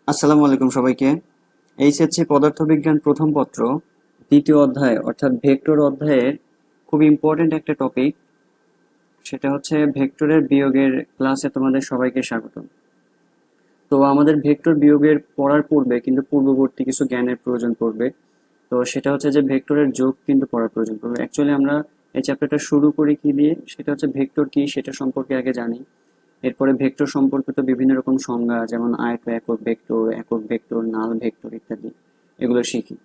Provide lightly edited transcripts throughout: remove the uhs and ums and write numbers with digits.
আসসালামু আলাইকুম সবাইকে। এইচএসসি পদার্থবিজ্ঞান প্রথম পত্র দ্বিতীয় অধ্যায় অর্থাৎ ভেক্টর অধ্যায়ের খুব ইম্পর্টেন্ট একটা টপিক, সেটা হচ্ছে ভেক্টরের বিয়োগের ক্লাসে তোমাদের সবাইকে স্বাগত। তো আমাদের ভেক্টর বিয়োগের পড়ার পূর্বে কিন্তু পূর্ববর্তী কিছু জ্ঞানের প্রয়োজন পড়বে। তো সেটা হচ্ছে যে ভেক্টরের যোগ কিন্তু পড়ার প্রয়োজন পড়বে। অ্যাকচুয়ালি আমরা এই চ্যাপ্টারটা শুরু করি কি দিয়ে, সেটা হচ্ছে ভেক্টর কি সেটা সম্পর্কে আগে জানি। এরপরে ভেক্টর সম্পর্কিত বিভিন্ন রকম সংজ্ঞা, যেমন আয়ত একক ভেক্টর, নাল ভেক্টর ইত্যাদি, এগুলো শিখি।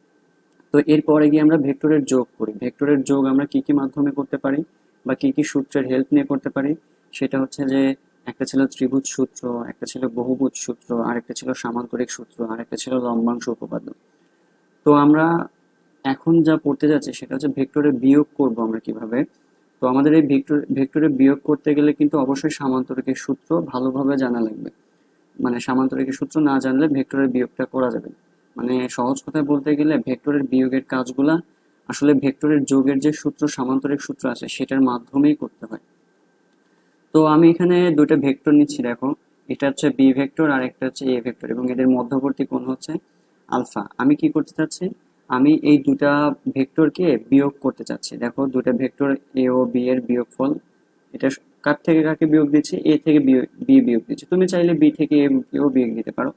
তো এরপরে গিয়ে আমরা ভেক্টরের যোগ করি। ভেক্টরের যোগ আমরা কি কি মাধ্যমে করতে পারি বা কি কি সূত্রের হেল্প নিয়ে করতে পারি, সেটা হচ্ছে যে একটা ছিল ত্রিভুজ সূত্র, একটা ছিল বহুভুজ সূত্র, আরেকটা ছিল সামান্তরিক সূত্র, আরেকটা ছিল লম্বাংশ উপপাদ্য। তো আমরা এখন যা পড়তে যাচ্ছি সেটা হচ্ছে ভেক্টরের বিয়োগ করব আমরা কিভাবে। তো আমাদের এই ভেক্টরের বিয়োগ করতে গেলে কিন্তু অবশ্যই সামান্তরিকের সূত্র ভালোভাবে জানা লাগবে। মানে সামান্তরিকের সূত্র না জানলে ভেক্টরের বিয়োগটা করা যাবে না। মানে সহজ কথায় বলতে গেলে ভেক্টরের বিয়োগের কাজগুলা আসলে ভেক্টরের যোগের যে সূত্র, সামান্তরিক সূত্র আছে সেটার মাধ্যমেই করতে হয়। তো আমি এখানে দুটো ভেক্টর নিচ্ছি, দেখো। এটা হচ্ছে বি ভেক্টর আর একটা হচ্ছে এ ভেক্টর, এবং এদের মধ্যবর্তী কোণ হচ্ছে আলফা। আমি কি করতে চাচ্ছি, আমি এই দুটা ভেক্টরকে বিয়োগ করতে চাচ্ছি। দেখো, দুটা ভেক্টর এ ও বি এর বিয়োগফল। এটা কার থেকে কাকে বিয়োগ দিচ্ছি, এ থেকে বি বিয়োগ দিচ্ছি। তুমি চাইলে বি থেকে এ কেও বিয়োগ দিতে পারো।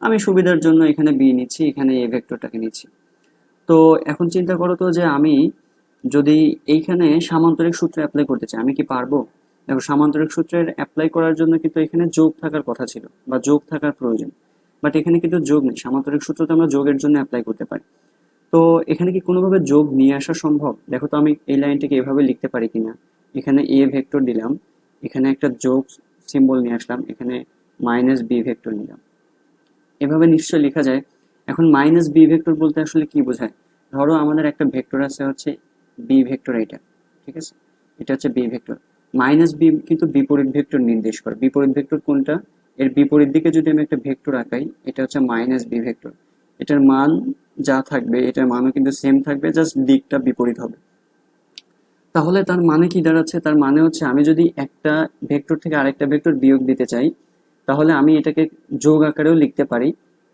আমি সুবিধার জন্য এখানে বি নিচ্ছি, এখানে এ ভেক্টরটাকে নিচ্ছি। তো এখন চিন্তা করো তো যে আমি যদি এইখানে সামান্তরিক সূত্র অ্যাপ্লাই করতে চাই, আমি কি পারবো? দেখো, সামান্তরিক সূত্রের অ্যাপ্লাই করার জন্য কিন্তু এখানে যোগ থাকার কথা ছিল বা যোগ থাকার প্রয়োজন, বাট এখানে কিন্তু যোগ নেই। সামান্তরিক সূত্র তো আমরা যোগের জন্য অ্যাপ্লাই করতে পারি। তো এখানে কি কোনোভাবে যোগ নিয়ে আসা সম্ভব? দেখো তো, আমি এই লাইনটাকে এভাবে লিখতে পারি কিনা। এখানে এ ভেক্টর দিলাম, এখানে একটা যোগ সিম্বল নিয়ে আসলাম, এখানে মাইনাস বি ভেক্টর নিলাম। এভাবে নিশ্চয়ই লেখা যায়। এখন মাইনাস বি ভেক্টর বলতে আসলে কি বোঝায়? ধরো আমাদের একটা ভেক্টর আছে হচ্ছে বি ভেক্টর, এটা ঠিক আছে, এটা হচ্ছে বি ভেক্টর। মাইনাস বি কিন্তু বিপরীত ভেক্টর নির্দেশ করে। বিপরীত ভেক্টর কোনটা? এর বিপরীত দিকে যদি আমি একটা ভেক্টর আঁকাই, এটা হচ্ছে মাইনাস বি ভেক্টর। এটার মান যা থাকবে এটার মানও কিন্তু সেম থাকবে, জাস্ট দিকটা বিপরীত হবে। তাহলে তার মানে কি দাঁড়াচ্ছে? তার মানে হচ্ছে আমি যদি একটা ভেক্টর থেকে আরেকটা ভেক্টর বিয়োগ দিতে চাই, তাহলে আমি এটাকে যোগ আকারেও লিখতে পারি।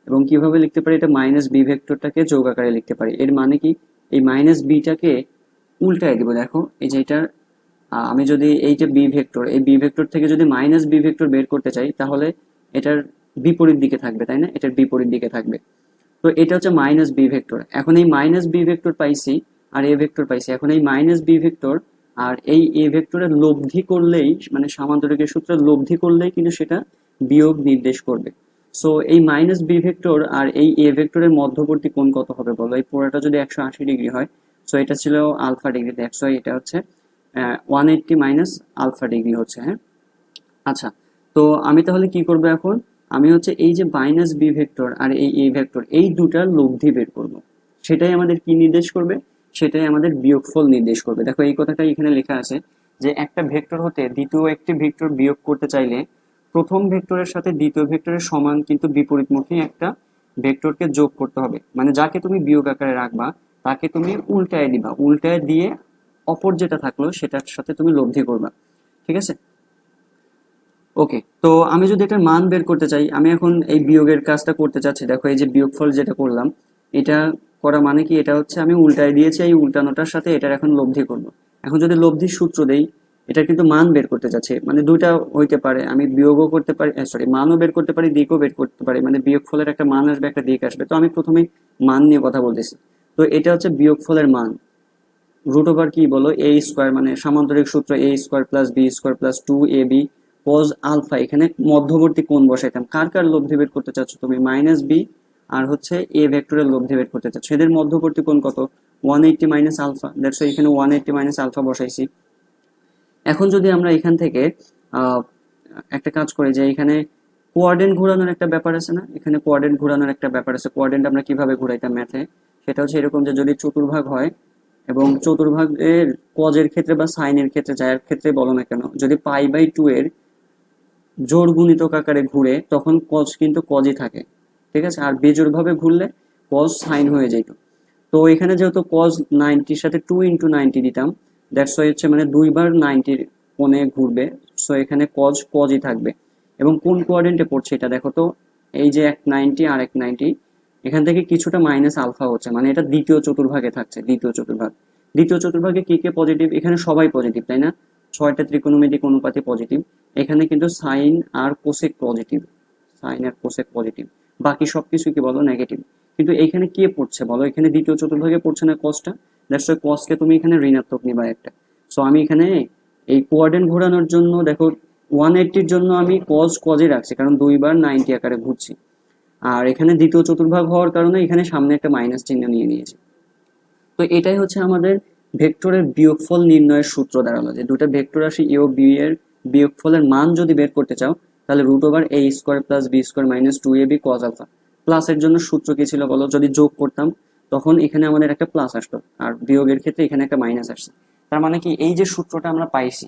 এবং কিভাবে লিখতে পারি? এটা মাইনাস বি ভেক্টরটাকে যোগ আকারে লিখতে পারি। এর মানে কি, এই মাইনাস বিটাকে উল্টায় দিব। দেখো, এই যে এটার আমি যদি এই যে বি ভেক্টর, এই বি ভেক্টর থেকে যদি মাইনাস বি ভেক্টর বের করতে চাই, তাহলে এটার বিপরীত দিকে থাকবে, তাই না? এটার বিপরীত দিকে থাকবে। তো এটা হচ্ছে মাইনাস বি ভেক্টর। এখন এই মাইনাস বি ভেক্টর পাইছি আর এ ভেক্টর পাইছি। এখন এই মাইনাস বি ভেক্টর আর এই এ ভেক্টরের লব্ধি করলেই, মানে সামান্তরিকের সূত্রে লব্ধি করলেই কিন্তু সেটা বিয়োগ নির্দেশ করবে। সো এই মাইনাস বি ভেক্টর আর এই এ ভেক্টরের মধ্যবর্তী কোণ কত হবে বলো? এই পুরোটা যদি 180 ডিগ্রি হয়, সো এটা ছিল আলফা ডিগ্রি, দ্যাটস ওয়াই এটা হচ্ছে 180 মাইনাস আলফা ডিগ্রি হচ্ছে, হ্যাঁ। আচ্ছা, তো আমি তাহলে কি করবো এখন? আমি হচ্ছে এই যে মাইনাস বি ভেক্টর আর এই এ ভেক্টর, এই দুটার লব্ধি বের করব। সেটাই আমাদের কি নির্দেশ করবে? সেটাই আমাদের বিয়োগফল নির্দেশ করবে। দেখো, এই কথাটাই এখানে লেখা আছে যে একটা ভেক্টর হতে দ্বিতীয় একটি ভেক্টর বিয়োগ করতে চাইলে প্রথম ভেক্টরের সাথে দ্বিতীয় ভেক্টরের সমান কিন্তু বিপরীতমুখী একটা ভেক্টরকে যোগ করতে হবে। মানে যাকে তুমি বিয়োগ আকারে রাখবা তাকে তুমি উল্টায় দিবা, উল্টায় দিয়ে অপর যেটা থাকলো সেটার সাথে তুমি লব্ধি করবা। ঠিক আছে? ওকে, তো আমি যদি এটার মান বের করতে চাই, আমি এখন এই বিয়োগের কাজটা করতে চাচ্ছি। দেখো, এই যে বিয়োগফল যেটা করলাম, এটা করা মানে কি, এটা হচ্ছে আমি উল্টায় দিয়েছি, এই উল্টানোটার সাথে এটার এখন লব্ধি করব। এখন যদি লব্ধির সূত্র দেই, এটা কিন্তু মান বের করতে চাচ্ছি। মানে দুইটা হইতে পারে, আমি বিয়োগও করতে পারি, সরি, মানও বের করতে পারি, দিকও বের করতে পারি। মানে বিয়োগফলের একটা মান আসবে, একটা দিক আসবে। তো আমি প্রথমেই মান নিয়ে কথা বলতেছি। তো এটা হচ্ছে বিয়োগফলের মান। রুট ওভার কি বলো, এ স্কোয়ার, মানে সামান্তরিক সূত্র A square plus B square plus 2ab cos alpha. এখানে মধ্যবর্তী কোণ বসাইতাম। কার কার লব্ধি বের করতে চাচ্ছ তুমি? মাইনাস বি আর হচ্ছে এ ভেক্টরের লব্ধি বের করতে চাচ্ছ। এদের মধ্যবর্তী কোণ কত? 180 মাইনাস আলফা। দ্যাটস এখানে 180 মাইনাস আলফা বসাইছি। এখন যদি আমরা এখান থেকে আহ, একটা কাজ করি, যে এখানে কোয়ার্ডেন্ট ঘোরানোর একটা ব্যাপার আছে না? এখানে কোয়ার্ডেন্ট ঘোরানোর একটা ব্যাপার আছে। কোয়ার্ডেন্ট আমরা কিভাবে ঘুরাইতাম ম্যাথে? সেটা হচ্ছে এরকম, যে যদি চতুর্ভাগ হয় এবং চতুর্ভাগের কজের ক্ষেত্রে বা সাইনের ক্ষেত্রে, যার ক্ষেত্রে বলো না কেন, যদি পাই/2 এর জোড় গুণিতক আকারে ঘুরে, তখন কজ কিন্তু কজই থাকে। ঠিক আছে? আর বেজোড় ভাবে ঘুরলে কজ সাইন হয়ে যেত। তো এখানে যেহেতু কজ 90-র সাথে 2 × 90 দিতাম, দ্যাটস ওয়াই হচ্ছে মানে 2 বার 90-র কোণে ঘুরবে। সো এখানে কজই থাকবে। এবং কোন কোয়াড্রেন্টে পড়ছে এটা দেখো তো। এই যে এক 90 আর এক 90, এখান থেকে কিছুটা মাইনাস আলফা হচ্ছে, মানে এটা দ্বিতীয় চতুর্ভাগে থাকছে। দ্বিতীয় চতুর্ভাগে কি কে পজিটিভ? এখানে সবাই পজিটিভ, তাই না? 6টা ত্রিকোণমিতিক অনুপাতে পজিটিভ। এখানে কিন্তু সাইন আর কোসেক পজিটিভ, বাকি সবকিছু কি বলো নেগেটিভ। কিন্তু এখানে কে পড়ছে বলো? এখানে দ্বিতীয় চতুর্ভাগে পড়ছে না কসটা? দ্যাটস ওয়াই কসকে তুমি এখানে ঋণাত্মক নিবা একটা। সো আমি এখানে এই কোয়াড্রেন্ট ঘোরানোর জন্য দেখো 180-র জন্য আমি কজে রাখছি, কারণ 2 বার 90 আকারে ঘুরছি। আর এখানে দ্বিতীয় চতুর্ভাগ হওয়ার কারণে এখানে সামনে একটা মাইনাস চিহ্ন নিয়ে নিয়েছি। তো এটাই হচ্ছে আমাদের ভেক্টরের বিয়োগফল নির্ণয়ের সূত্র দাঁড়ালো, যে দুটো ভেক্টর রাশি এ ও বি এর বিয়োগফলের মান যদি বের করতে চাও, তাহলে √a² + b² - 2ab cos alpha. প্লাসের জন্য সূত্র কি ছিল বলো? যদি যোগ করতাম তখন এখানে আমাদের একটা প্লাস আসতো, আর বিয়োগের ক্ষেত্রে এখানে একটা মাইনাস আসছে। তার মানে কি, এই যে সূত্রটা আমরা পাইছি,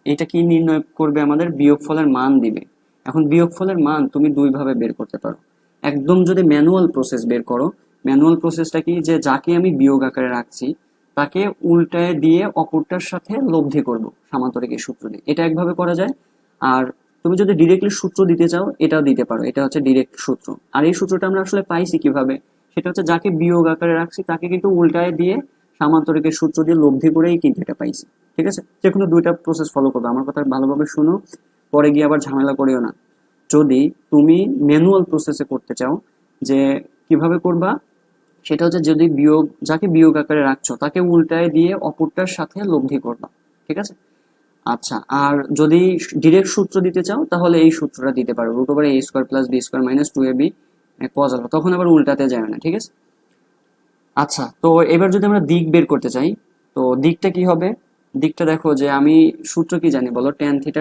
এটা কি নির্ণয় করবে? আমাদের বিয়োগফলের মান দিবে। এখন বিয়োগফলের মান তুমি দুইভাবে বের করতে পারো। একদম যদি ম্যানুয়াল প্রসেস বের করো, ম্যানুয়াল প্রসেসটা কি, যে যাকে আমি বিয়োগ আকারে রাখছি তাকে উল্টায় দিয়ে অপরটার সাথে লব্ধি করব সামান্তরিক এই সূত্র দিয়ে, এটা একভাবে করা যায়। আর তুমি যদি ডিরেক্টলি সূত্র দিতে চাও, এটাও দিতে পারো, এটা হচ্ছে ডিরেক্ট সূত্র। আর এই সূত্রটা আমরা আসলে পাইছি কিভাবে? সেটা হচ্ছে যাকে বিয়োগ আকারে রাখছি তাকে কিন্তু উল্টায় দিয়ে সামান্তরিকের সূত্র দিয়ে লব্ধি করেই কিন্তু এটা পাইছি। ঠিক আছে, যে কোনো দুইটা প্রসেস ফলো করবে। আমার কথা ভালোভাবে শুনো, পরে গিয়ে আবার ঝামেলা করিও না। যদি তুমি ম্যানুয়াল প্রসেসে করতে চাও, যে কিভাবে করবা, সেটা হচ্ছে যদি যাকে বিয়োগ আকারে রাখছো তাকে উল্টায় দিয়ে অপরটার সাথে লব্ধি করবা। ঠিক আছে, আচ্ছা। আর যদি ডিরেক্ট সূত্র দিতে চাও, তাহলে এই সূত্রটা দিতে পারো, √a² + b² - 2ab cos alpha. তখন আবার উল্টাতে যায় না। ঠিক আছে, আচ্ছা। তো এবার যদি আমরা দিক বের করতে চাই, তো দিকটা কি হবে? দিকটা দেখো, যে আমি সূত্র কি জানি বলো? tan θ =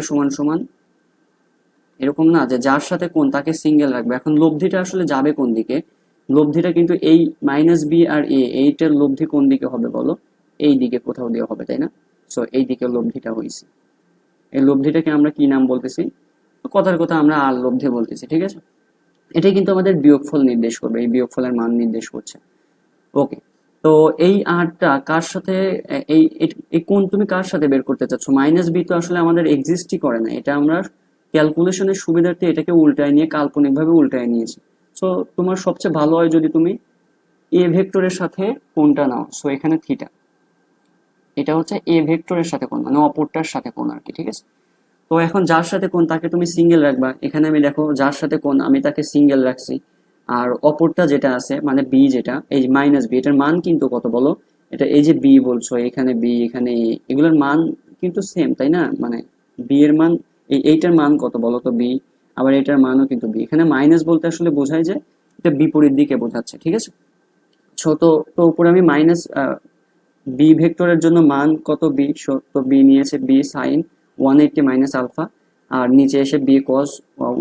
এরকম না যে যার সাথে কোণ তাকে সিঙ্গেল রাখবে। এখন লব্ধিটা আসলে যাবে কোন দিকে? লব্ধিটা কিন্তু এই -b আর a, এইটার লব্ধি কোন দিকে হবে বলো? এই দিকে কোথাও দিয়ে হবে, তাই না? সো এই দিকে লব্ধিটা হয়েছে। এই লব্ধিটাকে আমরা কি নাম বলতেছি? কথার কথা আমরা আর লব্ধি বলতেছি। ঠিক আছে, এটাই কিন্তু আমাদের বিয়োগফল নির্দেশ করবে, এই বিয়োগফলের মান নির্দেশ করছে। ওকে, তো এই আরটা কার সাথে, এই এই কোণ তুমি কার সাথে বের করতে চাচ্ছ? -b তো আসলে আমাদের এক্সিস্টই করে না, এটা আমরা ক্যালকুলেশনের সুবিধার্থে এটাকে উল্টায় নিয়ে, কাল্পনিকভাবে উল্টায় নিয়েছি। সো তোমার সবচেয়ে ভালো হয় যদি তুমি এ ভেক্টরের সাথে কোণটা নাও। সো এখানে থিটা, এটা হচ্ছে এ ভেক্টরের সাথে কোণ, মানে অপরটার সাথে কোণ আর কি। ঠিক আছে, তো এখন যার সাথে কোণ তাকে তুমি সিঙ্গেল রাখবা। এখানে আমি দেখো যার সাথে কোণ আমি তাকে সিঙ্গেল রাখছি। আর অপরটা যেটা আছে মানে বি, যেটা এই -b, এটার মান কিন্তু কত বলো? এটা এই যে বি বলছো, এখানে বি, এখানে এ, এগুলোর মান কিন্তু সেম, তাই না? মানে বি এর মান, এইটার মান কত বলো তো? বি। আবার এটার মানও কিন্তু বি। এখানে মাইনাস বলতে আসলে বোঝায় যে এটা বিপরীত দিকে বোঝাচ্ছে। ঠিক আছে, ছোট। তো উপরে আমি মাইনাস বি ভেক্টরের জন্য মান কত? বি। তো বি নিয়েছে বি সাইন 180 - আলফা, আর নিচে এসে বি কস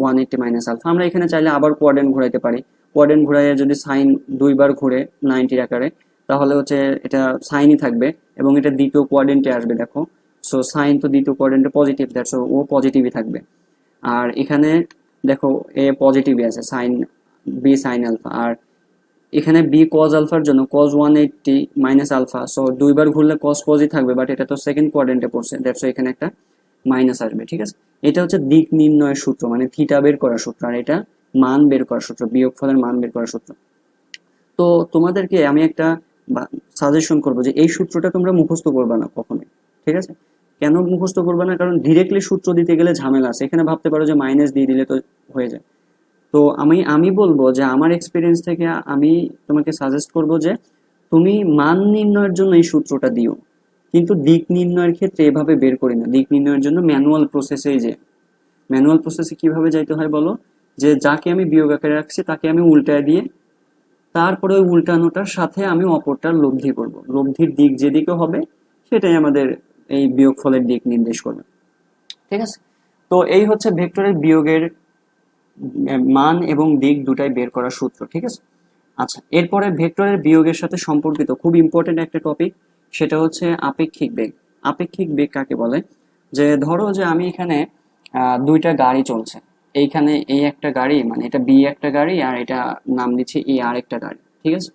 180 - আলফা। আমরা এখানে চাইলে আবার কোয়াড্রেন্ট ঘোরাইতে পারি। কোয়াড্রেন্ট ঘোরাইয়ে যদি সাইন 2 বার ঘুরে 90 আকারে, তাহলে হচ্ছে এটা সাইনই থাকবে এবং এটা দ্বিতীয় কোয়াড্রেন্টে আসবে। দেখো, সো সাইন তো দ্বিতীয় কোয়াড্রেন্টে পজিটিভ, দ্যাটস ও পজিটিভই থাকবে। আর এখানে দেখো এ পজিটিভই আছে, সাইন বি সাইন আলফা। আর এখানে বি কজ আলফার জন্য cos 180 - আলফা, সো 2 বার ঘুরলে কজই থাকবে, বাট এটা তো সেকেন্ড কোয়াড্রেন্টে পড়ছে, দ্যাটস এখানে একটা মাইনাস আসবে। ঠিক আছে, এটা হচ্ছে দিক নির্ণয়ের সূত্র, মানে থিটা বের করার সূত্র। আর এটা মান বের করার সূত্র, বিয়োগফলের মান বের করার সূত্র। তো তোমাদেরকে আমি একটা সাজেশন করবো, যে এই সূত্রটা তোমরা মুখস্থ করবে না কখনোই। ঠিক আছে, কেন মুখস্থ করবে না? কারণ ডিরেক্টলি সূত্র দিতে গেলে ঝামেলা আছে। এখানে ভাবতে পারো যে মাইনাস দিয়ে দিলে তো হয়ে যায়। তো আমি বলবো যে আমার এক্সপিরিয়েন্স থেকে আমি তোমাকে সাজেস্ট করব যে তুমি মান নির্ণয়ের জন্য এই সূত্রটা দিও, কিন্তু দিক নির্ণয়ের ক্ষেত্রে এভাবে বের করি না। দিক নির্ণয়ের জন্য ম্যানুয়াল প্রসেসে কিভাবে যাইতে হয় বলো? যে যাকে আমি বিয়োগ আকারে রাখছি তাকে আমি উল্টায় দিয়ে, তারপরে ওই উল্টানোটার সাথে আমি অপরটার লব্ধি করব। লব্ধির দিক যেদিকে হবে সেটাই আমাদের এই বিয়োগফলের দিক নির্দেশ করবে। ঠিক আছে, তো এই হচ্ছে ভেক্টরের বিয়োগের মান এবং দিক দুটাই বের করার সূত্র। ঠিক আছে, আচ্ছা। এরপরে ভেক্টরের বিয়োগের সাথে সম্পর্কিত খুব ইম্পর্টেন্ট একটা টপিক, সেটা হচ্ছে আপেক্ষিক বেগ। আপেক্ষিক বেগ কাকে বলে? যে ধরো যে আমি এখানে দুইটা গাড়ি চলছে, এইখানে এই একটা গাড়ি, মানে এটা বি একটা গাড়ি, আর এটা নাম দিচ্ছি এ আর একটা গাড়ি। ঠিক আছে,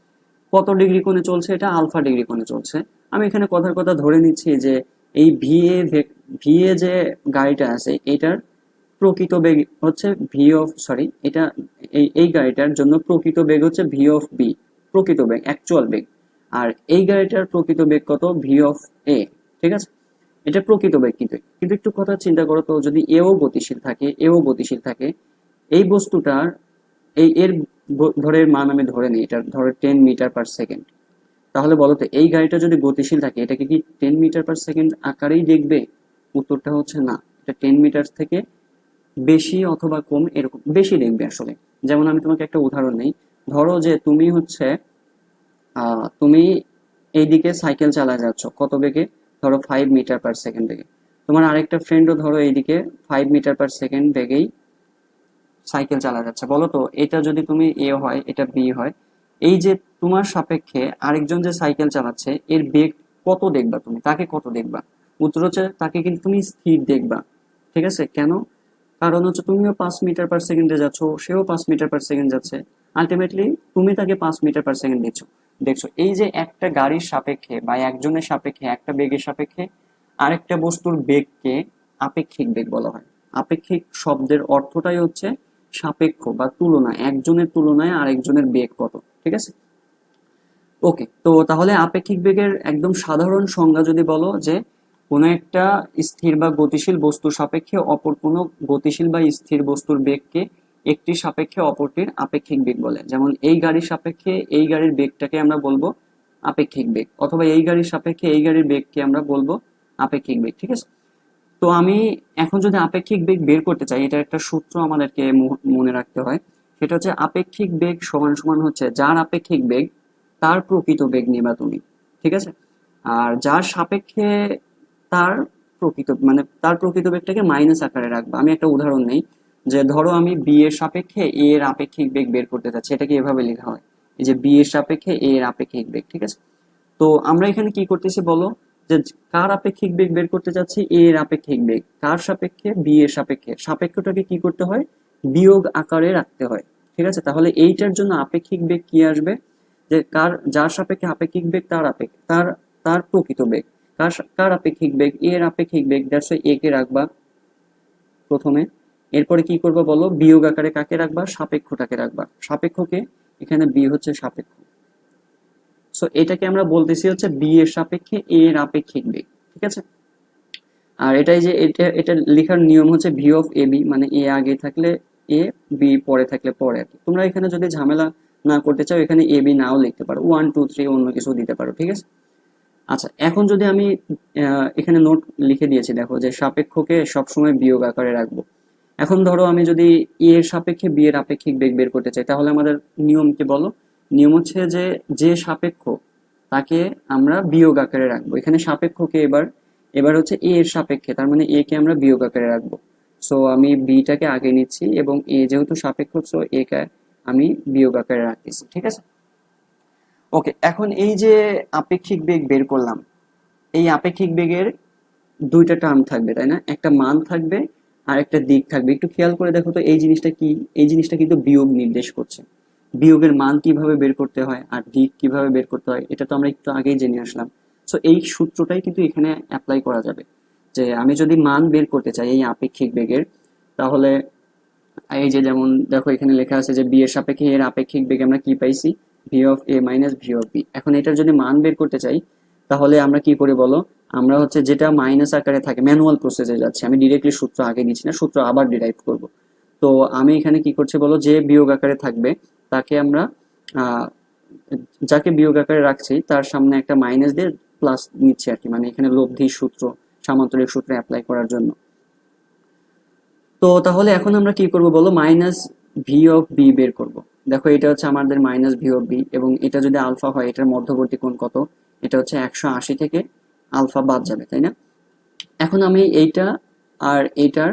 কত ডিগ্রি কোণে চলছে? এটা আলফা ডিগ্রি কোণে চলছে। আমি এখানে কথার কথা ধরে নিচ্ছি যে এই ভিএ যে গাড়িটা আছে, এটার প্রকৃত বেগ হচ্ছে ভি অফ সরি এটা এই গাড়িটার জন্য প্রকৃত বেগ হচ্ছে ভি অফ বি, প্রকৃত বেগ অ্যাকচুয়াল বেগ। আর এই গাড়িটার প্রকৃত বেগ কত, ভি অফ এ। ঠিক আছে, এটা প্রকৃত বেগ। কিন্তু কিন্তু একটু কথা চিন্তা করো তো, যদি এও গতিশীল থাকে, এও গতিশীল থাকে, এই বস্তুটার এর ধরে মান আমি ধরে নিই, এটা ধরে 10 মিটার/সেকেন্ড। তাহলে বলো তো এই গাড়িটা যদি গতিশীল থাকে এটাকে কি 10 মিটার/সেকেন্ড আকারেই দেখবে? উত্তরটা হচ্ছে না, এটা 10 মিটার থেকে বেশি অথবা কম এরকম বেশি দেখবে আসলে। যেমন আমি তোমাকে একটা উদাহরণ নেই, ধরো যে তুমি হচ্ছে তুমি এইদিকে সাইকেল চালায় যাচ্ছ কত বেগে, ধরো 5 মিটার/সেকেন্ড বেগে। তোমার আরেকটা ফ্রেন্ডও ধরো এইদিকে 5 মিটার/সেকেন্ড বেগেই সাইকেল চালা যাচ্ছে। বলো তো এটা যদি তুমি এ হয় এটা বি হয়, এই যে তোমার সাপেক্ষে আরেকজন যে সাইকেল চালাচ্ছে এর বেগ কত দেখবা তুমি, তাকে কত দেখবা? উত্তর হচ্ছে তাকে কিন্তু তুমি স্থির দেখবা। ঠিক আছে, কেন? কারণ হচ্ছে তুমিও 5 মিটার/সেকেন্ডে যাচ্ছ, সেও 5 মিটার/সেকেন্ড যাচ্ছে, আলটিমেটলি তুমি তাকে 5 মিটার/সেকেন্ড দেখছো। দেখছো এই যে একটা গাড়ির সাপেক্ষে বা একজনের সাপেক্ষে, একটা বেগের সাপেক্ষে আরেকটা বস্তুর বেগকে আপেক্ষিক বেগ বলা হয়। আপেক্ষিক শব্দের অর্থটাই হচ্ছে সাপেক্ষ বা তুলনা, একজনের তুলনায় আরেকজনের বেগ কত। ঠিক আছে, ওকে। তো তাহলে আপেক্ষিক বেগের একদম সাধারণ সংজ্ঞা যদি বলো যে কোনো একটা স্থির বা গতিশীল বস্তুর সাপেক্ষে অপর কোনো গতিশীল বা স্থির বস্তুর বেগকে একটির সাপেক্ষে অপরটির আপেক্ষিক বেগ বলে। যেমন এই গাড়ির সাপেক্ষে এই গাড়ির বেগটাকে আমরা বলবো আপেক্ষিক বেগ, অথবা এই গাড়ির সাপেক্ষে এই গাড়ির বেগকে আমরা বলবো আপেক্ষিক বেগ। ঠিক আছে, তো আমি এখন যদি আপেক্ষিক বেগ বের করতে চাই, এটা একটা সূত্র আমাদেরকে মনে রাখতে হয়। সেটা হচ্ছে আপেক্ষিক বেগ সমান সমান হচ্ছে যার আপেক্ষিক বেগ তার প্রকৃত বেগ নিবা তুমি। ঠিক আছে, আর যার সাপেক্ষে তার প্রকৃত মানে তার প্রকৃত বেগটাকে মাইনাস আকারে রাখবা। আমি একটা উদাহরণ নেই, যে ধরো আমি বি এর সাপেক্ষে এ এর আপেক্ষিক বেগ বের করতে চাচ্ছি, এটাকে এভাবে লেখা হয়, এই যে বি এর সাপেক্ষে এ এর আপেক্ষিক বেগ। ঠিক আছে, তো আমরা এখানে কি করতেছি বলো, যে কার আপেক্ষিক বেগ বের করতে চাচ্ছি, এ এর আপেক্ষিক বেগ কার সাপেক্ষে, বি এর সাপেক্ষে। সাপেক্ষটাকে কি করতে হয়, বিয়োগ আকারে রাখতে হয়। ঠিক আছে, তাহলে এইটার জন্য আপেক্ষিক বেগ কি আসবে, যে যার সাপেক্ষে আপেক্ষিক বেগ তার তার তার প্রকৃত বেগ। কার আপেক্ষিক বেগ, এর আপেক্ষিক বেগ, দ্যাটস এ কে রাখবা প্রথমে। এরপরে কি করবো বলো, বিয়োগ আকারে কাকে রাখবা, সাপেক্ষটাকে রাখবা। সাপেক্ষকে এখানে বি হচ্ছে সাপেক্ষ, সো এটাকে আমরা বলতেছি হচ্ছে বি এর সাপেক্ষে এ এর আপেক্ষিক বেগ। ঠিক আছে, আর এটাই যে এটা লেখার নিয়ম হচ্ছে ভি অফ এ বি, মানে এ আগে থাকলে এ, বি পরে থাকলে পরে আর কি। তোমরা এখানে যদি ঝামেলা না করতে চাও এখানে এ বি নাও লিখতে পারো, 1 2 3 অন্য কিছু দিতে পারো। ঠিক আছে, আচ্ছা এখন যদি আমি এখানে নোট লিখে দিয়েছি, দেখো যে সাপেক্ষকে সবসময় বিয়োগ আকারে রাখবো। এখন ধরো আমি যদি এ এর সাপেক্ষে বি এর আপেক্ষিক বেগ বের করতে চাই, তাহলে আমাদের নিয়ম কি বলো? নিয়ম হচ্ছে যে যে সাপেক্ষ তাকে আমরা বিয়োগ আকারে রাখবো। এখানে সাপেক্ষকে এবার এবার হচ্ছে এ এর সাপেক্ষে, তার মানে এ কে আমরা বিয়োগ আকারে রাখবো। সো আমি বিটাকে আগে নিচ্ছি এবং এ যেহেতু সাপেক্ষ, সো এ কে আমি বিয়োগ আকারে রাখতেছি। ঠিক আছে, ওকে। এখন এই যে আপেক্ষিক বেগ বের করলাম, এই আপেক্ষিক বেগের দুইটা টার্ম থাকবে তাই না, একটা মান থাকবে আর একটা দিক থাকবে। একটু খেয়াল করে দেখো তো এই জিনিসটা কি, এই জিনিসটা কিন্তু বিয়োগ নির্দেশ করছে। বিয়োগের মান কিভাবে বের করতে হয় আর দিক কিভাবে বের করতে হয় এটা তো আমরা একটু আগেই জেনে আসলাম। সো এই সূত্রটাই কিন্তু এখানে অ্যাপ্লাই করা যাবে, যে আমি যদি মান বের করতে চাই এই আপেক্ষিক বেগের, তাহলে এই যে যেমন দেখো এখানে লেখা আছে যে বি এর সাপেক্ষে এর আপেক্ষিক বেগ আমরা কি পাইছি, v of a minus V of b. এখন এটার যদি মান বের করতে চাই তাহলে আমরা কি করি বলো, আমরা হচ্ছে যেটা মাইনাস আকারে থাকে, ম্যানুয়াল প্রসেসে যাচ্ছি, আমি ডিরেক্টলি সূত্র আগে নিচ্ছি না, সূত্র আবার ডিরাইভ করব। তো আমি এখানে কি করছি বলো, যে বিয়োগ আকারে থাকবে তাকে আমরা আহ যাকে বিয়োগ আকারে রাখছি তার সামনে একটা মাইনাস দিয়ে প্লাস নিচ্ছি আর কি, মানে এখানে লব্ধি সূত্র, সামান্তরিক সূত্র অ্যাপ্লাই করার জন্য। তো তাহলে এখন আমরা কি করব বলো, মাইনাস ভি অফ বি বের করব। দেখো এটা হচ্ছে আমাদের মাইনাস ভি অফ বি, এবং এটা যদি আলফা হয় এটার মধ্যবর্তী কোণ কত, এটা হচ্ছে 180 থেকে আলফা বাদ যাবে তাই না। এখন আমি এইটা আর এইটার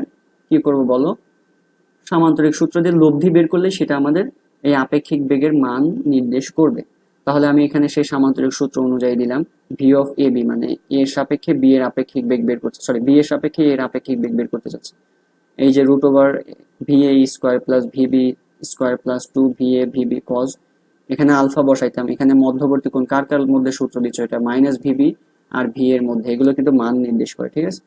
কি করব বলো, সামান্তরিক সূত্র দিয়ে লব্ধি বের করলে সেটা আমাদের এই আপেক্ষিক বেগের মান নির্দেশ করবে। তাহলে আমি এখানে সেই সামান্তরিক সূত্র অনুযায়ী দিলাম ভি অফ এ বি, মানে এর সাপেক্ষে বি এর আপেক্ষিক বেগ বের করতে, সরি বি এর সাপেক্ষে এর আপেক্ষিক বেগ বের করতে চাচ্ছি। এই যে root over V A square plus v b square plus 2 VA v b cos, এখানে আলফা বসাইতাম, এখানে মধ্যবর্তী কোণ কার কার মধ্যে সূত্র দিচ্ছ, এটা মাইনাস ভিবি আর ভি এর মধ্যে, এগুলো কিন্তু মান নির্দেশ করে। ঠিক আছে,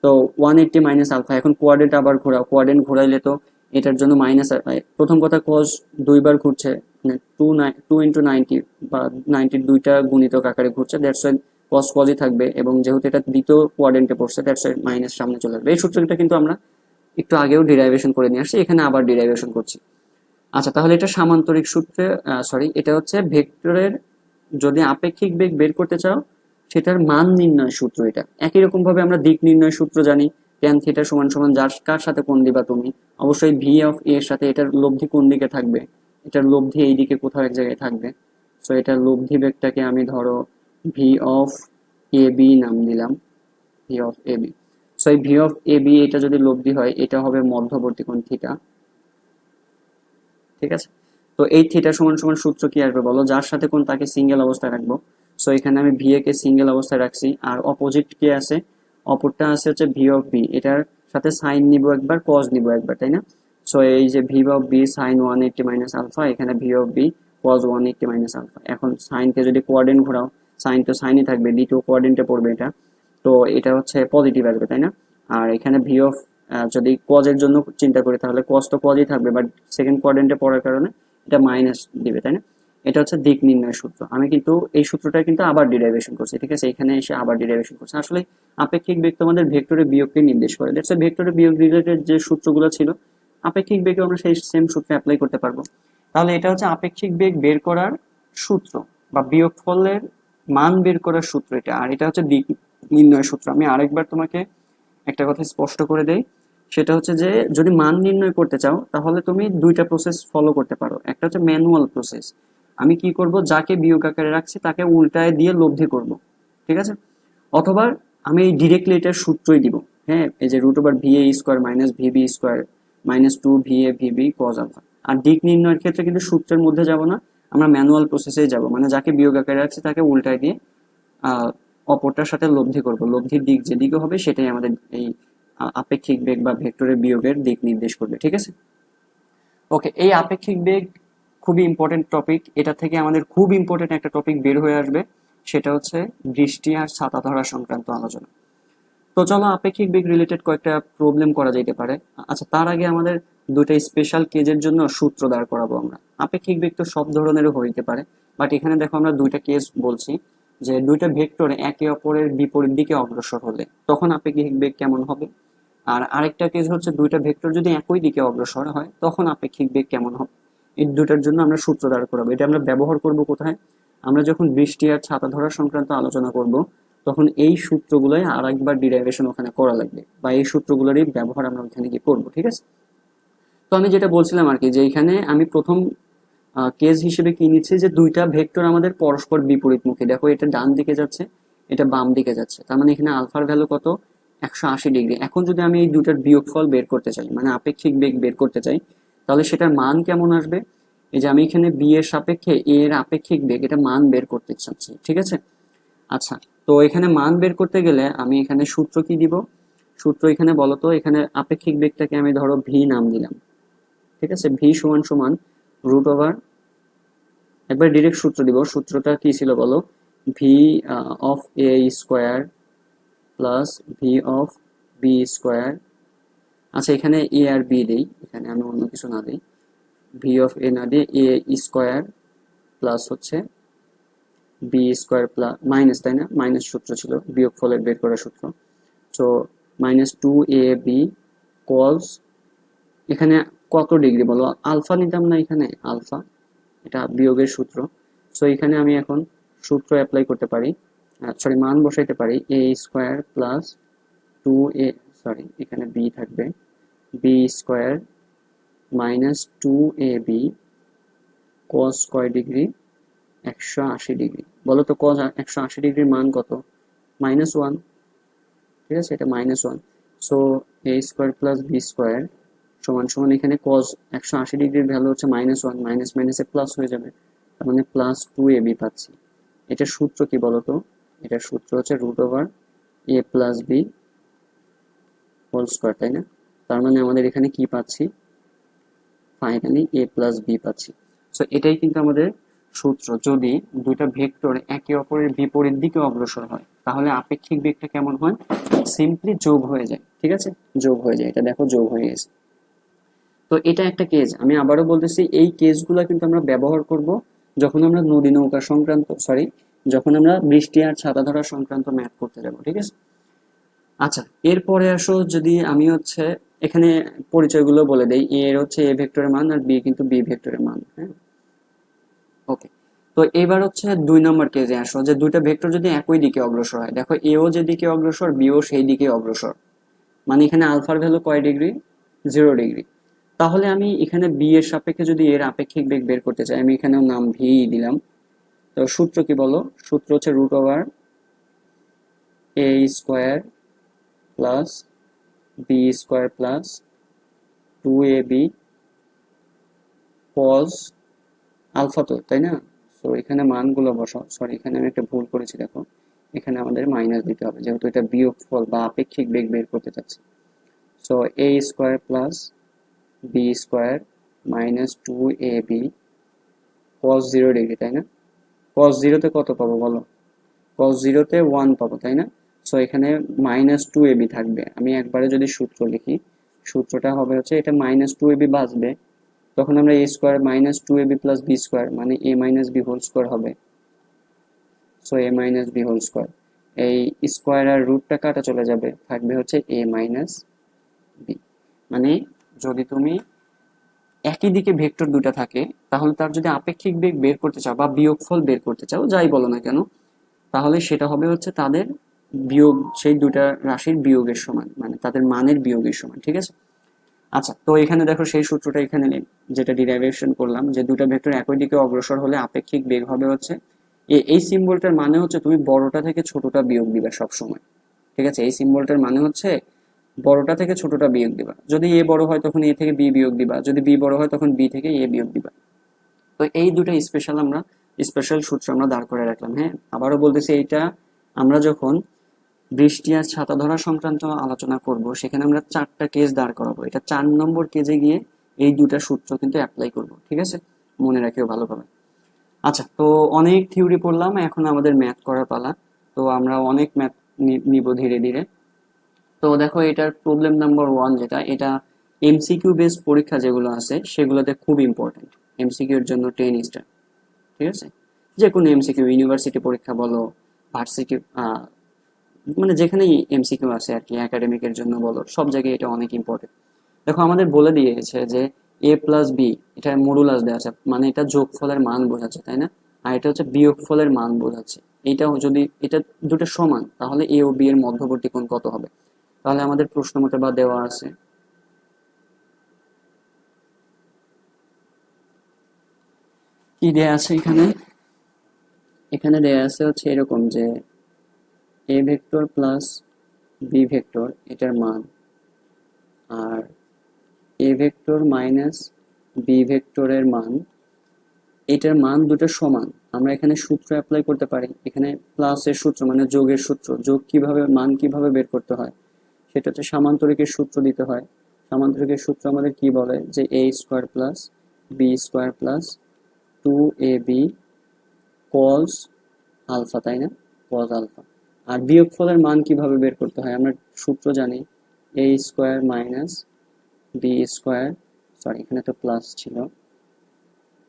তো তো 180 মাইনাস আলফা, এখন কোয়াড্রেন্ট আবার ঘোরাও, কোয়াড্রেন্ট ঘোরাইলে তো এটার জন্য মাইনাস, প্রথম কথা কজ দুইবার ঘুরছে, মানে টু ইন্টু 90 বা 90 দুইটা গুণিতক আকারে ঘুরছে, দ্যাটস ওয়াই কজ কজই থাকবে, এবং যেহেতু এটা দ্বিতীয় কোয়াড্রেন্টে পড়ছে দ্যাটস ওয়াই মাইনাস সামনে চলে আসবে। এই সূত্রটা কিন্তু আমরা একটু আগেও ডিরাইভেশন করে নিয়ে আসছি, এখানে আবার ডিরাইভেশন করছি। আচ্ছা, তাহলে এটা সামান্তরিক সূত্রে, সরি, এটা হচ্ছে ভেক্টরের যদি আপেক্ষিক বেগ বের করতে চাও সেটার মান নির্ণয় সূত্র। এটা একই রকম ভাবে আমরা দিক নির্ণয় সূত্র জানি, ট্যান থিটা সমান সমান যার কার সাথে কোণ দিবা তুমি, অবশ্যই ভি অফ এ এর সাথে এটার লব্ধি কোন দিকে থাকবে, এটার লব্ধি এই দিকে কোথাও এক জায়গায় থাকবে। সো এটার লব্ধি বেগটাকে আমি ধরো ভি অফ এ বি নাম দিলাম, v of a b. So এই ভি অফ এ বি এটা যদি লব্ধি হয় এটা হবে মধ্যবর্তী কোণ থিটা, ঠিক আছে। তো এই থিটা সমান সমান সূত্র কি আসবে বলো, যার সাথে কোণ তাকে সিঙ্গেল অবস্থায় রাখবো। সো এখানে আমি ভি এ কে সিঙ্গেল অবস্থায় রাখছি, আর অপোজিট কে আছে, অপরটা আছে হচ্ছে ভি অফ বি, এটার সাথে সাইন নিব একবার, কজ নিব একবার, তাই না। সো এই যে V of B sine 180 minus alpha, এখানে V of B cos 180 minus alpha. এখন সাইনকে যদি কোয়াড্রেন্ট ঘোরাও, সাইন তো সাইনই থাকবে, দ্বিতীয় কোয়াড্রেন্টে পড়বে এটা, তো এটা হচ্ছে পজিটিভ আসবে, তাই না। আর এখানে ভি অফ, যদি কজের জন্য চিন্তা করি তাহলে কজ তো কজই থাকবে, বাট সেকেন্ড কোয়াড্রেন্টে পড়ার কারণে এটা মাইনাস দিবে, তাই না। এটা হচ্ছে দিক নির্ণয় সূত্র। আমি কিন্তু এই সূত্রটা কিন্তু আবার ডিরাইভেশন করছি, ঠিক আছে, এখানে এসে আবার ডিরাইভেশন করছি। আসলে আপেক্ষিক বেগ তোমাদের ভেক্টরের বিয়োগকে নির্দেশ করে, দ্যাটস ভেক্টরের বিয়োগ রিলেটেড যে সূত্রগুলো ছিল আপেক্ষিক বেগে আমরা সেই সেম সূত্রে অ্যাপ্লাই করতে পারবো। তাহলে এটা হচ্ছে আপেক্ষিক বেগ বের করার সূত্র বা বিয়োগফলের মান বের করার সূত্র এটা, আর এটা হচ্ছে দিক নির্ণয় সূত্র। আমি আরেকবার তোমাকে একটা কথা স্পষ্ট করে দেই, সেটা হচ্ছে যে যদি মান নির্ণয় করতে চাও তাহলে তুমি দুইটা প্রসেস ফলো করতে পারো। একটা হচ্ছে ম্যানুয়াল প্রসেস, আমি কি করব, যাকে বিয়োগ আকারে রাখছি তাকে উল্টায় দিয়ে লব্ধি করব, ঠিক আছে। অথবা আমি ডিরেক্টলি এটার সূত্রই দিব, হ্যাঁ, এই যে root over V A square minus VB square minus 2 V A VB cos alpha. আর দিক নির্ণয়ের ক্ষেত্রে কিন্তু সূত্রের মধ্যে যাব না, আমরা ম্যানুয়াল প্রসেসেই যাব, মানে যাকে বিয়োগ আকারে রাখছি তাকে উল্টায় দিয়ে আহ অপরটার সাথে লব্ধি করব, লব্ধির দিক যেদিকে হবে সেটাই আমাদের এই আপেক্ষিক বেগ বা ভেক্টরের বিয়োগের দিক নির্দেশ করবে, ঠিক আছে। ওকে, এই আপেক্ষিক বেগ খুবই ইম্পর্টেন্ট টপিক, এটা থেকে আমাদের খুব ইম্পর্টেন্ট একটা টপিক বের হয়ে আসবে, সেটা হচ্ছে বৃষ্টি আর ছাতা ধরা সংক্রান্ত আলোচনা। তো চলো আপেক্ষিক বেগ রিলেটেড কয়েকটা প্রবলেম করা যেতে পারে। আচ্ছা, তার আগে আমাদের দুইটা স্পেশাল কেজের জন্য সূত্র দাঁড় করাবো আমরা। আপেক্ষিক বেগ তো সব ধরনেরও হইতে পারে, বাট এখানে দেখো আমরা দুইটা কেস বলছি, যে দুইটা ভেক্টর একে অপরের বিপরীত দিকে অগ্রসর হলে তখন আপেক্ষিক বেগ কেমন হবে। আর আরেকটা কেস হচ্ছে দুইটা ভেক্টর যদি একই দিকে অগ্রসর হয় তখন আপেক্ষিক বেগ কেমন হবে। এই দুটার জন্য আমরা সূত্র দাঁড় করাবো। এটা আমরা ব্যবহার করব কোথায়, আমরা যখন বৃষ্টি আর ছাতা ধরা সংক্রান্ত আলোচনা করব তখন এই সূত্রগুলোই আর একবার ডিরাইভেশন ওখানে করা লাগবে, বা এই সূত্রগুলোরই ব্যবহার আমরা ওখানে গিয়ে করবো, ঠিক আছে। তো আমি যেটা বলছিলাম আর কি, যে এখানে আমি প্রথম কেস হিসেবে কি নিচ্ছি, যে দুইটা ভেক্টর আমাদের পরস্পর বিপরীতমুখী, দেখো এটা ডান দিকে যাচ্ছে, এটা বাম দিকে যাচ্ছে, তার মানে এখানে আলফার ভ্যালু কত, 180 ডিগ্রি। এখন যদি আমি এই দুটার বিয়োগফল বের করতে চাই, মানে আপেক্ষিক বেগ বের করতে চাই, তাহলে সেটার মান কেমন আসবে। এই যে আমি এখানে বি এর সাপেক্ষে এ এর আপেক্ষিক বেগ, এটা মান বের করতে চাচ্ছি, ঠিক আছে। আচ্ছা, তো এখানে মান বের করতে গেলে আমি এখানে সূত্র কি দিব, সূত্র এখানে বলতো, এখানে আপেক্ষিক বেগটাকে আমি ধরো ভি নাম দিলাম, ঠিক আছে। ভি সমান সমান রুট ওভার, একবার ডিরেক্ট সূত্র দিব, সূত্রটা কি ছিল বলো, v of a square plus v of b square. আচ্ছা, এখানে এ আর বি দেই, এখানে আমি অন্য কিছু না দিই, ভি অফ এ না দিয়ে এ স্কোয়ার প্লাস হচ্ছে বি স্কোয়ার প্লাস মাইনাস, তাই না, মাইনাস সূত্র ছিল বিয়োগ ফলের বের করার সূত্র। সো মাইনাস 2ab কজ, এখানে কত ডিগ্রি বলো, আলফা নিতাম না এখানে, আলফা, এটা বিয়োগের সূত্র। সো এখানে আমি এখন সূত্র অ্যাপ্লাই করতে পারি, সরি মান বসাইতে পারি, a square plus 2a, sorry এখানে বি থাকবে, b square minus 2ab cos কয় ডিগ্রি, 180 ডিগ্রি। বলো তো কজ 180 ডিগ্রির মান কত, -1, ঠিক আছে, এটা -1। সো এ স্কোয়ার প্লাস বি স্কোয়ার সমান সমান, এখানে কজ 180 ডিগ্রির ভ্যালু হচ্ছে -1, মাইনাস মাইনাসে প্লাস হয়ে যাবে, তার মানে +2ab পাচ্ছি। এটার সূত্র কি বলতো, এটার সূত্র হচ্ছে root over a plus b whole square, তাই না। তার মানে আমাদের এখানে কি পাচ্ছি, ফাইনালি এ প্লাস বি পাচ্ছি। সো এটাই কিন্তু আমাদের সূত্র যদি দুইটা ভেক্টর একে অপরের বিপরীত দিকে অগ্রসর হয় তাহলে আপেক্ষিক বেগটা কেমন হয়? সিম্পলি যোগ হয়ে যায়। ঠিক আছে, যোগ হয়ে যায়। এটা দেখো যোগ হয়ে গেছে। তো এটা একটা কেস। আমি আবারও বলতেছি, এই কেসগুলো কিন্তু আমরা ব্যবহার করব যখন আমরা নদী নৌকা সংক্রান্ত যখন আমরা বৃষ্টি আর ছাতা ধরা সংক্রান্ত ম্যাথ করতে যাব। ঠিক আছে। আচ্ছা, এরপরে আসো, যদি আমি এখানে পরিচয়গুলো বলে দেই। এ এর হচ্ছে এ ভেক্টরের মান, আর বি কিন্তু বি ভেক্টরের মান। হ্যাঁ, ওকে। তো এবার 2 নম্বর কেসে আসো, যে দুইটা ভেক্টর যদি একই দিকে অগ্রসর হয়। দেখো, এও যেদিকে অগ্রসর, বিও সেই দিকে অগ্রসর। মানে এখানে আলফার ভ্যালু কয় ডিগ্রি? 0 ডিগ্রি। তাহলে আমি এখানে বি এর সাপেক্ষে যদি এর আপেক্ষিক বেগ বের করতে চাই, আমি এখানেও নাম ভি দিলাম। তো সূত্র কি বলো? সূত্র হচ্ছে √a² plus b² plus 2ab cos alpha, তো তাই না? তো এখানে মানগুলো বসাও। সরি, এখানে আমি একটা ভুল করেছি। দেখো, এখানে আমাদের মাইনাস দিতে হবে, যেহেতু এটা বিয়োগফল বা আপেক্ষিক বেগ বের করতে চাচ্ছি। So a² plus b² minus 2ab cos 0 degree, তাই না? cos 0-তে কত পাবো বলো? cos 0-তে 1 পাবো, তাই না? সো এখানে -2ab থাকবে। আমি একবারে যদি সূত্র লিখি, সূত্রটা হবে এটা -2ab বাঁচবে, তখন আমরা a² -2ab প্লাস b² মানে a minus B whole square হবে। So a minus B whole square, এই স্কোয়ার আর রুটটা কাটা চলে যাবে, থাকবে a মাইনাস বি। মানে যদি তুমি একই দিকে ভেক্টর দুটো থাকে, তাহলে তার যদি আপেক্ষিক বেগ বের করতে চাও বা বিয়োগফল বের করতে চাও, যাই বলো না কেন, তাহলে সেটা হবে তাদের বিয়োগ, সেই দুটা রাশির বিয়োগের সমান, মানে তাদের মানের বিয়োগের সমান। ঠিক আছে। আচ্ছা, তো এখানে দেখো সেই সূত্রটা এখানে নেই, যেটা ডিরাইভেশন করলাম, যে দুটা ভেক্টর একই দিকে অগ্রসর হলে আপেক্ষিক বেগ হবে এই সিম্বলটার মানে তুমি বড়টা থেকে ছোটটা বিয়োগ দিবা সব সময়। ঠিক আছে, এই সিম্বলটার মানে বড়টা থেকে ছোটটা বিয়োগ দিবা। যদি এ বড় হয় তখন এ থেকে বি বিয়োগ দিবা, যদি বি বড় হয় তখন বি থেকে এ বিয়োগ দিবা। তো এই দুটা স্পেশাল সূত্র আমরা দাঁড় করে রাখলাম। হ্যাঁ, আবারও বলতেছি, এইটা আমরা যখন বৃষ্টি আর ছাতা ধরা সংক্রান্ত আলোচনা করব, সেখানে আমরা 4টা কেস দাঁড় করাবো। এটা 4 নম্বর কেজে গিয়ে এই দুটা সূত্র কিন্তু অ্যাপ্লাই করব। ঠিক আছে, মনে রাখিও ভালোভাবে। আচ্ছা, তো অনেক থিওরি পড়লাম, এখন আমাদের ম্যাথ করার পালা। তো আমরা অনেক ম্যাথ নিব ধীরে ধীরে। তো দেখো, এটার প্রবলেম নাম্বার 1, যেটা এটা এমসিকিউ বেসড পরীক্ষা যেগুলো আছে সেগুলোতে খুব ইম্পর্টেন্ট। এমসিকিউ এর জন্য 10 স্টার। ঠিক আছে, যে কোনো এমসিকিউ, ইউনিভার্সিটি পরীক্ষা বলো, ভার্সিটি, মানে যেখানেই এমসিকিউ আছে আর কি, একাডেমিকের জন্য বলো, সব জায়গায় এটা অনেক ইম্পর্টেন্ট। দেখো, আমাদের বলে দিয়েছে যে এ প্লাস বি, এটা মডুলাস দেওয়া আছে, মানে এটা যোগফলের মান বোঝাচ্ছে, তাই না? আর এটা বিয়োগফলের মান বোঝাচ্ছে। যদি এটা দুটো সমান, তাহলে এ ও বি এর মধ্যবর্তী কোণ কত হবে? তাহলে আমাদের প্রশ্ন মতে বা দেওয়া আছে, কি দেয়া আছে এখানে? এখানে দেয়া আছে এরকম, যে a vector plus b vector এটার মান, আর এ ভেক্টর মাইনাস বি ভেক্টরের মান, এটার মান দুটো সমান। আমরা এখানে সূত্র অ্যাপ্লাই করতে পারি। এখানে প্লাসের সূত্র মানে যোগের সূত্র, মান কিভাবে বের করতে হয় সেটা সামান্তরিকের সূত্র দিতে হয়। সামান্তরিকের সূত্র আমাদের কি বলে, যে a² plus b² plus 2ab cos alpha, তাই না? cos alpha. আর বিয়োগফলের মান কিভাবে বের করতে হয় আমরা সূত্র জানি, a² মাইনাস b², সরি এখানে তো প্লাস ছিল,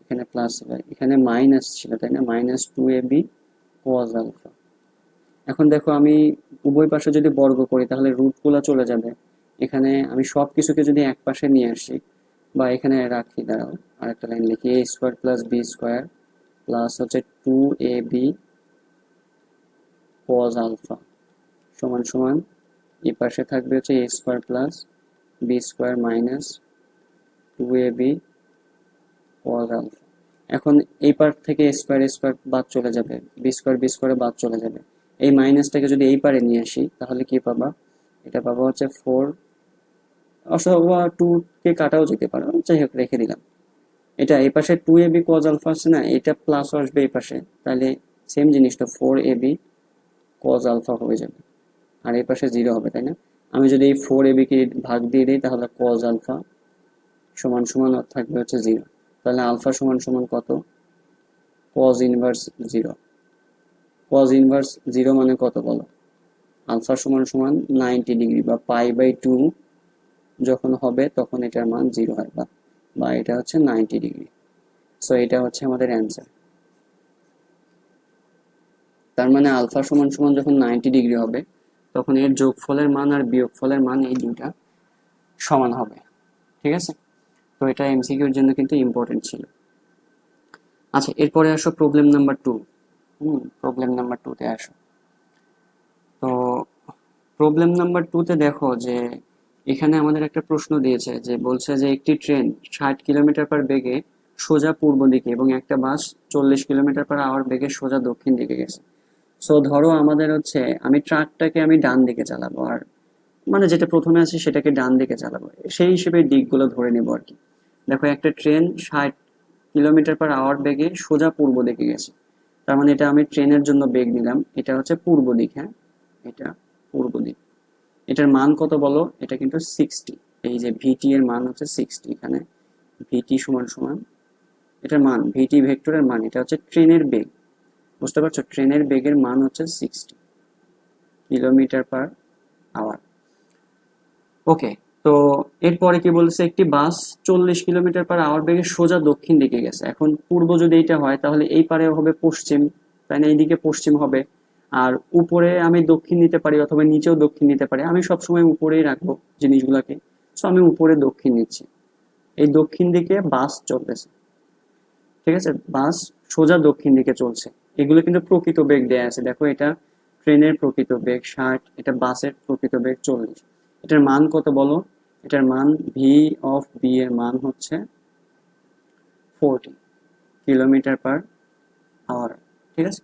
এখানে প্লাস ছিল, এখানে মাইনাস ছিল, তাই না? -2ab cos alpha. এখন দেখো, আমি উভয় পাশে যদি বর্গ করি তাহলে রুটগুলো চলে যাবে। এখানে আমি সব কিছুকে যদি এক পাশে নিয়ে আসি বা এখানে রাখি, দাঁড়াও আর একটা লাইন লিখি, a² plus b² plus 2ab cos alpha সমান সমান, এই পাশে থাকবে a² plus b² minus 2ab cos alpha. এখন এই পার থেকে স্কোয়ার স্কোয়ার বাদ চলে যাবে, বি স্কোয়ারে বাদ চলে যাবে। এই মাইনাসটাকে যদি এই পারে নিয়ে আসি তাহলে কি পাবা? এটা পাবা 4, অথবা 2 কে কাটাও যেতে পারে, যাই হোক রেখে দিলাম। এটা এই পাশে 2ab cos আলফা আছে না, এটা প্লাস আসবে এই পাশে, তাহলে সেম জিনিসটা 4ab cos আলফা হয়ে যাবে, আর এই পাশে 0 হবে, তাই না? আমি যদি এই 4ab কে ভাগ দিয়ে দিই তাহলে cos আলফা সমান সমান থাকবে 0। তাহলে আলফা সমান সমান কত? cos inverse 0। cos ইনভার্স 0 মানে কত বলো? আলফা সমান সমান 90 ডিগ্রি বা π/2 যখন হবে তখন এটার মান 0 হয়, বা এটা হচ্ছে 90 ডিগ্রি। সো এটা হচ্ছে আমাদের অ্যান্সার। তার মানে আলফা সমান সমান যখন 90 ডিগ্রি হবে তখন এর যোগফলের মান আর বিয়োগফলের মান এই দুইটা সমান হবে। ঠিক আছে, তো এটা এমসিকিউর জন্য কিন্তু ইম্পর্টেন্ট ছিল। আচ্ছা, এরপরে আসো প্রবলেম নাম্বার 2। প্রবলেম নাম্বার 2 তে আসো। তো প্রবলেম নাম্বার 2 তে দেখো যে এখানে আমাদের একটা প্রশ্ন দিয়েছে, যে বলছে যে একটি ট্রেন 60 কিলোমিটার পার বেগে সোজা পূর্ব দিকে এবং একটা বাস 40 কিলোমিটার পার আওয়ার বেগে সোজা দক্ষিণ দিকে গেছে। সো ধরো আমাদের হচ্ছে আমি ট্রাকটাকে আমি ডান দিকে চালাবো, আর মানে যেটা প্রথমে আছে সেটাকে ডান দিকে চালাবো, সেই হিসেবে দিকগুলো ধরে নেবো আর কি। দেখো একটা ট্রেন 60 কিলোমিটার পার আওয়ার বেগে সোজা পূর্ব দিকে গেছে, তার মানে এটা আমি ট্রেনের জন্য বেগ নিলাম, এটা হচ্ছে পূর্ব দিক। হ্যাঁ, এটা পূর্ব দিক। এটার মান কত বলো? এটা কিন্তু 60। এই যে ভিটি এর মান হচ্ছে 60, এখানে ভিটি সমান সমান এটার মান, ভিটি ভেক্টরের মান, এটা হচ্ছে ট্রেনের বেগ। বুঝতে পারছো, ট্রেনের বেগের মান হচ্ছে 60 কিলোমিটার পার আওয়ার। ওকে, তো এরপরে কি বলছে, একটি বাস 40 কিলোমিটার পার আওয়ার বেগে সোজা দক্ষিণ দিকে গেছে। এখন পূর্ব যদি এইটা হয় তাহলে এই পারে হবে পশ্চিম, তাই না? এইদিকে পশ্চিম হবে। আর উপরে আমি দক্ষিণ নিতে পারি অথবা নিচেও দক্ষিণ নিতে পারি, আমি সবসময় উপরেই রাখবো জিনিসগুলোকে। সো আমি উপরে দক্ষিণ নিচ্ছি। এই দক্ষিণ দিকে বাস চলতেছে, ঠিক আছে, বাস সোজা দক্ষিণ দিকে চলছে। এগুলো কিন্তু প্রকৃত বেগ দেয়া আছে, দেখো এটা ট্রেনের প্রকৃত বেগ 60, এটা বাসের প্রকৃত বেগ 40। এটার মান কত বলো? এটার মান ভি অফ বি এর মান হচ্ছে 40 কিলোমিটার পার আওয়ার। ঠিক আছে,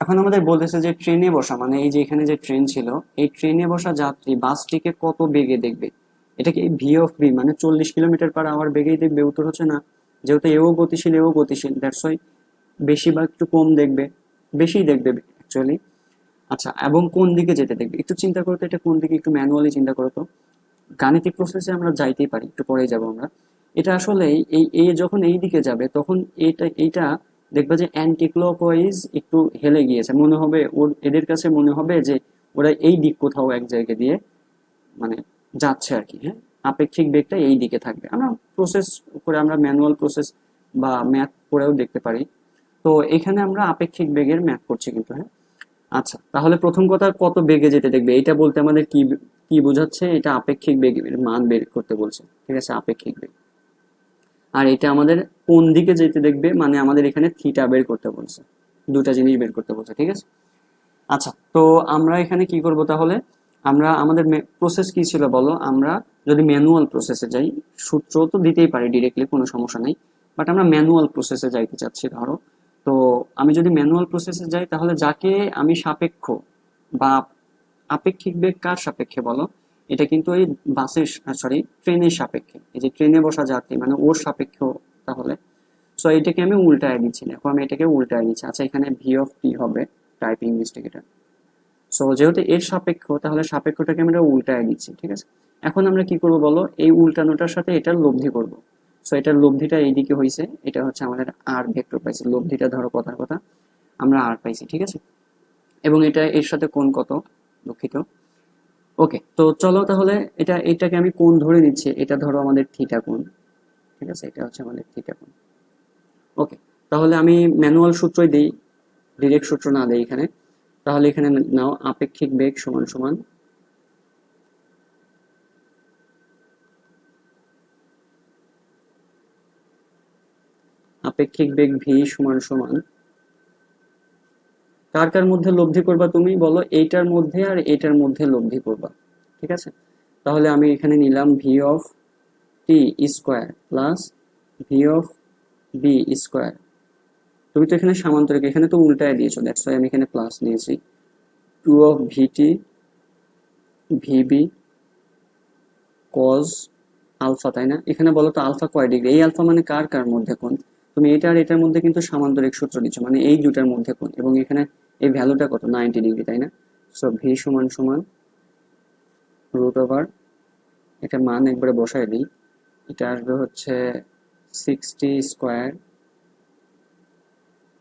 এখন আমাদের বলতেছে যে ট্রেনে বসা, মানে এই যে এখানে যে ট্রেন ছিল, এই ট্রেনে বসা যাত্রী বাসটিকে কত বেগে দেখবে। এটাকে ভি অফ বি মানে 40 কিলোমিটার পার আওয়ার বেগেই দেখবে? উত্তর হচ্ছে না, যেহেতু এও গতিশীল এও গতিশীল, দ্যাটস ওয়াই বেশি বা একটু কম দেখবে, বেশিই দেখবে অ্যাকচুয়ালি। আচ্ছা, এবং কোন দিকে যেতে দেখবে, একটু চিন্তা করো তো, এটা কোন দিকে, একটু ম্যানুয়ালি চিন্তা করো তো। গাণিতিক প্রসেসে আমরা যাইতেই পারি, একটু পরেই যাব আমরা। এটা আসলে এই এই যখন এই দিকে যাবে তখন এইটা দেখবে যে অ্যান্টি ক্লকওয়াইজ একটু হেলে গিয়েছে, মনে হবে এদের কাছে মনে হবে যে ওরা এই দিক কোথাও এক জায়গা দিয়ে মানে যাচ্ছে আর কি। হ্যাঁ, আপেক্ষিক বেগটা এই দিকে থাকবে। আমরা প্রসেস করে, আমরা ম্যানুয়াল প্রসেস বা ম্যাথ করেও দেখতে পারি। তো এখানে আমরা আপেক্ষিক বেগের ম্যাথ করছি কিন্তু। হ্যাঁ, আচ্ছা, তাহলে প্রথম কথা কত বেগে যেতে দেখবে, এটা বলতে আমাদের কি কি বোঝাচ্ছে? এটা আপেক্ষিক বেগের মান বের করতে বলছে, ঠিক আছে, আপেক্ষিক বেগ। আর এটা আমাদের কোন দিকে যেতে দেখবে, মানে আমাদের এখানে থিটা বের করতে বলছে, দুটা জিনিস বের করতে বলছে। ঠিক আছে, আচ্ছা, তো আমরা এখানে কি করব তাহলে? আমরা আমাদের প্রসেস কি ছিল বলো? আমরা যদি ম্যানুয়াল প্রসেসে যাই, সূত্র তো দিতেই পারি ডিরেক্টলি, কোনো সমস্যা নেই, বাট আমরা ম্যানুয়াল প্রসেসে যাইতে চাচ্ছি ধরো। তো আমি যদি ম্যানুয়াল প্রসেসে যাই তাহলে যাকে আমি সাপেক্ষ বা আপেক্ষিক বেগ কার সাপেক্ষে বলো? এটা কিন্তু এই বাসের, সরি, ট্রেনের সাপেক্ষে। এই যে ট্রেনে বসা যাত্রী মানে ওর সাপেক্ষ তাহলে। সো এটাকে আমি উল্টায় দিচ্ছি, দেখো আমি এটাকে উল্টায় দিচ্ছি। আচ্ছা, এখানে ভি অফ টি হবে, টাইপিং মিস্টেক এটা। সো যেহেতু এর সাপেক্ষ, তাহলে সাপেক্ষটাকে আমরা উল্টায় দিচ্ছি। ঠিক আছে, এখন আমরা কি করব বলো? এই উল্টানোটার সাথে এটার লব্ধি করব। সো এটার লব্ধিটা এইদিকে হয়েছে, এটা হচ্ছে আমাদের আর ভেক্টর পাইছি, লব্ধিটা ধরো কথার কথা আমরা আর পাইছি। ঠিক আছে, এবং এটা এর সাথে কোণ কত, দুঃখিত। ওকে, তো চলো তাহলে এটাকে আমি কোণ ধরে নিচ্ছি, এটা ধরো আমাদের থিটা কোণ। ঠিক আছে, এটা হচ্ছে আমাদের থিটা কোণ। ওকে, তাহলে আমি ম্যানুয়াল সূত্রই দিই, ডিরেক্ট সূত্র না দেই এখানে। তাহলে এখানে নাও আপেক্ষিক বেগ সমান সমান আপেক্ষিক বেগ ভি সমান সমান কার কার মধ্যে লব্ধি করবা তুমি বলো? এইটার মধ্যে আর এইটার মধ্যে লব্ধি করবা। ঠিক আছে, তাহলে আমি এখানে নিলাম v of T square plus v of b square. তুমি তো এখানে সামান্তরিক, এখানে তো উল্টায় দিয়েছো, দ্যাটস ওয়াই আমি এখানে প্লাস নিয়েছি। 2 of v t v b cos alpha, তাই না? এখানে বলো তো আলফা কয় ডিগ্রি? এই আলফা মানে কার কার মধ্যে কোণ? তুমি এটা আর এটার মধ্যে কিন্তু সামান্তরিক সূত্র দিচ্ছ, মানে এই দুটার মধ্যে কোণ, এবং এখানে এই ভ্যালুটা কত? 90 ডিগ্রি, তাই না? সো ভি সমান সমান রুট ওভার, এটা মান একবারে বসায় দিই, এটা আসবে হচ্ছে 60 স্কোয়ার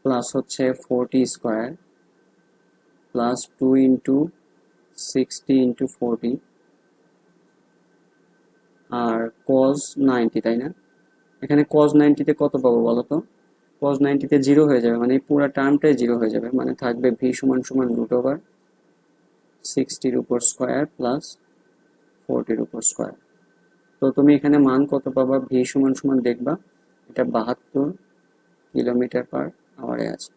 প্লাস হচ্ছে 40 স্কোয়ার প্লাস 2 × 60 × 40 আর cos 90, তাই না? এখানে cos 90-তে কত পাবো বলো তো? cos 90-তে 0 হয়ে যাবে, মানে পুরো টার্মটাই 0 হয়ে যাবে, মানে থাকবে v সমান সমান √60-র উপর স্কোয়ার প্লাস 40-র উপর স্কোয়ার। তো তুমি এখানে মান কত পাবা? v সমান সমান দেখবা এটা 72 কিলোমিটার পার আওয়ারে আছে।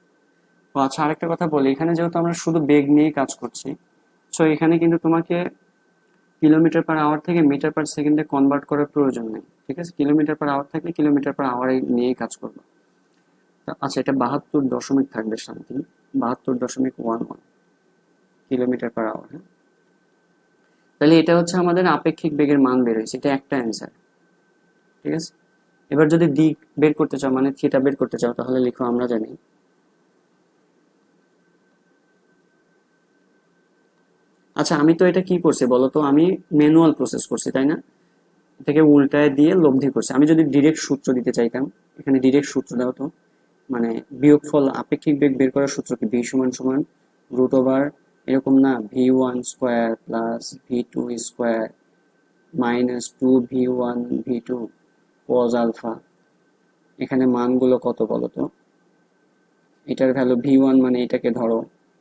তো আচ্ছা, আরেকটা কথা বলি, এখানে যেহেতু আমরা শুধু বেগ নিয়ে কাজ করছি, সো এখানে কিন্তু তোমাকে কিলোমিটার পার আওয়ার থেকে মিটার পার সেকেন্ডে কনভার্ট করার প্রয়োজন নেই, ঠিক আছে? কিলোমিটার পার আওয়ার থাকলে কিলোমিটার পার আওয়ারে নিয়েই কাজ করবো। আচ্ছা, এটা 72 দশমিক থাকবে সামথিং, 72.11 কিলোমিটার পার আওয়ার। হ্যাঁ, তাহলে এটা হচ্ছে আমাদের আপেক্ষিক বেগের মান বের হয়েছে, এটা একটা অ্যান্সার, ঠিক আছে? এবার যদি দিক বের করতে চাও, মানে থিটা বের করতে চাও, তাহলে লিখো, আমরা জানি আচ্ছা, আমি তো এটা কি করছি বলতো, আমি ম্যানুয়াল প্রসেস করছি, তাই না? এটাকে উল্টায় দিয়ে লব্ধি করছি। আমি যদি ডিরেক্ট সূত্র দিতে চাইতাম, এখানে ডিরেক্ট সূত্র দাও তো, মানে বিয়োগফল আপেক্ষিক বেগ বের করার সূত্র কি? ভি সমান সমান √, এরকম না, v1 square plus v2 square minus 2v1 v2 cos alpha. এখানে মানগুলো কত বলো তো? এটার ভ্যালু v1, মানে এটাকে ধরো,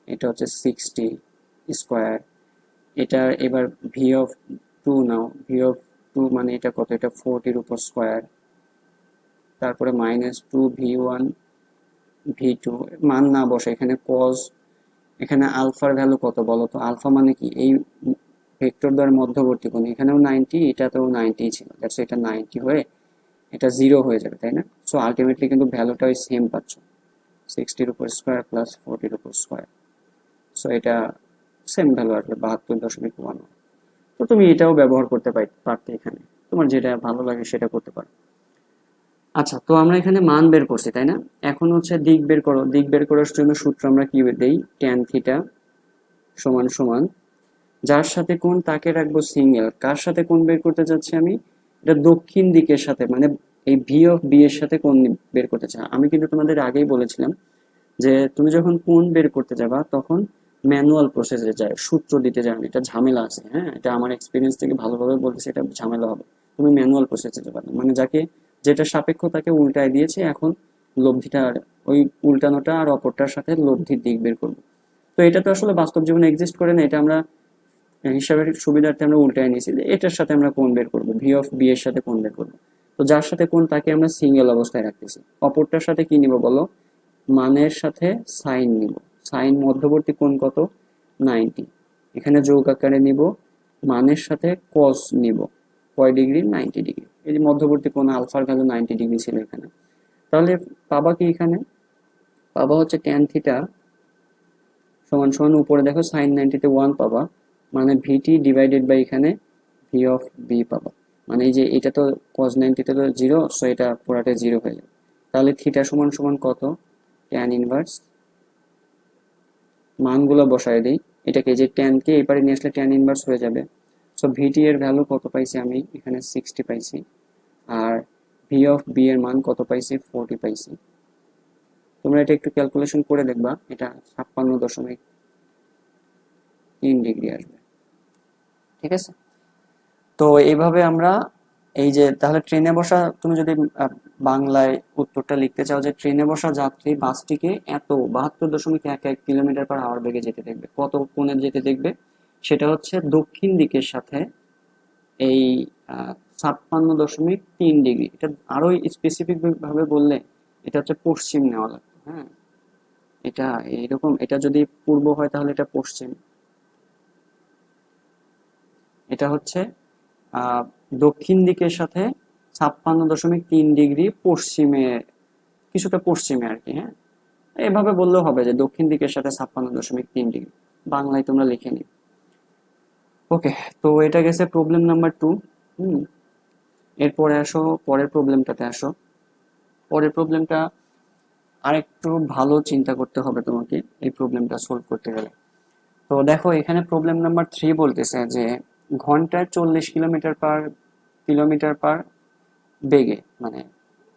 এটা হচ্ছে 60 স্কোয়ার। এটার এবার v(2) নাও, v(2) মানে এটা কত? এটা 40-র উপর স্কোয়ার, তারপরে মাইনাস 2v1 v2, মান না বসে এখানে cos। এখানে আলফার ভ্যালু কত বলো তো? আলফা মানে কি? এই ভেক্টর দ্বয়ের মধ্যবর্তী কোণ, এখানেও 90, এটাতেও 90 ছিল, দ্যাটস এটা 90 হয়ে এটা 0 হয়ে যাবে, তাই না? সো আলটিমেটলি কিন্তু ভ্যালুটা ওই সেম পাচ্ছ, 60-র উপর স্কোয়ার প্লাস 40-র উপর স্কোয়ার। সো এটা সেম ভ্যালু আসবে, 72.11। তো তুমি এটাও ব্যবহার করতে পারতে, এখানে তোমার যেটা ভালো লাগে সেটা করতে পারো। আচ্ছা, তো আমরা এখানে মান বের করছি, তাই না? এখন হচ্ছে দিক বের করো। দিক বের করার জন্য সূত্র আমরা কি দেই? ট্যান থিটা সমান সমান, যার সাথে কোণ তাকে রাখবো সিঙ্গেল। কার সাথে কোণ বের করতে চাচ্ছি আমি? এটা দক্ষিণ দিকের সাথে, মানে এই v(b) এর সাথে কোণ বের করতে চাই। আমি কিন্তু তোমাদের আগেই বলেছিলাম যে তুমি যখন কোণ বের করতে যাবা তখন ম্যানুয়াল প্রসেসে যায়, সূত্র দিতে যাবে না, এটা ঝামেলা আছে। হ্যাঁ, এটা আমার এক্সপিরিয়েন্স থেকে ভালোভাবে বলতেছি, এটা ঝামেলা হবে। তুমি ম্যানুয়াল প্রসেসে যাবে না, মানে যাকে যেটা সাপেক্ষ তাকে উল্টায় দিয়েছে, এখন লব্ধিটা ওই উল্টানোটা আর অপরটার সাথে লব্ধির দিক বের করবো। তো এটা তো আসলে বাস্তব জীবনে এক্সিস্ট করে না, এটা আমরা হিসাবের সুবিধার্থে আমরা উল্টায় নিয়েছি যে এটার সাথে আমরা কোণ বের করবো, v(b) এর সাথে কোণ বের করবো। তো যার সাথে কোণ তাকে আমরা সিঙ্গেল অবস্থায় রাখতেছি, অপরটার সাথে কি নিব বলো? মানের সাথে সাইন নিব। সাইন মধ্যবর্তী কোণ কত? 90। এখানে যোগ আকারে নিব, মানের সাথে কস নিব, কয় ডিগ্রি? 90 ডিগ্রি। এই যে মধ্যবর্তী কোণ আলফার ভ্যালু 90 ডিগ্রি ছিল এখানে। তাহলে পাবা কি এখানে? পাবা হচ্ছে ট্যান থিটা সমান সমান, উপরে দেখো সাইন 90-তে 1 পাবা, মানে ভিটি ডিভাইডেড বাই এখানে v(b) পাবা। মানে এই যে এটা তো cos 90-তে তো 0, সো এটা পুরাটা 0 হয়ে যাবে। তাহলে থিটা সমান সমান কত? ট্যান ইনভার্স, মানগুলো বসায় দিই, এটাকে যে ট্যানকে এপারে নিয়ে আসলে ট্যান ইনভার্স হয়ে যাবে। সো ভিটি এর ভ্যালু কত পাইছি আমি? এখানে 60 পাইছি। আর v(b) এর মান কত পাইছি? 40 পাইছি। তোমরা এটা একটু ক্যালকুলেশন করে দেখবা, এটা 56.3 ডিগ্রি আসবে, ঠিক আছে? তো এইভাবে আমরা এই যে, তাহলে ট্রেনে বসা, তুমি যদি বাংলায় উত্তরটা লিখতে চাও যে ট্রেনে বসা যাত্রী বাসটিকে এত 72.11 কিলোমিটার পার আওয়ার বেগে যেতে দেখবে, কত কোণে যেতে দেখবে? সেটা হচ্ছে দক্ষিণ দিকের সাথে এই 56.3 ডিগ্রি। এটা আরো স্পেসিফিক ভাবে বললে এটা হচ্ছে পশ্চিম নেওয়া লাগবে। হ্যাঁ, এটা এইরকম, এটা যদি পূর্ব হয় তাহলে এটা পশ্চিম, এটা হচ্ছে আহ দক্ষিণ দিকের সাথে 56.3 ডিগ্রি পশ্চিমে, কিছুটা পশ্চিমে আর কি। হ্যাঁ, এভাবে বললেও হবে যে দক্ষিণ দিকের সাথে 56.3 ডিগ্রি, বাংলায় তোমরা লিখে নিও। ওকে, তো এটা গেছে প্রবলেম নাম্বার 2। এরপরে আসো, পরের প্রবলেমটাতে আসো। পরের প্রবলেমটা আরেকটু ভালো চিন্তা করতে হবে তোমাকে এই প্রবলেমটা সলভ করতে গেলে। তো দেখো, এখানে প্রবলেম নাম্বার 3 বলতেছে যে ঘন্টায় 40 কিলোমিটার পার বেগে, মানে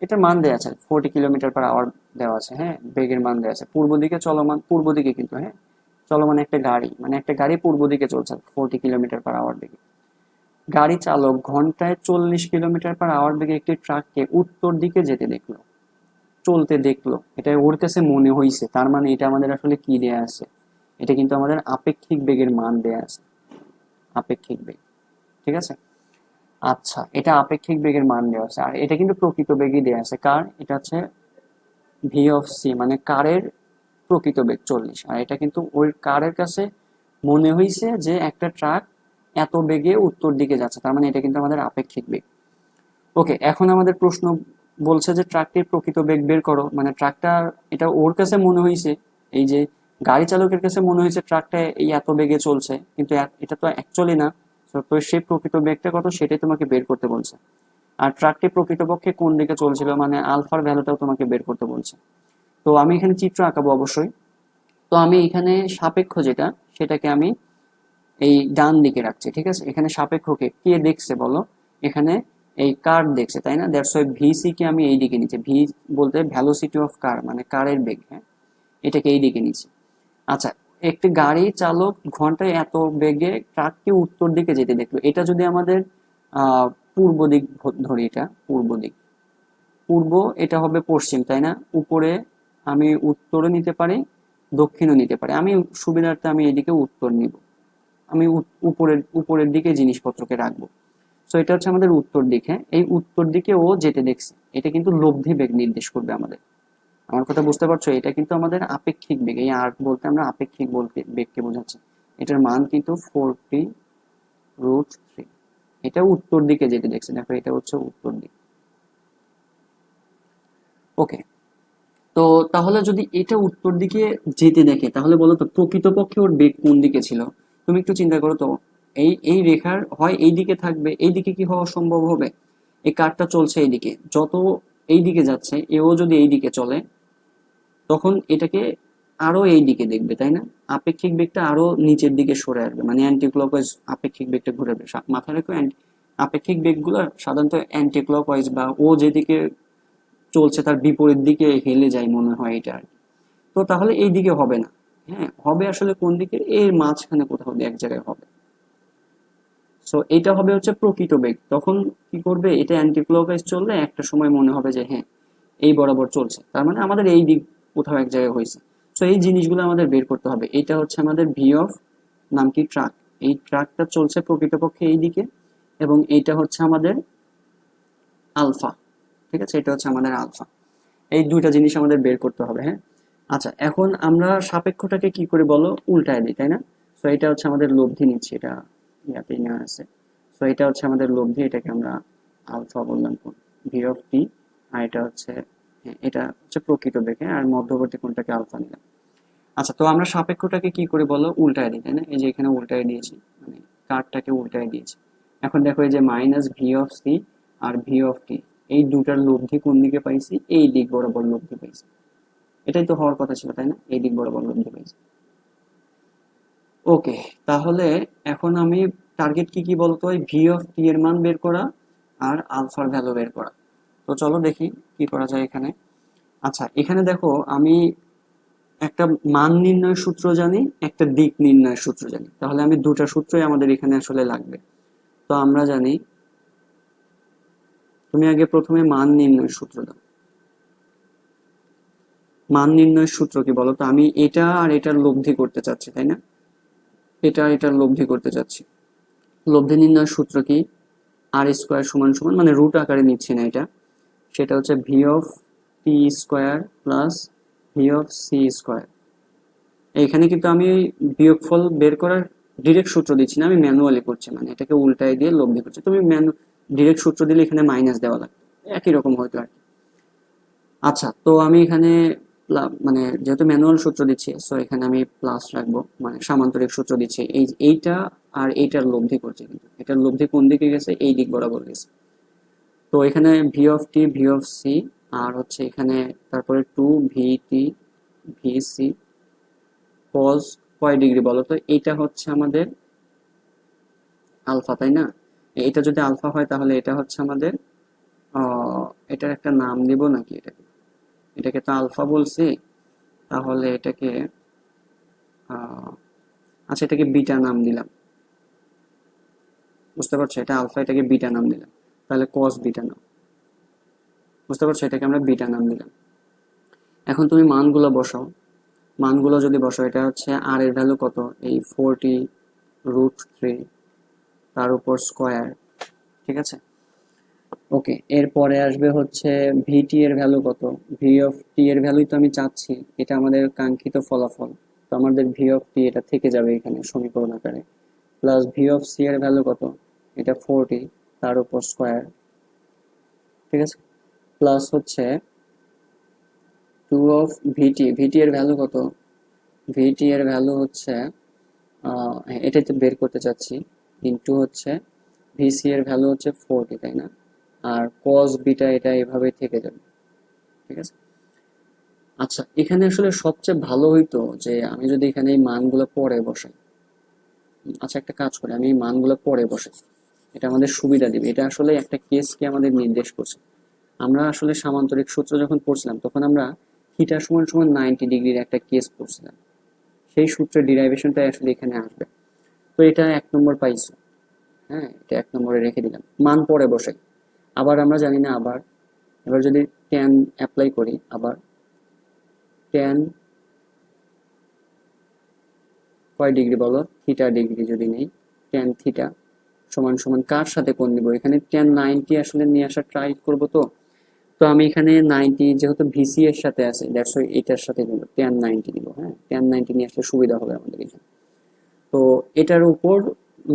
এটার মান দেওয়া আছে 40 কিলোমিটার/আওয়ার দেওয়া আছে, হ্যাঁ, বেগের মান দেওয়া আছে। পূর্ব দিকে চলমান, পূর্ব দিকে কিন্তু, হ্যাঁ, চলমান একটা গাড়ি, মানে একটা গাড়ি পূর্ব দিকে চলছে 40 কিলোমিটার/আওয়ার বেগে। গাড়ি চালক ঘন্টায় 40 কিলোমিটার/আওয়ার বেগে একটি ট্রাককে উত্তর দিকে যেতে দেখলো, চলতে দেখলো। এটা ওর কাছে মনে হইছে, তার মানে এটা আমাদের আসলে কি দেয়া আছে? এটা কিন্তু আমাদের আপেক্ষিক বেগের মান দেয়া আছে, আপেক্ষিক বেগ। ঠিক আছে? আচ্ছা, এটা আপেক্ষিক বেগের মান দেওয়া আছে, আর এটা কিন্তু প্রকৃত বেগই দেওয়া আছে। কার? এটা হচ্ছে ভি অফ সি, মানে কারের প্রকৃত বেগ 40, আর এটা কিন্তু ওই কারের কাছে মনে হইছে যে একটা ট্রাক এত বেগে উত্তর দিকে যাচ্ছে, তার মানে এটা কিন্তু আমাদের আপেক্ষিক বেগ। ওকে, এখন আমাদের প্রশ্ন বলছে যে ট্রাকটির প্রকৃত বেগ বের করো, মানে ট্রাকটা, এটা ওর কাছে মনে হয়েছে, এই যে গাড়ি চালকের কাছে মনে হয়েছে ট্রাকটা এই এত বেগে চলছে, কিন্তু এটা তো অ্যাকচুয়ালি না। তো সেই প্রকৃত বেগটা কত সেটাই তোমাকে বের করতে বলছে। আর ট্রাকটি প্রকৃতপক্ষে কোন দিকে চলছিল, মানে আলফার ভ্যালুটাও তোমাকে বের করতে বলছে। তো আমি এখানে চিত্র আঁকাবো অবশ্যই। তো আমি এখানে সাপেক্ষ যেটা, সেটাকে আমি এই ডান দিকে রাখছি। ঠিক আছে? এখানে সাপেক্ষকে কে দেখছে বলো? এখানে এই কার দেখছে, তাই না? দ্যাটস ওয়াই ভিসি কে আমি এই দিকে নিচ্ছি। ভি বলতে ভ্যালোসিটি অফ কার, মানে কারের বেগ, হ্যাঁ, এটাকে এই দিকে নিচ্ছি। আচ্ছা, একটি গাড়ি চালক ঘন্টায় এত বেগে ট্রাককে উত্তর দিকে যেতে দেখলো। এটা যদি আমাদের আহ পূর্ব দিক ধরি, এটা পূর্ব দিক, পূর্ব, এটা হবে পশ্চিম, তাই না? উপরে আমি উত্তরও নিতে পারি, দক্ষিণও নিতে পারি। আমি সুবিধার্থে আমি এদিকে উত্তর নিব। আমি উপরের উপরের দিকে জিনিসপত্রকে রাখবো। সো এটা হচ্ছে আমাদের উত্তর দিকে। এই উত্তর দিকে ও যেতে দেখছে, এটা কিন্তু লব্ধি বেগ নির্দেশ করবে আমাদের। আমার কথা বুঝতে পারছো? এটা কিন্তু আমাদের আপেক্ষিক বেগ। এই আর বলতে আমরা আপেক্ষিক বলতে বেগকে বোঝাচ্ছি। এটার মান কিন্তু 40√3। এটা উত্তর দিকে যেতে দেখছে, দেখো এটা হচ্ছে উত্তর দিক। ওকে, তো তাহলে যদি এটা উত্তর দিকে যেতে দেখে, তাহলে বলো তো প্রকৃতপক্ষে ওর বেগ কোন দিকে ছিল? তুমি একটু চিন্তা করো তো। এই এই রেখার হয় এই দিকে থাকবে, এই দিকে কি হওয়া সম্ভব হবে? এই কারটা চলছে এইদিকে, যত এই দিকে যাচ্ছে, এও যদি এই দিকে চলে, তখন এটাকে আরো এই দিকে দেখবে, তাই না? আপেক্ষিক বেগটা আরো নিচের দিকে সরে আসবে, মানে অ্যান্টি ক্লকওয়াইজ আপেক্ষিক বেগটা ঘুরে আসবে। মাথায় রেখো, আপেক্ষিক বেগগুলো সাধারণত অ্যান্টি ক্লকওয়াইজ, বা ও যেদিকে চলছে তার বিপরীত দিকে হেলে যায় মনে হয় এটা আর কি। তো তাহলে এই দিকে হবে না, হ্যাঁ, হবে আসলে কোন দিকে? এর মাঝখানে কোথাও এক জায়গায় হবে। সো এটা হবে হচ্ছে প্রকৃত বেগ। তখন কি করবে? এটা অ্যান্টি ক্লকওয়াইজ চললে একটা সময় মনে হবে যে হ্যাঁ, এই বরাবর চলছে, তার মানে আমাদের এই দিক কোথাও এক জায়গায় হয়েছে। সো এই জিনিসগুলো আমাদের বের করতে হবে। এটা হচ্ছে আমাদের ভি অফ, নাম কি, ট্রাক। এই ট্রাকটা চলছে প্রকৃতপক্ষে এই দিকে, এবং এইটা হচ্ছে আমাদের আলফা। ঠিক আছে? এটা হচ্ছে আমাদের আলফা। এই দুইটা জিনিস আমাদের বের করতে হবে, হ্যাঁ। আচ্ছা, এখন আমরা সাপেক্ষটাকে কি করে বলো? উল্টায় দিই, তাই না? সো এটা হচ্ছে আমাদের লব্ধি নিচ্ছি, এটা ইয়াতে নেওয়া আছে। সো এটা হচ্ছে আমাদের লব্ধি, এটাকে আমরা আলফা বললাম, ভি অফ টি। আর এটা হচ্ছে, হ্যাঁ, এটা হচ্ছে প্রকৃত বেগ, হ্যাঁ, আর মধ্যবর্তী কোণটাকে আলফা নিলাম। আচ্ছা, তো আমরা সাপেক্ষটাকে কি করে বলো? উল্টায় দিই, তাই না? এই যে এখানে উল্টায় দিয়েছি, মানে কার্ডটাকে উল্টায় দিয়েছি। এখন দেখো এই যে মাইনাস ভি অফ সি আর ভি অফ টি, এই দুটার লব্ধি কোন দিকে পাইছি? এই দিক বরাবর লব্ধি পাইছি। এটাই তো হওয়ার কথা ছিল, তাই না? এই দিক বরাবর লব্ধি পাইছি। ওকে, তাহলে এখন আমি টার্গেট কি কি বলতো? ওই ভি অফ টি এর মান বের করা আর আলফার ভ্যালু বের করা। তো চলো দেখি কি করা যায় এখানে। আচ্ছা, এখানে দেখো আমি একটা মান নির্ণয় সূত্র জানি, একটা দিক নির্ণয় সূত্র জানি। তাহলে আমি দুটা সূত্রই আমাদের এখানে আসলে লাগবে। তো আমরা জানি, তুমি আগে প্রথমে মান নির্ণয় সূত্র দাও। মান নির্ণয় সূত্র কি বলো তো? আমি এটা আর এটার লব্ধি করতে চাচ্ছি, তাই না? এটা আর এটার লব্ধি করতে চাচ্ছি। লব্ধি নির্ণয় সূত্র কি? আর স্কোয়ার সমান সমান, মানে রুট আকারে নিচ্ছি না এটা, সেটা হচ্ছে V of T square plus v of C square. এইখানে কিন্তু আমি বিয়োগফল বের করার ডিরেক্ট সূত্র দিচ্ছি না, আমি ম্যানুয়ালি করছি, মানে এটাকে উল্টায় দিয়ে লব্ধি করছি। তুমি ডিরেক্ট সূত্র দিলে এখানে মাইনাস দেওয়া লাগবে, একই রকম হয়তো আর কি। আচ্ছা, তো আমি এখানে মানে যেহেতু ম্যানুয়াল সূত্র দিচ্ছি, সো এখানে আমি প্লাস রাখবো, মানে সামান্তরিক সূত্র দিচ্ছি। এইটা আর এইটার লব্ধি করছে, কিন্তু এটার লব্ধি কোন দিকে গেছে? এই দিক বরাবর গেছে। তো এখানে V of T, V of C, আর হচ্ছে এখানে তারপরে two V T V C cos কয় ডিগ্রি বলো তো? এটা হচ্ছে আমাদের আলফা, তাই না? এটা যদি আলফা হয় তাহলে এটা হচ্ছে আমাদের এটার একটা নাম দিব নাকি? এটাকে তো আলফা বলছি, তাহলে এটাকে আচ্ছা এটাকে বিটা নাম দিলাম। বুঝতে পারছো, এটা আলফা, এটাকে বিটা নাম দিলাম। তাহলে কস বিটা নাম, বুঝতে পারছো, এটাকে আমরা বিটা নাম দিলাম। এখন তুমি মানগুলো বসাও। মানগুলো যদি বসাও, এটা হচ্ছে আর এর ভ্যালু কত? এই 40√3, তার উপর স্কোয়ার। ঠিক আছে, ওকে। এরপরে আসবে হচ্ছে ভিটি এর ভ্যালু কত? ভি অফ টি এর ভ্যালুই তো আমি চাচ্ছি, এটা আমাদের কাঙ্ক্ষিত ফলাফল। তো আমাদের ভি অফ টি এটা থেকে যাবে এখানে সমীকরণ আকারে। প্লাস ভি অফ সি এর ভ্যালু কত? এটা 40, তার উপর স্কোয়ার। ঠিক আছে, প্লাস হচ্ছে 2 অফ ভিটি। ভিটি এর ভ্যালু কত? ভিটি এর ভ্যালু হচ্ছে এটাই তো বের করতে চাচ্ছি, ইন্টু হচ্ছে ভিসি এর ভ্যালু হচ্ছে 40, তাই না? আর কস বিটা এটা এভাবে থেকে যাবে। ঠিক আছে, আচ্ছা এখানে আসলে সবচেয়ে ভালো হইতো যে আমি যদি এখানে এই মানগুলো পরে বসাই। আচ্ছা একটা কাজ করি, আমি এই মানগুলো পরে বসাই, এটা আমাদের সুবিধা দিবে। এটা আসলে একটা কেসকে আমাদের নির্দেশ করছে। আমরা আসলে সামান্তরিক সূত্র যখন পড়ছিলাম তখন আমরা থিটা সমান সমান 90 ডিগ্রির একটা কেস পড়ছিলাম, সেই সূত্রের ডিরাইভেশনটাই আসলে এখানে আসবে। তো এটা 1 নম্বর পাইছো। হ্যাঁ, এটা 1 নম্বরে রেখে দিলাম, মান পরে বসাই। আবার আমরা জানি না, আবার এবার যদি ট্যান অ্যাপ্লাই করি, আবার ট্যান কয় ডিগ্রি বলো? থিটা ডিগ্রি যদি নেই, ট্যান থিটা সমান সমান কার সাথে কোণ নিব? এখানে ট্যান 90 আসলে নিয়ে আসার ট্রাই করব। তো তো আমি এখানে 90 যেহেতু ভিসি এর সাথে আছে, দ্যাটস ওয়াই এটার সাথে নিব, ট্যান 90 নিব। হ্যাঁ, ট্যান 90 নিয়ে আসলে সুবিধা হবে আমাদের এখানে। তো এটার উপর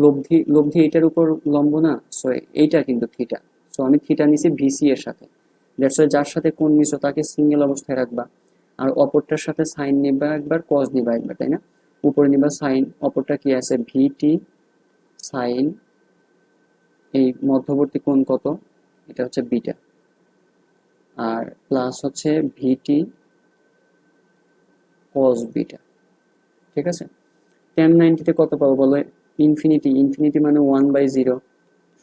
লব্ধি, লব্ধি এটার উপর লম্ব না, সো এইটা কিন্তু থিটা। সো আমি থিটা নিছি ভিসি এর সাথে, দ্যাটস ওয়াই যার সাথে কোণ নিছো তাকে সিঙ্গেল অবস্থায় রাখবা, আর অপরটার সাথে সাইন নিবা একবার, কস নিবা একবার, তাই না? উপরে নিবা সাইন, অপরটা কি আছে? ভিটি সাইন, এই মধ্যবর্তী কোণ কত? এটা হচ্ছে বিটা। আর প্লাস হচ্ছে ভিটি কস বিটা। ঠিক আছে, টেন 90-তে কত পাবো বলো? ইনফিনিটি। ইনফিনিটি মানে 1/0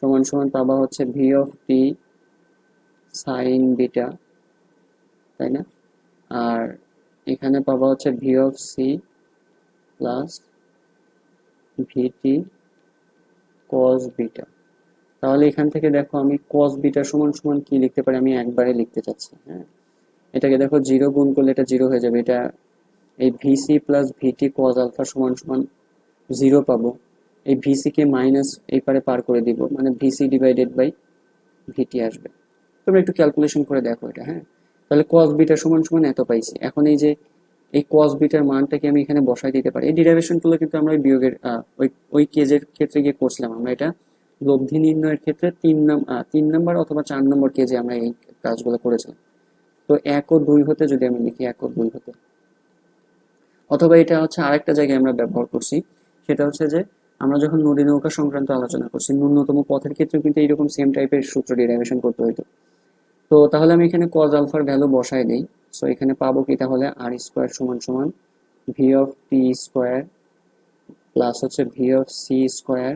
সমান সমান পাবা হচ্ছে V of t sine beta, তাই না? আর এখানে পাবা হচ্ছে V of c plus v t cos beta. তাহলে এখান থেকে দেখো আমি কস বিটা সমান সমান কি লিখতে পারি? আমি একবারে লিখতে চাচ্ছি। হ্যাঁ, এটাকে দেখো 0 গুণ করলে এটা 0 হয়ে যাবে। এটা এই VC plus v t cos alpha সমান সমান 0 পাবো। এই ভিসি কে মাইনাস এই পারে পার করে দিব, মানে ভিসি ডিভাইডেড বাই ভিটি আসবে। তোমরা একটু ক্যালকুলেশন করে দেখো এটা। হ্যাঁ, তাহলে কস বিটা সমান সমান এত পাইছি। এখন এই যে এই কস বিটার মানটাকে আমি এখানে বসাই দিতে পারি। এই ডিরাইভেশন গুলো কিন্তু আমরা ওই বিয়োগের ওই কেজের ক্ষেত্রে গিয়ে করছিলাম। আমরা এটা লব্ধি নির্ণয়ের ক্ষেত্রে 3 নম্বর অথবা 4 নম্বর কেজে আমরা এই কাজগুলো করেছিলাম। তো 1 ও 2 হতে যদি আমি লিখি 1 ও 2 হতে, অথবা এটা হচ্ছে আরেকটা জায়গায় আমরা ব্যবহার করছি, সেটা হচ্ছে যে আমরা যখন নদী নৌকা সংক্রান্ত আলোচনা করছি, ন্যূনতম পথের ক্ষেত্রেও কিন্তু এইরকম সেম টাইপের সূত্র ডিরাইভেশন করতে হইতো। তো তাহলে আমি এখানে কজ আলফার ভ্যালু বসাই দিই। সো এখানে পাবো কি? তাহলে আর স্কোয়ার সমান সমান V of T square plus হচ্ছে ভি অফ সি স্কোয়ার,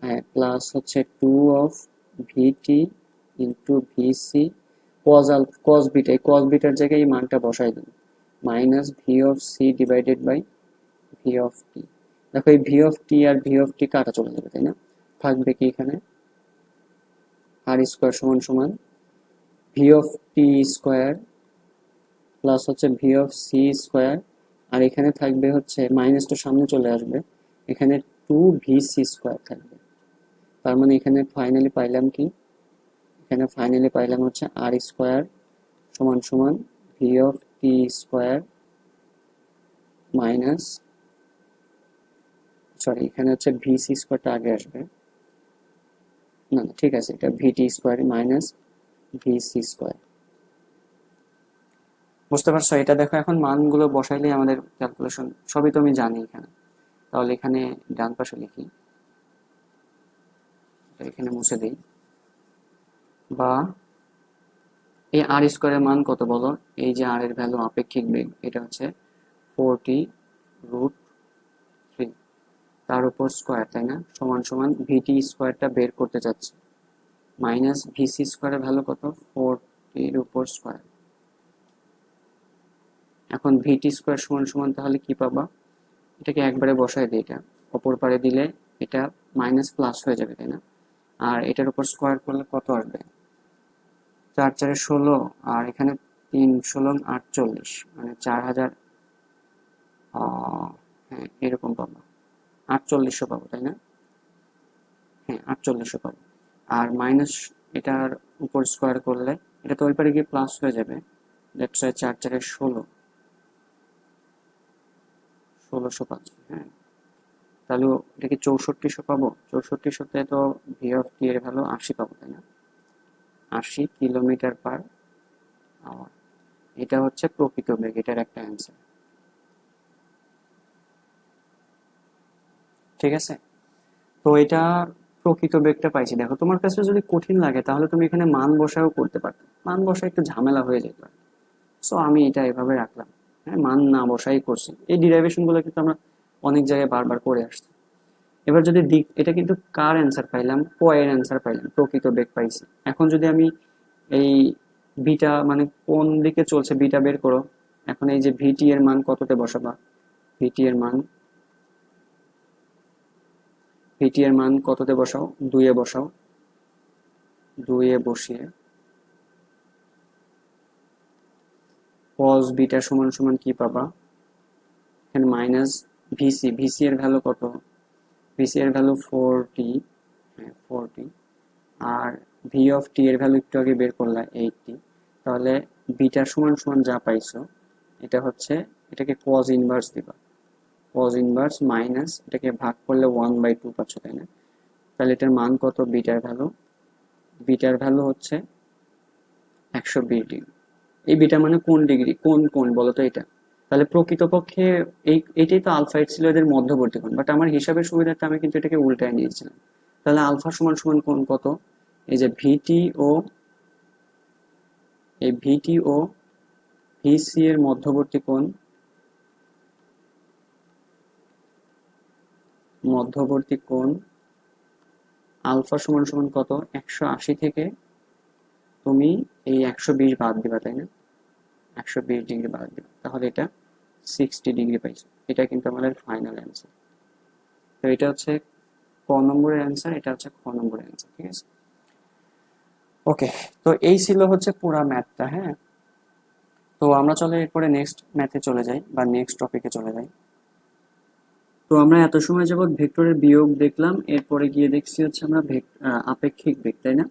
হ্যাঁ, প্লাস হচ্ছে 2 of VT into VC cos beta. এই কজ বিটার জায়গায় এই মানটা বসাই দিন, minus V of C divided by V of T. দেখো এই ভি অফ টি আর ভি অফ টি কাটা চলে যাবে, তাই না? থাকবে কি এখানে? আর স্কোয়ার সমান সমান V of T square plus হচ্ছে ভি অফ সি স্কোয়ার, আর এখানে থাকবে হচ্ছে মাইনাসটা সামনে চলে আসবে, এখানে 2 ভিসি স্কোয়ার থাকবে। তার মানে এখানে ফাইনালি পাইলাম কি? এখানে ফাইনালি পাইলাম হচ্ছে আর স্কোয়ার সমান সমান V of T square minus, sorry এখানে হচ্ছে ভিসি স্কোয়ারটা আগে আসবে, না না ঠিক আছে, এটা ভিটি স্কোয়ার মাইনাস ভিসি স্কোয়ার। বুঝতে পারছো? এটা দেখো এখন মানগুলো বসাইলে আমাদের ক্যালকুলেশন সবই তো আমি জানি এখানে। তাহলে এখানে ডান পাশে লিখি, এখানে মুছে দিই। বা এই আর স্কোয়ারের মান কত বলো? এই যে আর এর ভ্যালু আপেক্ষিক বেগ, এটা হচ্ছে 40√3, তার উপর স্কোয়ার, তাই না? সমান সমান ভিটি স্কোয়ারটা বের করতে চাচ্ছি। মাইনাস ভিসি স্কোয়ারের ভ্যালু কত, 40 উপর স্কোয়ার। এখন ভিটি স্কোয়ার সমান সমান তাহলে কি পাবা, এটাকে একবারে বসায় দিই, এটা অপর পারে দিলে এটা মাইনাস প্লাস হয়ে যাবে, তাই না? আর এটার উপর স্কোয়ার করলে কত আসবে, 4 4 16, আর এখানে 3 16 48, মানে 4000, হ্যাঁ এরকম পাবো, 4800 পাবো, তাই না? হ্যাঁ 4800 পাবো। আর মাইনাস এটার উপর স্কোয়ার করলে এটা তো ওই পারে গিয়ে প্লাস হয়ে যাবে, দ্যাটস ওয়াই 4 4 16, 1600 পাচ্ছি। হ্যাঁ, তাহলে এটা কি 6400 পাবো? 6400-তে তো ভি অফ টি এর ভ্যালু 80 পাবো, তাই না? 80 কিলোমিটার পার আওয়ার। এটা হচ্ছে প্রকৃত বেগ, এটার একটা অ্যান্সার। ঠিক আছে, তো এটা প্রকৃত বেগটা পাইছি। দেখো তোমার কাছে যদি কঠিন লাগে তাহলে তুমি এখানে মান বসাও করতে পারতে, মান বসা একটু ঝামেলা হয়ে যেত, সো আমি এটা এভাবে রাখলাম। হ্যাঁ, মান না বসাই করছি। এই ডিরাইভেশন গুলো কিন্তু আমরা অনেক জায়গায় বারবার করে আসছি। এবার যদি দিক, এটা কিন্তু কার অ্যান্সার পাইলাম, ক এর অ্যান্সার পাইলাম, প্রকৃত বেগ পাইছি। এখন যদি আমি এই বিটা মানে কোন দিকে চলছে বিটা বের করো, এখন এই যে ভিটি এর মান কততে বসাবা, ভিটি এর মান, ভিটি এর মান কততে বসাও, 2 এ বসাও, 2 এ বসিয়ে cos বিটা সমান সমান কি পাবা, এখানে মাইনাস ভিসি, ভিসি এর ভ্যালু কত, ভিসি এর ভ্যালু 40, হ্যাঁ 40, আর ভি অফ টি এর ভ্যালু একটু আগে বের করলা 80, তাহলে বিটা সমান সমান যা পাইছো এটা হচ্ছে, এটাকে cos ইনভার্স দিবা, cos ইনভার্স মাইনাস এটাকে ভাগ করলে 1/2 পাচ্ছ, তাই না? তাহলে এটার মান কত, বিটার ভ্যালু, বিটার ভ্যালু হচ্ছে 120 ডিগ্রি। এই বিটা মানে কোন ডিগ্রি, কোন কোন বলো তো এটা? তাহলে প্রকৃতপক্ষে এটাই তো আলফা, ছিল এদের মধ্যবর্তী কোণ, বাট আমার হিসাবের সুবিধার্থে আমি কিন্তু এটাকে উল্টায় নিয়েছিলাম। তাহলে আলফা সমান সমান কোণ কত, এই যে ভিটি ও এই ভিটি ও ভিসি এর মধ্যবর্তী কোণ, মধ্যবর্তী কোণ আলফা সমান সমান কত, 180 থেকে তুমি এই 120 বাদ দিবা, তাই না? 120 ডিগ্রি বাদ দিবা, তাহলে এটা 60 ডিগ্রি পাইছো। এটা কিন্তু আমাদের ফাইনাল অ্যান্সার। তো এটা হচ্ছে ক নম্বরের অ্যান্সার, এটা হচ্ছে খ নম্বরের অ্যান্সার। ঠিক আছে, ওকে। তো এই ছিল হচ্ছে পুরা ম্যাথটা। হ্যাঁ, তো আমরা চলে এরপরে নেক্সট ম্যাথে চলে যাই বা নেক্সট টপিকে চলে যাই। তো আমরা এত সময় যাবৎ ভেক্টরের বিয়োগ দেখলাম, এরপরে গিয়ে দেখছি হচ্ছে আমরা আপেক্ষিক বেগ, তাই না?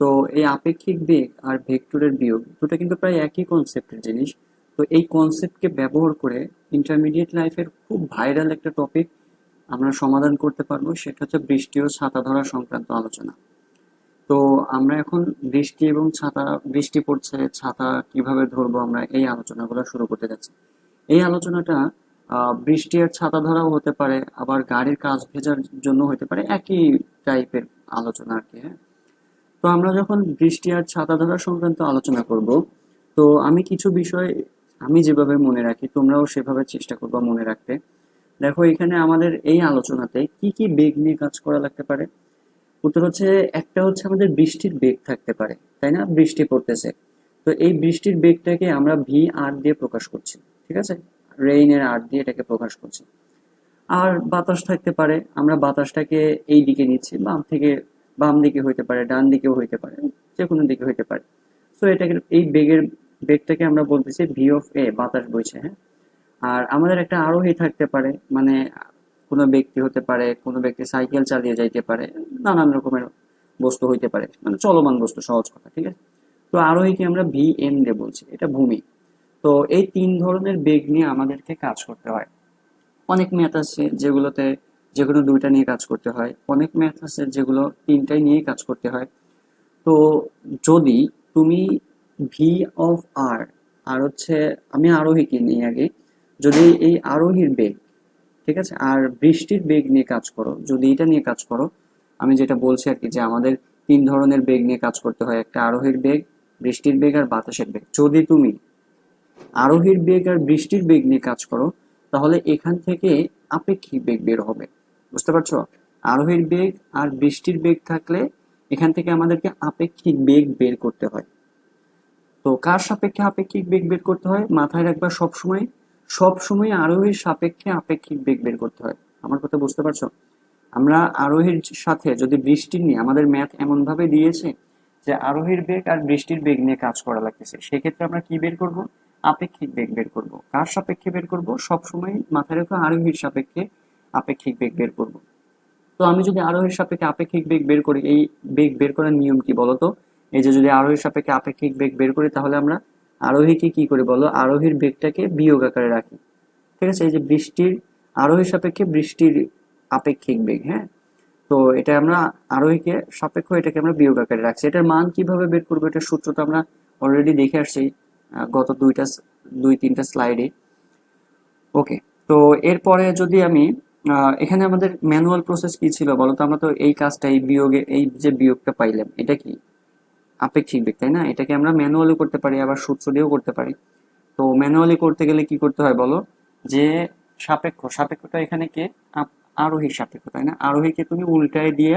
তো এই আপেক্ষিক বেগ আর ভেক্টরের বিয়োগ দুটো কিন্তু প্রায় একই কনসেপ্টের জিনিস। তো এই কনসেপ্টকে ব্যবহার করে ইন্টারমিডিয়েট লাইফের খুব ভাইরাল একটা টপিক আমরা সমাধান করতে পারবো, সেটা হচ্ছে বৃষ্টি ও ছাতা ধরা সংক্রান্ত আলোচনা। তো আমরা এখন বৃষ্টি এবং ছাতা, বৃষ্টি পড়ছে, ছাতা কিভাবে ধরবো, আমরা এই আলোচনাগুলো শুরু করতে যাচ্ছি। এই আলোচনাটা বৃষ্টি আর ছাতা ধরাও হতে পারে, আবার গাড়ির কাঁচ ভেজার জন্য হতে পারে, একই টাইপের আলোচনা আর কি। হ্যাঁ, তো আমরা যখন বৃষ্টি আর ছাতা ধরা সংক্রান্ত আলোচনা করব, তো আমি কিছু বিষয় আমি যেভাবে মনে রাখি তোমরাও সেভাবে চেষ্টা করবা মনে রাখতে। দেখো এখানে আমাদের এই আলোচনাতে কি কি বেগ নিয়ে কাজ করা লাগতে পারে। উত্তর হচ্ছে, একটা হচ্ছে আমাদের বৃষ্টির বেগ থাকতে পারে, তাই না? বৃষ্টি পড়তেছে, তো এই বৃষ্টির বেগটাকে আমরা ভি আর দিয়ে প্রকাশ করছি। ঠিক আছে, রেইনের আর দিয়ে এটাকে প্রকাশ করছি। আর বাতাস থাকতে পারে, আমরা বাতাসটাকে এই দিকে নিচ্ছি, বাম থেকে, বাম দিকে হইতে পারে, ডান দিকেও হইতে পারে, যে কোনো দিকে হইতে পারে। সো এটাকে, এই বেগটাকে আমরা বলতেছি ভি অফ এ, বাতাস বইছে। হ্যাঁ, আর আমাদের একটা আরোহী থাকতে পারে, মানে কোনো ব্যক্তি হতে পারে, কোনো ব্যক্তি সাইকেল চালিয়ে যাইতে পারে, নানান রকমের বস্তু হইতে পারে, মানে চলমান বস্তু, সহজ কথা। ঠিক আছে, তো আরোহীকে আমরা ভি এম দিয়ে বলছি, এটা ভূমি। তো এই তিন ধরনের বেগ নিয়ে আমাদেরকে কাজ করতে হয়। অনেক ম্যাথ আছে যেগুলোতে যেকোনো দুইটা নিয়ে কাজ করতে হয়, অনেক ম্যাথ আছে যেগুলো তিনটাই নিয়ে কাজ করতে হয়। তো যদি তুমি ভি অফ আর, আর হচ্ছে আমি আরোহীকে নিয়ে আগে, যদি এই আরোহীর বেগ, ঠিক আছে, আর বৃষ্টির বেগ নিয়ে কাজ করো, যদি এটা নিয়ে কাজ করো, আমি যেটা বলছি আর কি, যে আমাদের তিন ধরনের বেগ নিয়ে কাজ করতে হয়, একটা আরোহীর বেগ, বৃষ্টির বেগ আর বাতাসের বেগ। যদি তুমি আরোহীর বেগ আর বৃষ্টির বেগ নিয়ে কাজ করো, তাহলে এখান থেকে আপেক্ষিক বেগ বের হবে। বুঝতে পারছো? আরোহীর বেগ আর বৃষ্টির বেগ থাকলে এখান থেকে আমাদেরকে আপেক্ষিক বেগ বের করতে হয়। তো কার সাপেক্ষে আপেক্ষিক বেগ বের করতে হয় মাথায় রাখবা সবসময়, সবসময় আরোহীর সাপেক্ষে আপেক্ষিক বেগ বের করতে হয়। আমার কথা বুঝতে পারছো? আমরা আরোহীর সাথে যদি বৃষ্টির নিয়ে আমাদের ম্যাথ এমন ভাবে দিয়েছে যে আরোহীর বেগ আর বৃষ্টির বেগ নিয়ে কাজ করা লাগতেছে, সেক্ষেত্রে আমরা কি বের করব? আপেক্ষিক বেগ বের করব। কার সাপেক্ষে বের করব? সবসময় মাথায় রেখো আরোহীর সাপেক্ষে আপেক্ষিক বেগ বের করব। তো আমি যদি আরোহীর সাপেক্ষে আপেক্ষিক বেগ বের করি, এই বেগ বের করার নিয়ম কি বলতো? এই যে যদি আরোহীর সাপেক্ষে আপেক্ষিক বেগ বের করি, তাহলে আমরা আরোহীকে কি করি বলো? আরোহীর বেগটাকে বিয়োগ আকারে রাখি। ঠিক আছে? এই যে বৃষ্টির আরোহীর সাপেক্ষে বৃষ্টির আপেক্ষিক বেগ, হ্যাঁ, তো এটা আমরা আরোহীকে সাপেক্ষ, এটাকে আমরা বিয়োগ আকারে রাখছি। এটার মান কিভাবে বের করবো, এটার সূত্র তো আমরা অলরেডি দেখে আসছি গত দুই তিনটা স্লাইডে। ওকে, তো এরপরে যদি আমি এখানে আমাদের ম্যানুয়াল প্রসেস কি ছিল বলতো? আমরা তো এই কাজটা, এই বিয়োগে, এই যে বিয়োগটা পাইলাম, এটা কি আপেক্ষিক বেগ, তাই না? এটাকে আমরা ম্যানুয়ালি করতে পারি, আবার সূত্র দিয়েও করতে পারি। তো ম্যানুয়ালি করতে গেলে কি করতে হয় বলো? যে সাপেক্ষটা এখানে কে? আরোহীর সাপেক্ষ, তাই না? আরোহীকে তুমি উল্টায় দিয়ে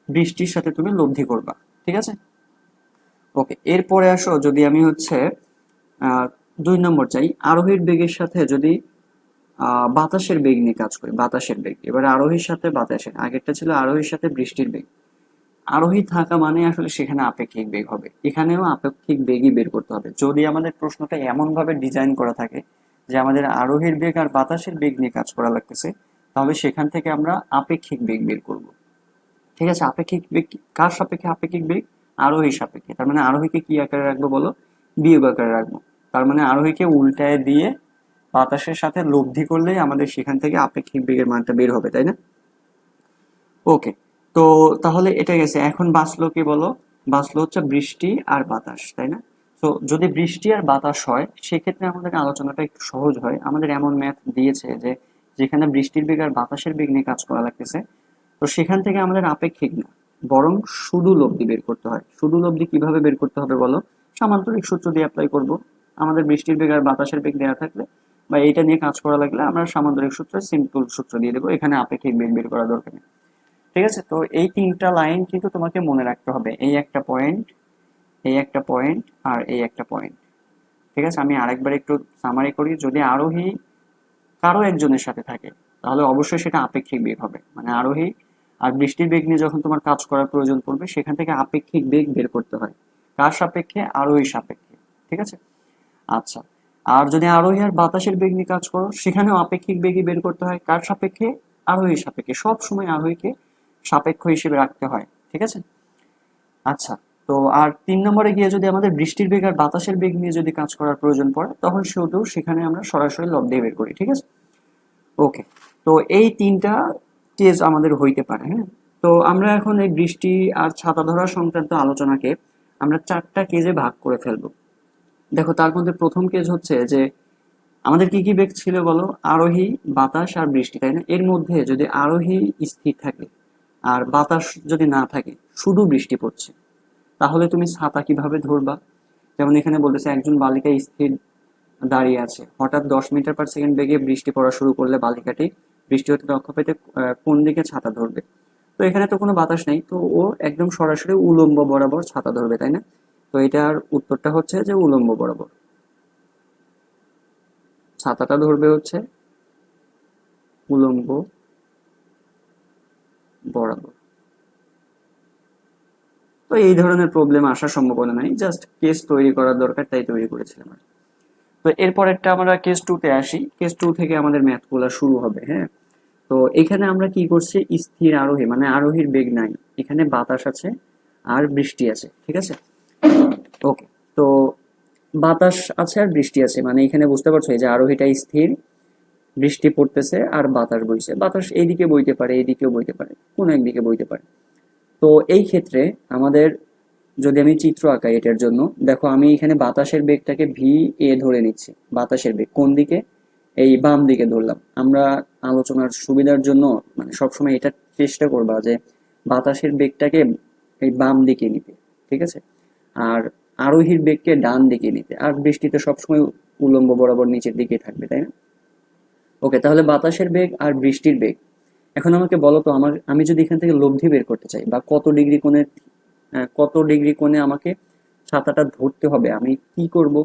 বৃষ্টির সাথে তুমি লব্ধি করবা। ঠিক আছে? ওকে, এরপরে আসো, যদি আমি হচ্ছে 2 নম্বর চাই, আরোহীর বেগের সাথে যদি বাতাসের বেগ নিয়ে কাজ করি। বাতাসের বেগ, এবার আরোহীর সাথে বাতাসের, আগেরটা ছিল আরোহীর সাথে বৃষ্টির বেগ। আরোহী থাকা মানে আসলে সেখানে আপেক্ষিক বেগ হবে, এখানেও আপেক্ষিক বেগই বের করতে হবে। যদি আমাদের প্রশ্নটা এমন ভাবে ডিজাইন করা থাকে যে আমাদের আরোহীর বেগ আর বাতাসের বেগ নিয়ে কাজ করা লাগতেছে, তাহলে সেখান থেকে আমরা আপেক্ষিক বেগ বের করব। ঠিক আছে? আপেক্ষিক বেগ কার সাপেক্ষে আপেক্ষিক বেগ? আরোহীর সাপেক্ষে। তার মানে আরোহীকে কি আকারে রাখবো বলো? বিয়োগ আকারে রাখবো। তার মানে আরোহীকে উল্টায় দিয়ে বাতাসের সাথে লব্ধি করলেই আমাদের সেখান থেকে আপেক্ষিক বেগের মানটা বের হবে, তাই না? ওকে, তো তাহলে এটা গেছে। এখন বাঁচলো কি বলো? বাঁচলো হচ্ছে বৃষ্টি আর বাতাস, তাই না? তো যদি বৃষ্টি আর বাতাস হয়, সেক্ষেত্রে আমাদের আলোচনাটা একটু সহজ হয়। আমাদের এমন ম্যাথ দিয়েছে যে যেখানে বৃষ্টির বেগ আর বাতাসের বেগ নিয়ে কাজ করা লাগতেছে, তো সেখান থেকে আমাদের আপেক্ষিক না, বরং শুধু লব্ধি বের করতে হয়। শুধু লব্ধি কিভাবে বের করতে হবে বলো? সামান্তরিক সূত্র দিয়ে অ্যাপ্লাই করব। আমাদের বৃষ্টির বেগ আর বাতাসের বেগ দেওয়া থাকলে বা এইটা নিয়ে কাজ করা লাগলে আমরা সামান্তরিক সূত্র, সিম্পল সূত্র দিয়ে দেবো, এখানে আপেক্ষিক বেগ বের করা দরকার নেই। ঠিক আছে? তো এই 3টা লাইন কিন্তু তোমাকে মনে রাখতে হবে, এই একটা পয়েন্ট, এই একটা পয়েন্ট, আর এই একটা পয়েন্ট। ঠিক আছে? আমি আরেকবার একটু সামারি করি। যদি আরোহী কারো একজনের সাথে থাকে, তাহলে অবশ্যই সেটা আপেক্ষিক বেগ হবে। মানে আরোহী আর বৃষ্টির বেগ নিয়ে যখন তোমার কাজ করার প্রয়োজন পড়বে, সেখান থেকে আপেক্ষিক বেগ বের করতে হয়। কার সাপেক্ষে? আরোহী সাপেক্ষে। ঠিক আছে? আচ্ছা, আর যদি আরোহী আর বাতাসের বেগ নিয়ে কাজ করো, সেখানেও আপেক্ষিক বেগই বের করতে হয়। কার সাপেক্ষে? আরোহী সাপেক্ষে। সব সময় আরোহীকে সাপেক্ষ হিসেবে রাখতে হয়। ঠিক আছে? আচ্ছা, তো আর 3 নম্বরে গিয়ে যদি আমাদের বৃষ্টির বেগ আর বাতাসের বেগ নিয়ে যদি কাজ করার প্রয়োজন পড়ে, তখন শুধু সেখানে আমরা সরাসরি লব দিয়ে বের করি। ঠিক আছে? ওকে, তো এই 3টা কেস আমাদের হইতে পারে, হ্যাঁ। তো আমরা এখন এই বৃষ্টি আর ছাতা ধরা সংক্রান্ত আলোচনাকে আমরা 4টা কেজে ভাগ করে ফেলবো। দেখো, তার মধ্যে প্রথম কেস হচ্ছে যে আমাদের কি কি বেগ ছিল বলো? আরোহী, বাতাস আর বৃষ্টি, তাই না? এর মধ্যে যদি আরোহী স্থির থাকে আর বাতাস যদি না থাকে, শুধু বৃষ্টি পড়ছে, তাহলে তুমি ছাতা কিভাবে ধরবা? যেমন এখানে বলতেছে একজন বালিকা স্থির দাঁড়িয়ে আছে, হঠাৎ 10 মিটার/সেকেন্ড বেগে বৃষ্টি পড়া শুরু করলে বালিকাটি বৃষ্টি হতে রক্ষা পেতে কোন দিকে ছাতা ধরবে? তো এখানে তো কোনো বাতাস নেই, তো ও একদম সরাসরি উলম্ব বরাবর ছাতা ধরবে, তাই না? তো এটার উত্তরটা হচ্ছে যে উলম্ব বরাবর ছাতাটা ধরবে, হচ্ছে উলম্ব বরাবর। তো এই ধরনের প্রবলেম আসার সম্ভাবনা নাই, জাস্ট কেস তৈরি করার দরকার, তাই তৈরি করেছিলাম। তো এরপরেরটা আমরা কেস 2 তে আসি। কেস 2 থেকে আমাদের ম্যাথগুলো শুরু হবে, হ্যাঁ। তো এখানে আমরা কি করছি? স্থির আরোহী, মানে আরোহীর বেগ নাই, এখানে বাতাস আছে আর বৃষ্টি আছে। ঠিক আছে? ওকে, তো বাতাস আছে আর বৃষ্টি আছে, মানে এখানে বুঝতে পারছো এই যে আরোহীটা স্থির, বৃষ্টি পড়তেছে আর বাতাস বইছে। বাতাস এইদিকে বইতে পারে, এইদিকেও বইতে পারে, কোনো একদিকে বইতে পারে। তো এই ক্ষেত্রে আমাদের, যদি আমি চিত্র আঁকাই এটার জন্য, দেখো আমি এখানে বাতাসের বেগটাকে ভি এ ধরে নিচ্ছি। বাতাসের বেগ কোন দিকে? এই বাম দিকে ধরলাম। আমরা আলোচনার সুবিধার জন্য মানে সবসময় এটা চেষ্টা করবা যে বাতাসের বেগটাকে এই বাম দিকে নিতে। ঠিক আছে? আর আরোহীর বেগকে ডান দিকে নিতে। আর বৃষ্টিতে সবসময় উলম্ব বরাবর নিচের দিকে থাকবে, তাই না? ওকে, তাহলে বাতাসের বেগ আর বৃষ্টির বেগ। এখন আমাকে বলো তো, আমি যদি এখান থেকে লব্ধি বের করতে চাই বা কত ডিগ্রি কোণে কত ডিগ্রি কোণে আমাকে ছাতাটা ধরতে হবে, আমি কি করব।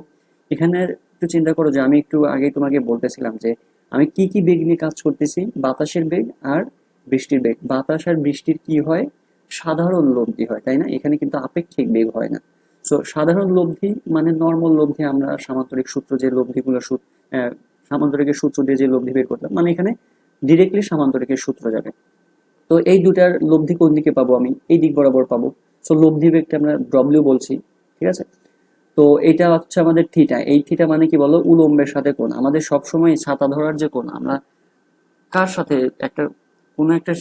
এখানে একটু চিন্তা করো যে আমি একটু আগে তোমাকে বলতেছিলাম যে আমি কি কি বেগ নিয়ে কাজ করতেছি, বাতাসের বেগ আর বৃষ্টির বেগ। বাতাস আর বৃষ্টির কি হয়, সাধারণ লব্ধি হয়, তাই না? এখানে কিন্তু আপেক্ষিক বেগ হয় না। সো সাধারণ লব্ধি মানে নর্মাল লব্ধি, আমরা সামান্তরিক সূত্র যে লব্ধিগুলো সামান্তরিকের সূত্র দিয়ে যে লব্ধি বের করলাম, মানে এখানে ডিরেক্টলি সামান্তরিকের সূত্র যাবে। তো এই দুটার লব্ধি কোন দিকে পাবো, আমি এই দিক বরাবর পাবো। সো লব্ধি বেগটা আমরা ডব্লিউ বলছি, ঠিক আছে। তো এটা হচ্ছে আমাদের থিটা। এই থিটা মানে কি বলো, উলম্বের সাথে কোণ। আমাদের সবসময় ছাতা ধরার যে কোণ, আমরা কার সাথে একটা কোনো একটা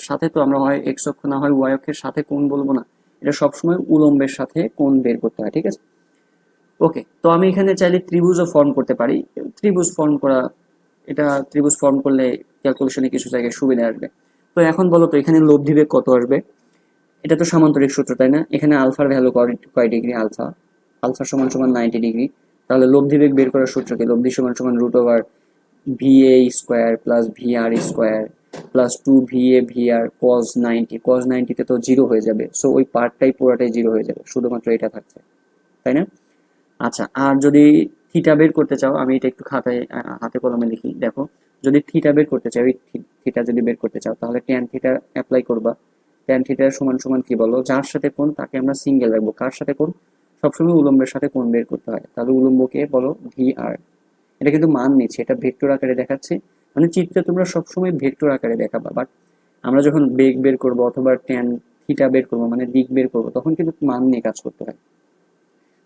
সাথে তো আমরা হয় এক্স অক্ষ না হয় ওয়াই অক্ষের সাথে কোণ বলবো না, এটা সবসময় উলম্বের সাথে কোণ বের করতে হয়, ঠিক আছে। ওকে, তো আমি এখানে চাইলে ত্রিভুজও ফর্ম করতে পারি। ত্রিভুজ ফর্ম করা, এটা ত্রিভুজ ফর্ম করলে ক্যালকুলেশনে কিছু জায়গায় সুবিধা আসবে। তো এখন বলো তো এখানে লব্ধি বেগ কত আসবে। এটা তো সামান্তরিক সূত্র, তাই না? এখানে আলফার ভ্যালু কয় ডিগ্রি, আলফা আলফা সমান সমান 90 ডিগ্রি। তাহলে লব্ধি বেগ বের করার সূত্র কি, লব্ধি সমান সমান root over VA square plus VR square plus 2VA VR cos 90। cos 90 তে তো জিরো হয়ে যাবে, সো ওই পার্টটাই পুরাটাই জিরো হয়ে যাবে, শুধুমাত্র এটা থাকছে, তাই না? আচ্ছা, আর যদি থিটা বের করতে চাও, আমি এটা একটু খাতায় হাতে কলমে লিখি, দেখো। যদি থিটা বের করতে চাও, থিটা যদি বের করতে চাও, তাহলে ট্যান থিটা অ্যাপ্লাই করবা। ট্যান থিটা সমান সমান কি বলো, যার সাথে কোণ তাকে আমরা সিঙ্গেল রাখবো। কার সাথে কোণ, সবসময় উলম্বের সাথে কোণ বের করতে হয়, তাহলে উলম্বকে বলো VR। এটা কিন্তু মান নিচ্ছে, এটা ভেক্টর আকারে দেখাচ্ছে, মানে চিত্রে তোমরা সবসময় ভেক্টর আকারে দেখাবা, বাট আমরা যখন বেগ বের করবো অথবা ট্যান থিটা বের করবো মানে দিক বের করবো, তখন কিন্তু মান নিয়ে কাজ করতে হয়।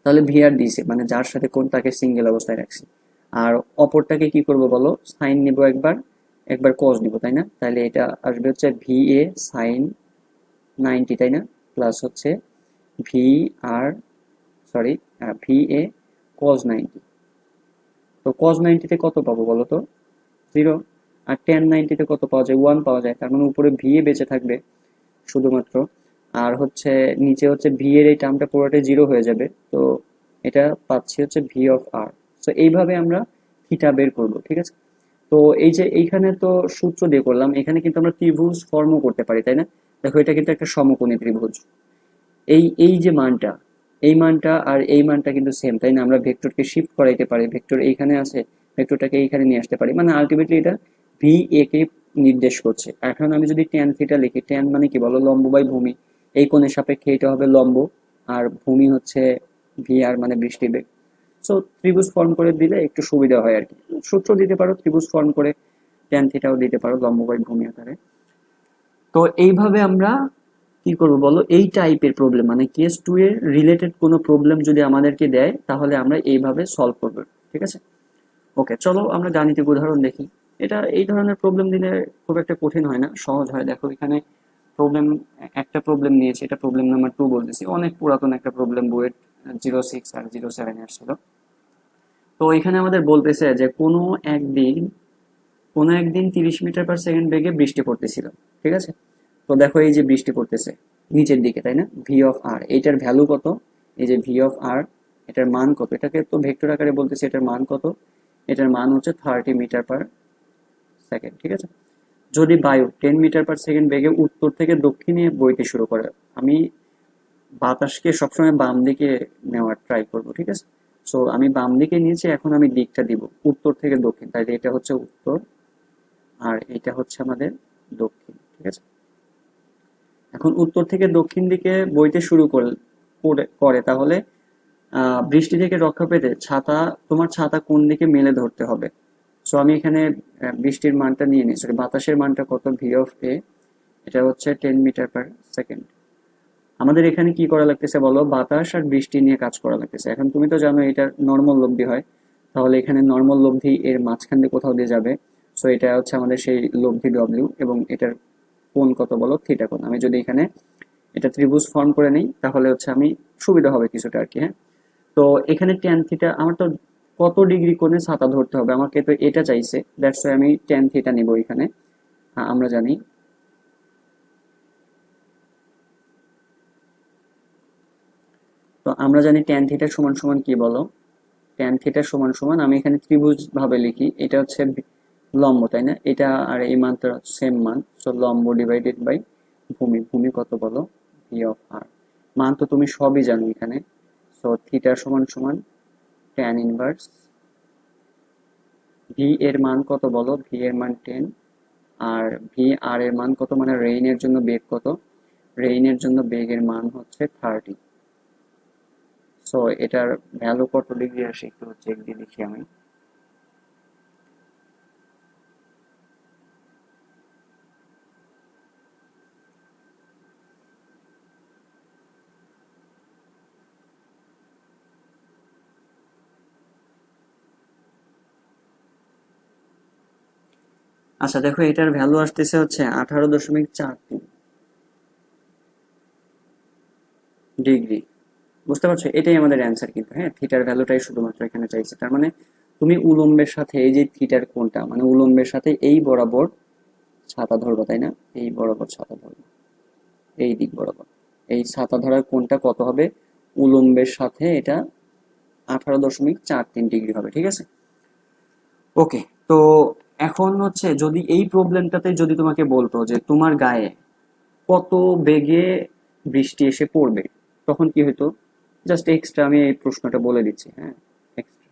তাহলে ভিআর দিছে মানে যার সাথে কোণ তাকে সিঙ্গেল অবস্থায় রাখছি। আর অপরটাকে কি করব বলো, সাইন নিব একবার, একবার কজ নিব, তাই না? তাহলে এটা আসবে হচ্ছে VA সাইন 90, তাই না? প্লাস হচ্ছে VR, সরি, VA কজ 90। তো কজ 90-তে কত পাবো বলো তো, 0। আর ট্যান 90-তে কত পাওয়া যায়, 1 পাওয়া যায়, তার মানে উপরে VA বেঁচে থাকবে শুধুমাত্র। আর হচ্ছে নিচে হচ্ছে ভি এর এই টার্মটা পুরোটাই জিরো হয়ে যাবে। তো এটা পাচ্ছি হচ্ছে V(r). তো এইভাবে আমরা থিটা বের করব, ঠিক আছে। তো এই যে এইখানে তো সূত্র দিয়ে করলাম, এখানে কিন্তু আমরা ত্রিভুজ ফর্মও করতে পারি, তাই না? দেখো এটা কিন্তু একটা সমকোণী ত্রিভুজ। এই এই যে মানটা, এই মানটা আর এই মানটা কিন্তু সেম, তাই না? আমরা ভেক্টরকে শিফট করাইতে পারি, ভেক্টর এইখানে আছে, ভেক্টরটাকে এইখানে নিয়ে আসতে পারি, মানে আলটিমেটলি এটা VA কে নির্দেশ করছে। এখন আমি যদি ট্যান থিটা লিখি, ট্যান মানে কি বলো, লম্ব বাই ভূমি। এই কোণের সাপেক্ষে এটা হবে লম্ব, আর ভূমি হচ্ছে VR মানে বৃষ্টি বেগ। সো ত্রিভুজ ফর্ম করে দিলে একটু সুবিধা হয় আর কি। সূত্র দিতে পারো, ত্রিভুজ ফর্ম করে ট্যান থিটাও দিতে পারো লম্ব বাই ভূমি আকারে। তো এইভাবে আমরা কি করবো বলো, এই টাইপের প্রবলেম মানে কেস 2 এর রিলেটেড কোনো প্রবলেম যদি আমাদেরকে দেয়, তাহলে আমরা এইভাবে সলভ করবো, ঠিক আছে। ওকে, চলো আমরা গাণিতিক উদাহরণ দেখি। এটা এই ধরনের প্রবলেম দিলে খুব একটা কঠিন হয় না, সহজ হয়। দেখো এখানে প্রবলেম, একটা প্রবলেম নিয়েছি, এটা প্রবলেম নাম্বার 2 বলতেছি, অনেক পুরাতন একটা প্রবলেম, বুয়েট 06 আর 07 আসছিল। তো এখানে আমাদের বলতেছে যে কোনো একদিন 30 মিটার/সেকেন্ড বেগে বৃষ্টি পড়তেছিল, ঠিক আছে। তো দেখো এই যে বৃষ্টি পড়তেছে নিচের দিকে, তাই না? V(r), এইটার ভ্যালু কত, এই যে V(r), এটার মান কত, এটাকে তো ভেক্টর আকারে বলতেছে, এটার মান কত, এটার মান হচ্ছে 30 মিটার/সেকেন্ড, ঠিক আছে। যদি বায়ু 10 মিটার/সেকেন্ড বেগে উত্তর থেকে দক্ষিণে বইতে শুরু করে, আমি বাতাসকে সবসময় বাম দিকে নেওয়ার ট্রাই করব, ঠিক আছে। সো আমি বাম দিকে নিয়েছি, এখন আমি দিকটা দিব উত্তর থেকে দক্ষিণ, তাইলে এটা হচ্ছে উত্তর আর এটা হচ্ছে আমাদের দক্ষিণ, ঠিক আছে। এখন উত্তর থেকে দক্ষিণ দিকে বইতে শুরু করে তাহলে বৃষ্টি থেকে রক্ষা পেতে তোমার ছাতা কোন দিকে মেলে ধরতে হবে। সো আমি এখানে বৃষ্টির মানটা নিয়ে নিই, সরি বাতাসের মানটা কত, V(a), এটা হচ্ছে 10 মিটার/সেকেন্ড। আমাদের এখানে কি করা লাগতেছে বলো, বাতাস আর বৃষ্টি নিয়ে কাজ করা লাগতেছে। এখন তুমি তো জানো এটা নর্মাল লব্ধি হয়, তাহলে এখানে নর্মাল লব্ধি এর মাঝখান দিয়ে কোথাও দিয়ে যাবে। সো এটা হচ্ছে আমাদের সেই লব্ধি W, এবং এটার কোণ কত বলো, থিটা কোণ। আমি যদি এখানে এটা ত্রিভুজ ফর্ম করে নিই, তাহলে হচ্ছে আমি সুবিধা হবে কিছুটা আর কি, হ্যাঁ। তো এখানে ট্যান থিটা, আমার তো কত ডিগ্রি কোণে ছাতা ধরতে হবে, আমাকে তো এটা চাইছে, দ্যাটস ওয়াই আমি ট্যান থিটা নিব এখানে। আমরা জানি, তো আমরা জানি ট্যান থিটা সমান সমান কি বলো, ট্যান থিটা সমান সমান, আমি এখানে ত্রিভুজ ভাবে লিখি, এটা হচ্ছে লম্ব, তাই না? এটা আর এই মানটা সেম মান, সো লম্ব ডিভাইডেড বাই ভূমি। ভূমি কত বলো, V(r). মান তো তুমি সবই জানো এখানে। সো থিটা সমান সমান tan ইনভার্স ভি এর মান কত বলো, ভি এর মান 10, আর ভি আর এর মান কত, মানে রেইনের জন্য বেগ কত, রেইনের জন্য বেগের মান হচ্ছে 30। সো এটার ভ্যালু কত ডিগ্রি আসে একটু চেক দিয়ে দেখি আমি। আচ্ছা দেখো, এটার ভ্যালু আসতেছে হচ্ছে 18.43 ডিগ্রি। বুঝতে পারছো, এটাই আমাদের অ্যান্সার কিন্তু। হ্যাঁ, থিটার ভ্যালুটাই শুধুমাত্র এখানে চাইছে। তার মানে তুমি উলম্বের সাথে এই যে থিটার কোণটা, মানে উলম্বের সাথে এই বরাবর ছাতা ধরবা, তাই না? এই বরাবর ছাতা ধরবা, এই দিক বরাবর এই ছাতা ধরার কোণটা কত হবে, উলম্বের সাথে এটা 18.43 ডিগ্রি হবে। ঠিক আছে, ওকে। তো এখন হচ্ছে যদি এই প্রবলেমটাতে যদি তোমাকে বলতো যে তোমার গায়ে কত বেগে বৃষ্টি এসে পড়বে, তখন কি হতো? জাস্ট এক্সট্রা আমি এই প্রশ্নটা বলে দিচ্ছি। হ্যাঁ, extra।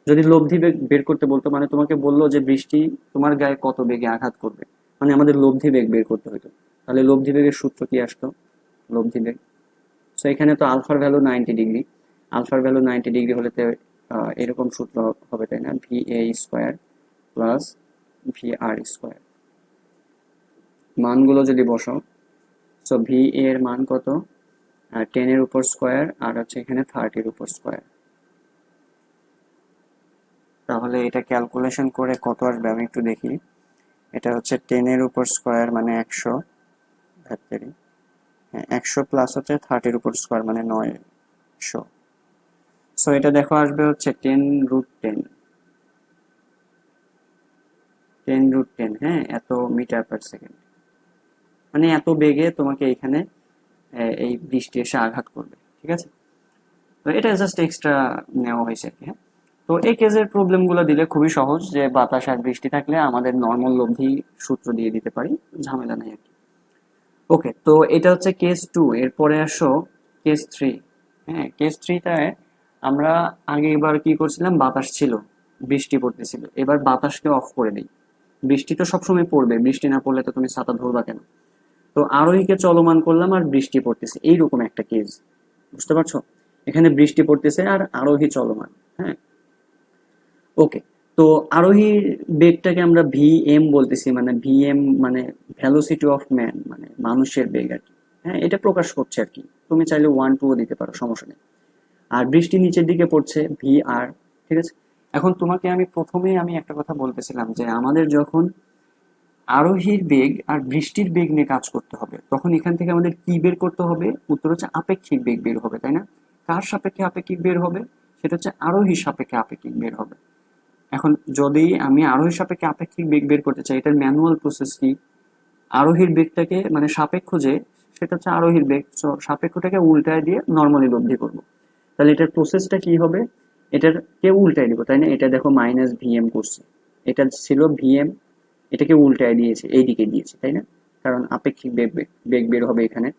যদি লব্ধি বেগ বের করতে বলতো, মানে তোমাকে বললো যে বৃষ্টি তোমার গায়ে কত বেগে আঘাত করবে, মানে আমাদের লব্ধি বেগ বের করতে হতো। তাহলে লব্ধি বেগের সূত্র কি আসতো? লব্ধি বেগ, সো এখানে তো আলফার ভ্যালু 90 ডিগ্রি, আলফার ভ্যালু 90 ডিগ্রি হলে তো এরকম সূত্র হবে, তাই না? ভি এ square plus v r square. মানগুলো যদি বসাও, সো ভি এর মান কত, 10 এর উপর স্কোয়ার, আর হচ্ছে এখানে 30-এর উপর স্কোয়ার। তাহলে এটা ক্যালকুলেশন করে কত আসবে আমি একটু দেখি। এটা হচ্ছে 10 এর উপর স্কোয়ার মানে 100, হ্যাঁ 100 প্লাস হচ্ছে 30-এর উপর স্কোয়ার মানে 900। সো এটা দেখো আসবে হচ্ছে 10√10, 10√10, হ্যাঁ, এত মিটার পার সেকেন্ড। মানে এত বেগে তোমাকে এখানে এই বৃষ্টি এসে আঘাত করবে। ঠিক আছে, তো এটা জাস্ট এক্সট্রা নেওয়া হয়েছে আর কি। হ্যাঁ, তো এই কেসের প্রবলেম গুলো দিলে খুবই সহজ, যে বাতাস আর বৃষ্টি থাকলে আমাদের নর্মাল লব্ধি সূত্র দিয়ে দিতে পারি, ঝামেলা নাই আর কি। ওকে, তো এটা হচ্ছে কেস 2। এরপরে আসো কেস 3। হ্যাঁ, কেস 3টায় আমরা আগে এবার কি করছিলাম, বাতাস ছিল, বৃষ্টি পড়তেছিল, এবার বাতাসকে অফ করে দিই। বৃষ্টি তো সবসময় পড়বে, বৃষ্টি না পড়লে তো তুমি ছাতা ধরবা কেন? তো আরোহীকে চলমান করলাম আর বৃষ্টি পড়তেছে, এইরকম একটা কেস। বুঝতে পারছো, এখানে বৃষ্টি পড়তেছে আর আরোহী চলমান। হ্যাঁ, ওকে। তো আরোহীর বেগটাকে আমরা ভি এম বলতেছি, মানে ভি এম মানে ভ্যালোসিটি অফ ম্যান, মানে মানুষের বেগ আর কি। হ্যাঁ, এটা প্রকাশ করছে আর কি। তুমি চাইলে 1-2 দিতে পারো, সমস্যা নেই। আর বৃষ্টি নিচের দিকে পড়ছে, ভি আর। ঠিক আছে, এখন তোমাকে আমি প্রথমেই আমি একটা কথা বলতেছিলাম যে আমাদের যখন আরোহীর বেগ আর বৃষ্টির বেগ নিয়ে কাজ করতে হবে, তখন এখান থেকে আমাদের কি বের করতে হবে? উত্তর হচ্ছে আপেক্ষিক বেগ বের হবে, তাই না? কার সাপেক্ষে আপেক্ষিক বের হবে? সেটা হচ্ছে আরোহীর সাপেক্ষে আপেক্ষিক বের হবে। এখন যদি আমি আরোহীর সাপেক্ষে আপেক্ষিক বেগ বের করতে চাই, এটার ম্যানুয়াল প্রসেস কি? আরোহীর বেগটাকে মানে সাপেক্ষ যে, সেটা হচ্ছে আরোহীর বেগ, সো সাপেক্ষটাকে উল্টায় দিয়ে নর্মালি লব্ধি করব। তাহলে এটার প্রসেসটা কি হবে? এটাকে উল্টায় দিব, তাই না? এটা দেখো মাইনাস ভিএম করছে, এটা ছিল ভিএম, এটাকে উল্টায় দিয়েছে, এইদিকে দিয়েছে, তাই না? কারণ আপেক্ষিক বেগ বেগ বেগ বের হবে এখানে।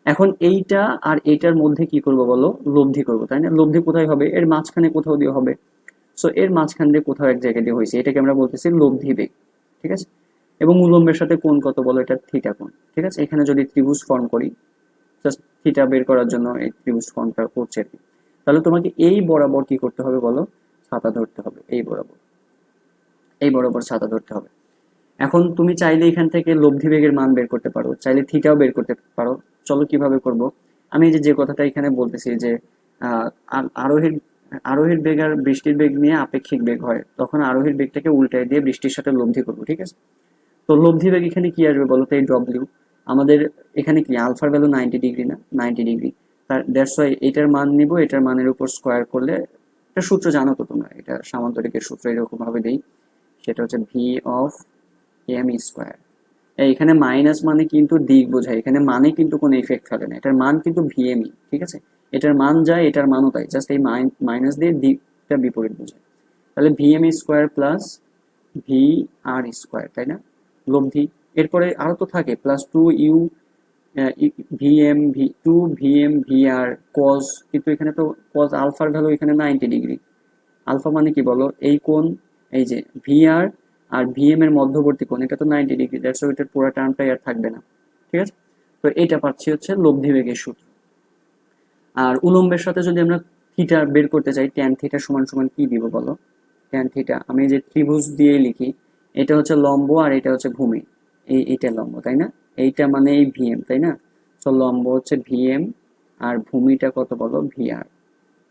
এখন এইটা আর এইটার মধ্যে কি করব বলো? লব্ধি করব, তাই না? লব্ধি কোথায় হবে? এর মাঝখানে কোথাও দিয়ে হবে। সো এর মাঝখান দিয়ে কোথাও এক জায়গায় দিয়ে হয়েছে, এটাকে আমরা বলতেছি লব্ধি বেগ। ঠিক আছে, এবং উলম্বের সাথে কোণ কত বলো? এটা থিটা কোণ। ঠিক আছে, এখানে যদি ত্রিভুজ ফর্ম করি, জাস্ট থিটা বের করার জন্য এই ত্রিভুজ ফর্মটা করছে আর কি। তাহলে তোমাকে এই বরাবর কি করতে হবে বলো? ছাতা ধরতে হবে, এই বরাবর, এই বরাবর ছাতা ধরতে হবে। এখন তুমি চাইলে এখান থেকে লব্ধি বেগের মান বের করতে পারো, চাইলে থিটাও বের করতে পারো। চলো কিভাবে করব। আমি এই যে যে কথাটা এখানে বলতেছি যে আহ, আরোহীর আরোহীর বেগ আর বৃষ্টির বেগ নিয়ে আপেক্ষিক বেগ হয়, তখন আরোহীর বেগটাকে উল্টায় দিয়ে বৃষ্টির সাথে লব্ধি করবো। ঠিক আছে, তো লব্ধি বেগ এখানে কি আসবে বলো তো? এই ডব্লিউ। আমাদের এখানে কি আলফার ভ্যালু 90 ডিগ্রি না, 90 ডিগ্রি। তার দ্যাটস ওয়াই এটার মান নিব, এটার মানের উপর স্কোয়ার করলে, এটা সূত্র জানো তো তোমরা, এটা সামান্তরিকের সূত্র এরকম ভাবে দেই। সেটা হচ্ছে ভি অফ এম স্কোয়ার। এখানে মাইনাস মানে কিন্তু দিক বোঝায়, এখানে মানে কিন্তু কোনো ইফেক্ট ফেলে না, এটার মান কিন্তু ভিএমই। ঠিক আছে, এটার মান যায়, এটার মানও তাই, জাস্ট এই মাইনাস দিয়ে দিকটা বিপরীত বোঝায়। তাহলে v m square plus v r square, তাই না? লব্ধি। এরপরে আরো তো থাকে plus 2u v m v two v m v r cos, কিন্তু এখানে তো কজ আলফার ভ্যালু এখানে 90 ডিগ্রি। আলফা মানে কি বলো, এই কোণ, এই যে ভিআর আর ভিএম এর মধ্যবর্তী কোণ, এটা তো 90 ডিগ্রি, দ্যাটস ওয়াই এটার পুরো টার্মটাই আর থাকবে না। ঠিক আছে, তো এটা পাচ্ছি হচ্ছে লব্ধি বেগের সূত্র। আর উলম্বের সাথে যদি আমরা থিটা বের করতে চাই, ট্যান থিটা সমান সমান কি দিব বলো? ট্যান থিটা আমি যে ত্রিভুজ দিয়ে লিখি, এটা হচ্ছে লম্ব আর এটা হচ্ছে ভূমি, এইটা লম্ব তাই না, এইটা মানে এই ভিএম তাই না, তো লম্ব হচ্ছে ভিএম আর ভূমিটা কত বলো, ভিআর।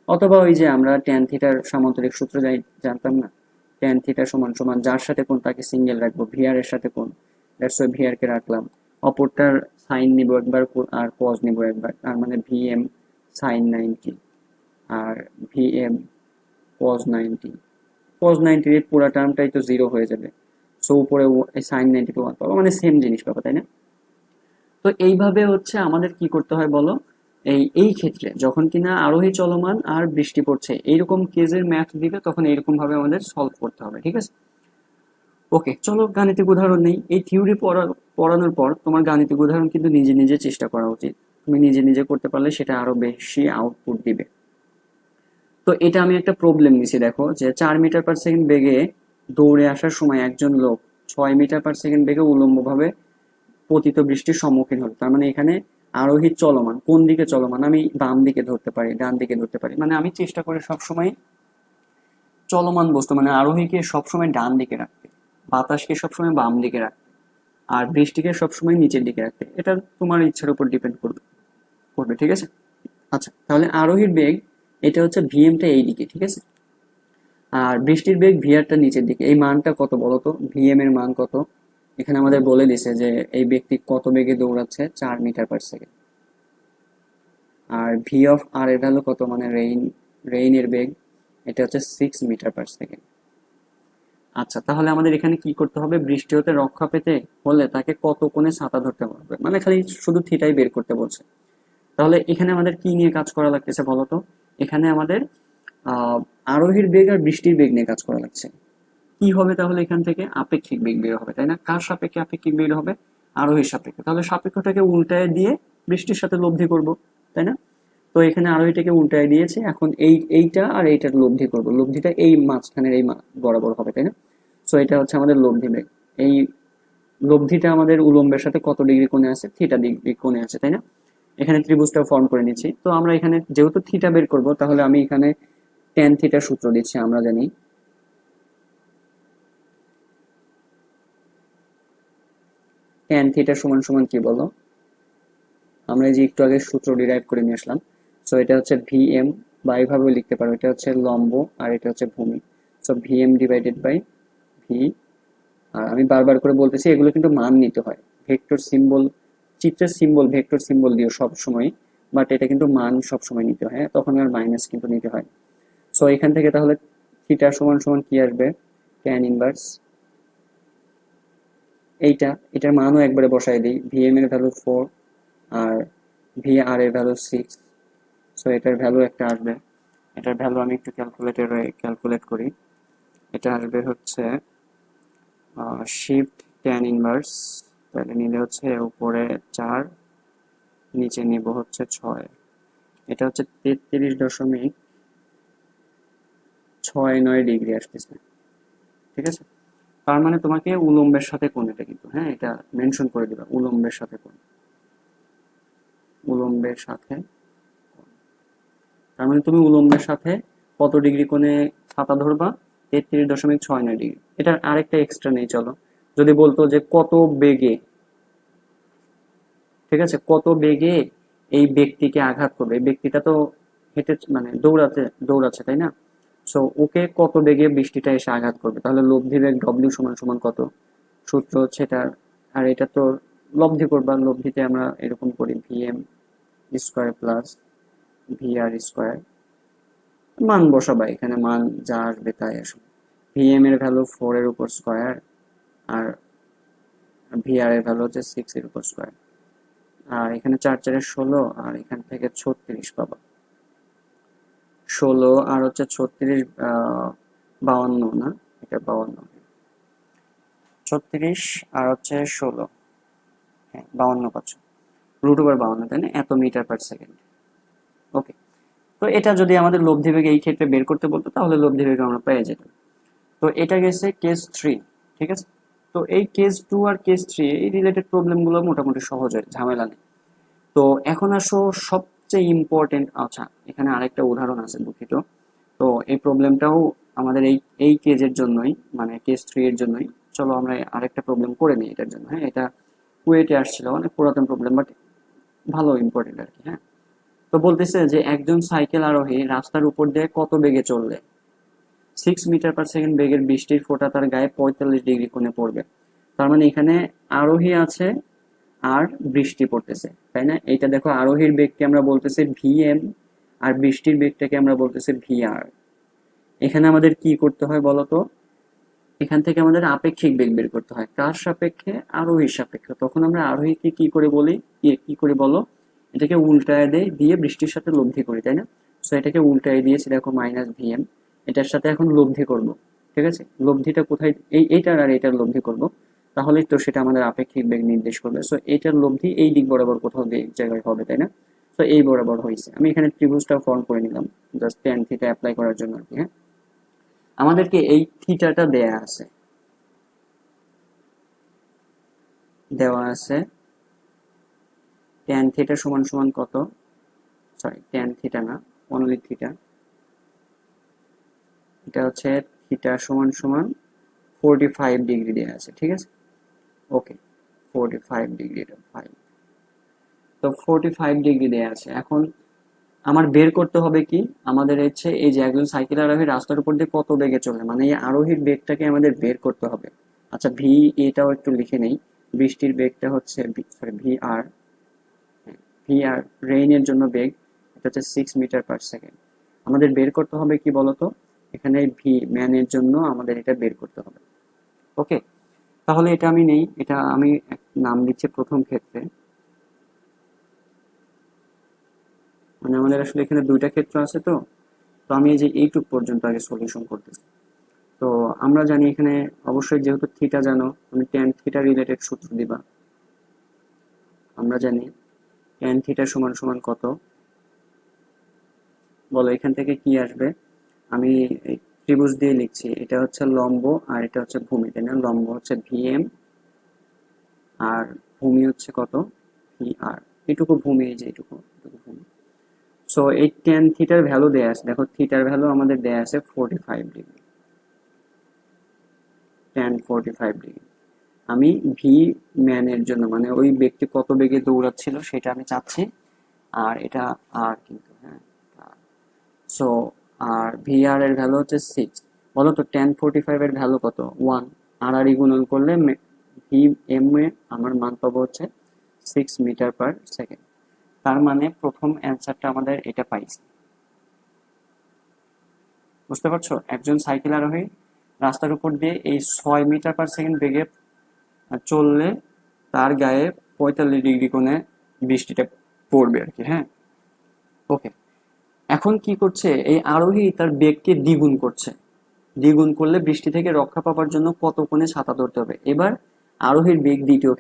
অথবা ওই যে আমরা ট্যান থিটার সামান্তরিক সূত্র জানতাম না, ট্যান থিটা সমান সমান যার সাথে কোণ তাকে সিঙ্গেল রাখবো, ভিআর এর সাথে কোণ, দ্যাটস ওয়াই ভিআর কে রাখলাম, অপরটার সাইন নিব একবার আর কজ নিব একবার, তার মানে ভিএম সাইন 90 আর ভিএম কজ 90। কজ 90 এর পুরো টার্মটাই তো জিরো হয়ে যাবে, সো উপরে সাইন 90 কে 1 পাবো, মানে সেম জিনিস পাবো তাই না। তো এইভাবে হচ্ছে আমাদের কি করতে হয় বলো, এই ক্ষেত্রে যখন কিনা আরোহী চলমান আর বৃষ্টি পড়ছে এইরকম কেজের ম্যাথ দিবে, তখন এইরকম ভাবে আমাদের সলভ করতে হবে। ঠিক আছে, ওকে, চলো গাণিতিক উদাহরণ নেই। এই থিওরি পড়ানোর পর তোমার গাণিতিক উদাহরণ কিন্তু নিজে নিজে চেষ্টা করা উচিত, তুমি নিজে নিজে করতে পারলে সেটা আরো বেশি আউটপুট দিবে। তো এটা আমি একটা প্রবলেম নিছি, দেখো যে 4 মিটার/সেকেন্ড বেগে দৌড়ে আসার সময় একজন লোক 6 মিটার/সেকেন্ড বেগে উলম্বভাবে পতিত বৃষ্টির সম্মুখীন হলো। তার মানে এখানে আরোহী চলমান, কোন দিকে চলমান, আমি বাম দিকে ধরতে পারি, ডান দিকে ধরতে পারি, মানে আমি চেষ্টা করি সবসময় চলমান বস্তু মানে আরোহীকে সবসময় ডান দিকে রাখতে, বাতাসকে সবসময় বাম দিকে রাখতে, আর বৃষ্টিকে সবসময় নিচের দিকে রাখতে। এটা তোমার ইচ্ছার উপর ডিপেন্ড করবে। ঠিক আছে, আচ্ছা তাহলে আরোহীর বেগ এটা হচ্ছে ভিএমটা এই দিকে, ঠিক আছে, আর বৃষ্টির বেগ ভিআরটা নিচের দিকে। এই মানটা কত বলতো, ভিএম এর মান কত, এখানে আমাদের বলে দিছে যে এই ব্যক্তি কত বেগে দৌড়াচ্ছে, 4 metre per second. R V of R এর ভ্যালু কত, মানে রেইনের বেগ, এটা হচ্ছে 6 মিটার/সেকেন্ড। আচ্ছা তাহলে আমাদের এখানে কি করতে হবে, বৃষ্টি হতে রক্ষা পেতে হলে তাকে কত কোণে ছাতা ধরতে হবে, মানে খালি শুধু থিটাই বের করতে বলছে। তাহলে এখানে আমাদের কি নিয়ে কাজ করা লাগতেছে বলতো, এখানে আমাদের আহ আরোহীর বেগ আর বৃষ্টির বেগ নিয়ে কাজ করা লাগছে। কি হবে তাহলে, এখান থেকে আপেক্ষিক বেগ বের হবে তাই না, কার সাপেক্ষে আপেক্ষিক বের হবে, আরোহীর সাপেক্ষে। তাহলে সাপেক্ষটাকে উল্টায় দিয়ে বৃষ্টির সাথে লব্ধি করব তাই না। তো এখানে আরোহীটাকে উল্টায় দিয়েছে, এখন এইটা আর এইটার লব্ধি করব, লব্ধিটা এই মাঝখানের এই বরাবর হবে তাই না। সো এটা হচ্ছে আমাদের লব্ধি বেগ। এই লব্ধিটা আমাদের উলম্বের সাথে কত ডিগ্রি কোণে আছে, থিটা ডিগ্রি কোণে আছে তাই না। এখানে ত্রিভুজটা ফর্ম করে নিচ্ছি। তো আমরা এখানে যেহেতু থিটা বের করব, তাহলে আমি এখানে ট্যান থিটার সূত্র দিচ্ছি। আমরা জানি ট্যান থিটা সমান সমান কি বলো, আমরা যে একটু আগে সূত্র ডিরাইভ করে নিয়ে আসলাম। সো এটা হচ্ছে ভিএম, বা এইভাবেও লিখতে পারো, এটা হচ্ছে লম্ব আর এটা হচ্ছে ভূমি। So VM divided by V. আর আমি বারবার করে বলতেছি এগুলো কিন্তু মান নিতে হয়, ভেক্টর সিম্বল, চিত্রের সিম্বল ভেক্টর সিম্বল দিও সব সময়, বাট এটা কিন্তু মান সব সময় নিতে হয়, তখন আর মাইনাস কিন্তু নিতে হয়। সো এখান থেকে তাহলে থিটা সমান সমান কি আসবে, ট্যান ইনভার্স এটার মানও একবারে বসাই দিই, ভিএম এর ভ্যালু 4 আর ভি আর এর ভ্যালু 6। সো এটার ভ্যালু একটা আসবে, এটার ভ্যালু আমি একটু ক্যালকুলেটরে ক্যালকুলেট করি। এটা আসবে হচ্ছে শিফট ট্যান ইনভার্স, তাহলে নিলে হচ্ছে উপরে 4, নিচে নিব হচ্ছে 6, এটা হচ্ছে 33.69 ডিগ্রি আসতেছে। ঠিক আছে, তার মানে তোমাকে উলম্বের সাথে কোণ, এটা কিন্তু হ্যাঁ এটা মেনশন করে দিবা, উলম্বের সাথে কোণ, উলম্বের সাথে, তার মানে তুমি উলম্বের সাথে কত ডিগ্রি কোণে ছাতা ধরবা, 33.69 ডিগ্রি। এটার আরেকটা এক্সট্রা নেই, চলো যদি বলতো যে কত বেগে, ঠিক আছে, কত বেগে এই ব্যক্তিকে আঘাত করবে, এই ব্যক্তিটা তো হেঁটে মানে দৌড়াচ্ছে তাই না। সো ওকে কত বেগে বৃষ্টিটা এসে আঘাত করবে, তাহলে লব্ধি বেগ ডব্লিউ সমান সমান কত, সূত্র হচ্ছে এটার, আর এটা তো লব্ধি করবা, লব্ধিতে আমরা এরকম করি VM square plus VR square, মান বসাবা এখানে, মান যা আসবে তাই আসবে। ভিএম এর ভ্যালু 4 এর উপর স্কোয়ার, আর ভিআর এর ভ্যালু হচ্ছে 6 এর উপর স্কোয়ার, আর এখানে 4 4 16, আর এখান থেকে 36 পাবা, 16 আর হচ্ছে 36, 52 না, এটা 52, 36 আর হচ্ছে 16, হ্যাঁ 52 পাচ্ছ। √52, তাই না, এত মিটার পার সেকেন্ড। ওকে, তো এটা যদি আমাদের লব্ধি বেগ এই ক্ষেত্রে বের করতে বলতো তাহলে লব্ধি বেগ আমরা পেয়ে যেতাম। তো এটা গেছে কেস 3, ঠিক আছে। তো এই কেস 2 আর কেস 3 এই রিলেটেড প্রবলেমগুলো মোটামুটি সহজ হয়, ঝামেলা নেই। তো এখন আসো সবচেয়ে ইম্পর্টেন্ট, আচ্ছা এখানে আরেকটা উদাহরণ আছে, দুঃখিত। তো এই প্রবলেমটাও আমাদের এই এই কেজের জন্যই, মানে কেস 3 এর জন্যই। চলো আমরা আরেকটা প্রবলেম করে নিই এটার জন্য। হ্যাঁ, এটা কুয়েটে আসছিল, অনেক পুরাতন প্রবলেম, বাট ভালো ইম্পর্টেন্ট আর কি। হ্যাঁ, তো বলতেছে যে একজন সাইকেল আরোহী রাস্তার উপর দিয়ে কত বেগে চললে 6 মিটার পার সেকেন্ড বেগের বৃষ্টির ফোঁটা তার গায়ে 45 ডিগ্রি কোণে পড়বে। তার মানে এখানে আরোহী আছে আর বৃষ্টি পড়তেছে, তাই না। এইটা দেখো, আরোহীর বেগকে আমরা বলতেছি ভিএম আর বৃষ্টির বেগটাকে আমরা বলতেছি ভিআর। এখানে আমাদের কি করতে হয় বলতো, এখান থেকে আমাদের আপেক্ষিক বেগ বের করতে হয়। কার সাপেক্ষে? আরোহীর সাপেক্ষে। তখন আমরা আরোহীকে কি করে বলি, কি করে বলো, এটাকে উল্টায় দেই, দিয়ে বৃষ্টির সাথে লব্ধি করি, তাই না। সো এটাকে উল্টায় দিয়েছি, দেখো -ভিএম, এটার সাথে এখন লব্ধি করব। ঠিক আছে, লব্ধিটা কোথায়, এইটার আর এইটার লব্ধি করব, তাহলেই তো সেটা আমাদের আপেক্ষিক বেগ নির্দেশ করবে। সো এইটার লব্ধি এই দিক বরাবর কোথাও এক জায়গায় হবে, তাই না। তো এই বরাবর হয়েছে। আমি এখানে ত্রিভুজটা ফর্ম করে নিলাম জাস্ট ট্যান থিটা অ্যাপ্লাই করার জন্য আর কি। হ্যাঁ, আমাদেরকে এই থিটাটা দেওয়া আছে ট্যান থিটা সমান সমান কত, সরি ট্যান থিটা না, অনলি থিটা। এটা হচ্ছে থিটা সমান সমান 45 ডিগ্রি দেওয়া আছে, ঠিক আছে। ওকে, 45 ডিগ্রি, এটা 5। তো 45 ডিগ্রি দেওয়া আছে। এখন আমার বের করতে হবে কি, আমাদের হচ্ছে এই যে একজন সাইকেল আরোহী রাস্তার উপর দিয়ে কত বেগে চলে, মানে এই আরোহীর বেগটাকে আমাদের বের করতে হবে। আচ্ছা, ভি এটাও একটু লিখে নেই। বৃষ্টির বেগটা হচ্ছে, সরি ভি আর, ভি আর রেইনের জন্য বেগ, এটা হচ্ছে 6 মিটার পার সেকেন্ড। আমাদের বের করতে হবে কি বলতো, এখানে ভি ম্যানের জন্য আমাদের এটা বের করতে হবে। ওকে, তাহলে এটা আমি নেই, এটা আমি নাম দিচ্ছি প্রথম ক্ষেত্রে। মানে আমাদের আসলে এখানে দুইটা ক্ষেত্র আছে, তো তো আমি এই যে এইটুক পর্যন্ত আগে সলিউশন করতেছি। তো আমরা জানি এখানে অবশ্যই, যেহেতু থিটা জানো, তুমি ট্যান থিটা রিলেটেড সূত্র দিবা। আমরা জানি ট্যান থিটা সমান সমান কত, বলো এখান থেকে কি আসবে। আমি এই ত্রিভুজ দিয়ে লিখছি, এটা হচ্ছে লম্ব আর এটা হচ্ছে ভূমি, তাই না। লম্ব হচ্ছে ভিএম আর ভূমি হচ্ছে কত, ভি আর। এটুকু ভূমি, এই যে এটুকু ভূমি। সো এই ট্যান থিটার ভ্যালু দেয়া আছে, দেখো থিটার ভ্যালু আমাদের দেয়া আছে 45 ডিগ্রি, ট্যান 45 ডিগ্রি। আমি ভি ম্যানের জন্য, মানে ওই ব্যক্তি কত বেগে দৌড়াচ্ছিল সেটা আমি চাচ্ছি, আর এটা আর কিন্তু, হ্যাঁ। সো আর ভি আর এর ভ্যালু হচ্ছে 6। বলো তো ট্যান 45 এর ভ্যালু কত, 1। আর আর গুণন করলে ভি এম এ আমার মান পাবো হচ্ছে 6 মিটার পার সেকেন্ড। তার মানে প্রথম অ্যান্সারটা আমাদের এটা পাইছি। বুঝতে পারছো, একজন সাইকেল আরোহী রাস্তার উপর দিয়ে এই 6 মিটার পার সেকেন্ড বেগে চললে তার গায়ে 45 ডিগ্রি কোণে বৃষ্টিটা পড়বে আর কি। হ্যাঁ, ওকে। এখন কি করছে, এই আরোহী তার বেগকে দ্বিগুণ করছে। দ্বিগুণ করলে বৃষ্টি থেকে রক্ষা পাওয়ার জন্য কত কোণে ছাতা ধরতে হবে। এবার আরোহীর বেগ দ্বিতীয়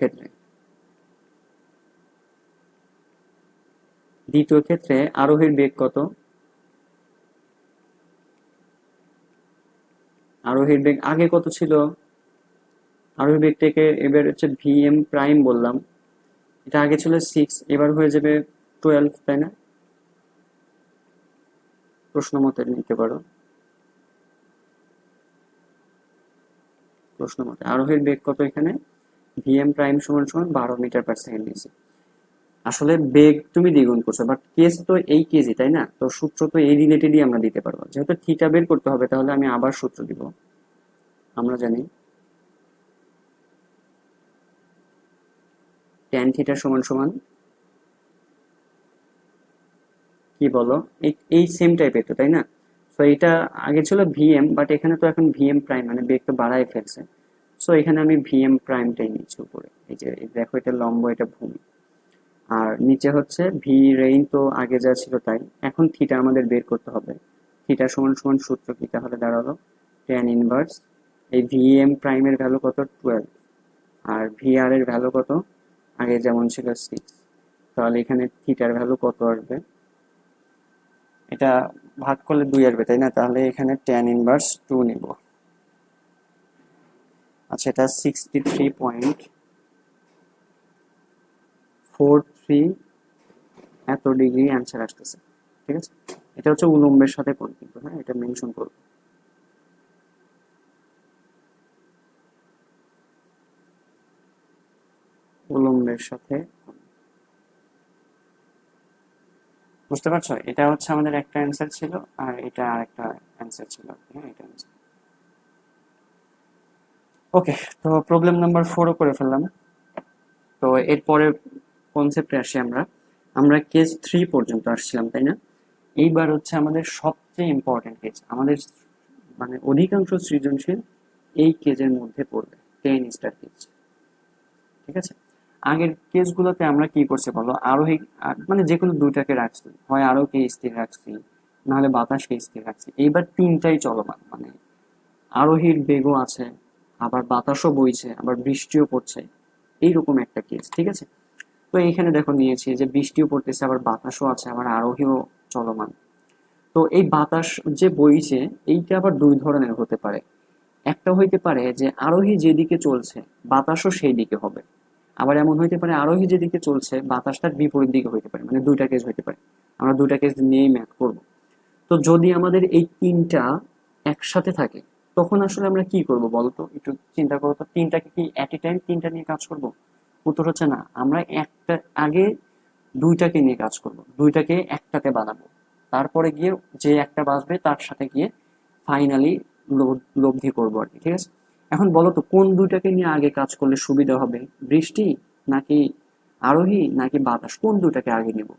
ক্ষেত্রে আরোহীর বেগ কত, আরোহীর বেগ আগে কত ছিল, আরোহী বেগটাকে এবার হচ্ছে ভিএম প্রাইম বললাম। এটা আগে ছিল 6, এবার হয়ে যাবে 12, তাই না। প্রশ্ন মতে নিতে পারো, প্রশ্ন মতে আরোহীর বেগ কত এখানে, ভিএম প্রাইম সমান সমান 12 মিটার পার সেকেন্ড নিয়েছি। আসলে বেগ তুমি দ্বিগুণ করছো, বাট কেস তো এই কেসই, তাই না। তো সূত্র তো এই রিলেটেডই আমরা দিতে পারবো। যেহেতু থিটা বের করতে হবে, তাহলে আমি আবার সূত্র দিব। আমরা জানি ট্যান থিটা সমান সমান কি বলো, এই সেম টাইপের তো, তাই না। সো এটা আগে ছিল ভিএম, বাট এখানে তো এখন ভিএম প্রাইম, মানে বেগ তো বাড়ায় ফেলছে। সো এখানে আমি ভিএম প্রাইমটাই নিচ্ছি উপরে, এই যে দেখো এটা লম্ব, এটা ভূমি, আর নিচে হচ্ছে ভি রেইন, তো আগে যা ছিল তাই। এখন থিটা আমাদের বের করতে হবে। থিটা সমান সমান সূত্র কি তাহলে দাঁড়ালো, ট্যান ইনভার্স, এই ভিএম প্রাইমের ভ্যালু কত, 12, আর ভিআর এর ভ্যালু কত, আগে যেমন ছিল 6। তাহলে এখানে থিটার ভ্যালু কত আসবে? এটা ভাগ করলে 2 আসবে, তাই না? তাহলে এখানে tan ইনভার্স 2 নিব। আচ্ছা, এটা 63.43 এত ডিগ্রি অ্যান্সার আসতেছে। ঠিক আছে, এটা হচ্ছে উলম্বের সাথে কোণ, কিন্তু হ্যাঁ, এটা মেনশন করব। উলম্বের সাথে কোণ। বুঝতে পারছো? এটা হচ্ছে আমাদের একটা অ্যান্সার ছিল, আর এটা আরেকটা অ্যান্সার ছিল। হ্যাঁ, এটা অ্যান্সার। ওকে, তো প্রবলেম নাম্বার 4ও করে ফেললাম। তো এরপরে কনসেপ্টে আসি আমরা। আমরা কেস 3 পর্যন্ত আসছিলাম, তাই না? এইবার হচ্ছে আমাদের সবচেয়ে ইম্পর্টেন্ট কেস, আমাদের মানে অধিকাংশ সৃজনশীল এই কেজের মধ্যে পড়বে, 10 স্টার কেজ। ঠিক আছে, আগের কেসগুলোতে আমরা কি করছি বলো? আরোহী মানে যে কোনো দুইটাকে রাখছি, হয় আরোহকে স্থির রাখছি, নাহলে বাতাসকে স্থির রাখছি। এইবার তিনটাই চলমান, মানে আরোহীর বেগও আছে, আবার বাতাসও বইছে, আবার বৃষ্টিও পড়ছে, এইরকম একটা কেস। ঠিক আছে, তো এইখানে দেখো নিয়েছি যে বৃষ্টিও পড়তেছে, আবার বাতাসও আছে, আবার আরোহীও চলমান। তো এই বাতাস যে বইছে, এইটা আবার দুই ধরনের হতে পারে। একটা হইতে পারে যে আরোহী যেদিকে চলছে বাতাসও সেই দিকে হবে, আবার এমন হইতে পারে আরোহী যেদিকে চলছে বাতাসটার বিপরীত দিকে হইতে পারে, মানে দুইটা কেস হইতে পারে। আমরা দুইটা কেস নিয়েই ম্যাথ করব। তো যদি আমাদের এই তিনটা একসাথে থাকে, তখন আসলে আমরা কি করব বলতো? একটু চিন্তা করো তো, তিনটাকে কি এট এ টাইম তিনটা নিয়ে কাজ করব? উত্তর হচ্ছে না। আমরা একটা আগে দুইটাকে নিয়ে কাজ করব, দুইটাকে একটাতে বানাবো, তারপরে গিয়ে যে একটা বাঁচবে তার সাথে গিয়ে ফাইনালি লব্ধি করবো আর কি। ঠিক আছে, এখন বলো তো কোন দুইটাকে নিয়ে আগে কাজ করলে সুবিধা হবে? বৃষ্টি নাকি আরোহী নাকি বাতাস, কোন দুটাকে আগে নিব?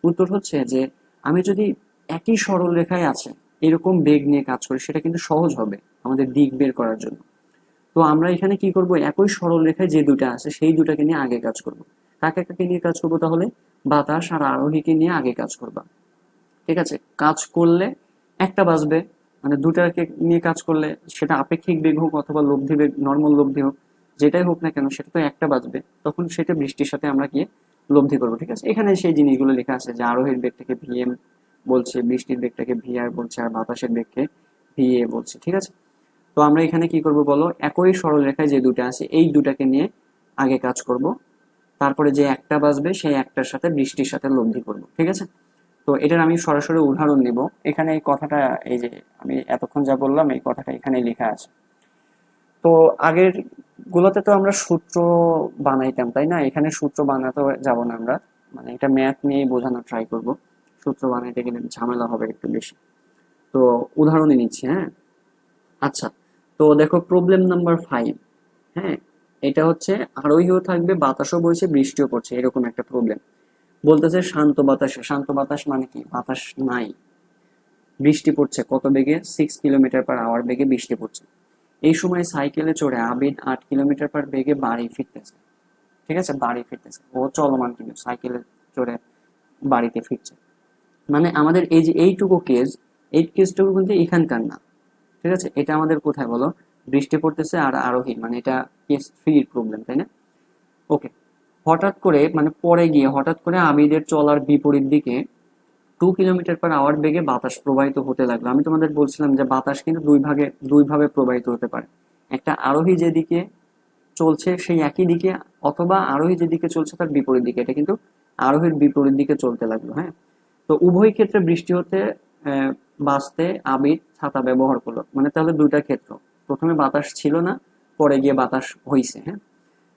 উত্তর হচ্ছে যে আমি যদি একই সরল রেখায় আছে এরকম বেগ নিয়ে কাজ করি, সেটা কিন্তু সহজ হবে আমাদের দিক বের করার জন্য। তো আমরা এখানে কি করব? একই সরল রেখায় যে দুটা আছে সেই দুটাকে নিয়ে আগে কাজ করব। কাকে কাকে নিয়ে কাজ করবো তাহলে? বাতাস আর আরোহীকে নিয়ে আগে কাজ করবা। ঠিক আছে, কাজ করলে একটা বাঁচবে, মানে দুটাকে নিয়ে কাজ করলে সেটা আপেক্ষিক বেগ হোক অথবা লব্ধি বেগ, নর্মাল লব্ধি হোক, যেটাই হোক না কেন সেটা তো একটা বাঁচবে, তখন সেটা বৃষ্টির সাথে আমরা গিয়ে লব্ধি করবো। ঠিক আছে, এখানে সেই জিনিসগুলো লেখা আছে যে আরোহীর বেগটাকে ভিএম বলছে, বৃষ্টির বেগটাকে ভিআর বলছে, আর বাতাসের বেগকে ভিএ বলছে। ঠিক আছে, তো আমরা এখানে কি করব বলো? একই সরলরেখায় যে দুটো আছে এই দুটাকে নিয়ে আগে কাজ করব, তারপরে যে একটা বাঁচবে সেই একটার সাথে বৃষ্টির সাথে লব্ধি করব। ঠিক আছে, তো এটার আমি সরাসরি উদাহরণ নিব। এখানে এই কথাটা, এই যে আমি এতক্ষণ যা বললাম এই কথাটা এখানে লেখা আছে। তো আগের গুলোতে তো আমরা সূত্র বানাইতাম, তাই না? এখানে সূত্র বানাতে যাব না আমরা, মানে এটা ম্যাথ নিয়ে বোঝানোর ট্রাই করব। সূত্র বানাইতে গেলে ঝামেলা হবে একটু বেশি। তো উদাহরণই নিচ্ছি, হ্যাঁ। আচ্ছা, তো দেখো প্রবলেম নাম্বার 5। হ্যাঁ, এটা হচ্ছে আরোহীও থাকবে, বাতাসও বইছে, বৃষ্টিও পড়ছে, এরকম একটা প্রবলেম। বলতেছে শান্ত বাতাসে, শান্ত বাতাস মানে কি? বাতাস নাই, বৃষ্টি পড়ছে কত বেগে? 6 কিলোমিটার/আওয়ার বেগে বৃষ্টি পড়ছে। এই সময় সাইকেলে চড়ে আবিদ 8 কিলোমিটার বেগে বাড়ি ফিরতেছে। ঠিক আছে, বাড়ি ফিরতেছে, ও চলমান কিন্তু সাইকেলে চড়ে বাড়িতে ফিরছে। মানে আমাদের এই যে এইটুকু কেস, এই কেসটুকু কিন্তু এখানকার না। ঠিক আছে, এটা আমাদের কোথায় বলো? বৃষ্টি পড়তেছে আর আরোহী, মানে এটা কেস 3 এর প্রবলেম, তাই না? ওকে, হঠাৎ করে মানে পরে গিয়ে হঠাৎ করে আবিদের চলার বিপরীত দিকে 2 কিলোমিটার/আওয়ার বেগে বাতাস প্রবাহিত হতে লাগলো। আমি তোমাদের বলছিলাম যে বাতাস কিন্তু দুইভাবে প্রবাহিত হতে পারে। একটা আরোহী যেদিকে চলছে সেই একই দিকে, অথবা আরোহী যেদিকে চলছে তার বিপরীত দিকে। এটা কিন্তু আরোহীর বিপরীত দিকে চলতে লাগলো। হ্যাঁ, তো উভয় ক্ষেত্রে বৃষ্টি হতে বাঁচতে আবিদ ছাতা ব্যবহার করলো, মানে তাহলে দুইটা ক্ষেত্র, প্রথমে বাতাস ছিল না, পরে গিয়ে বাতাস হইছে। হ্যাঁ,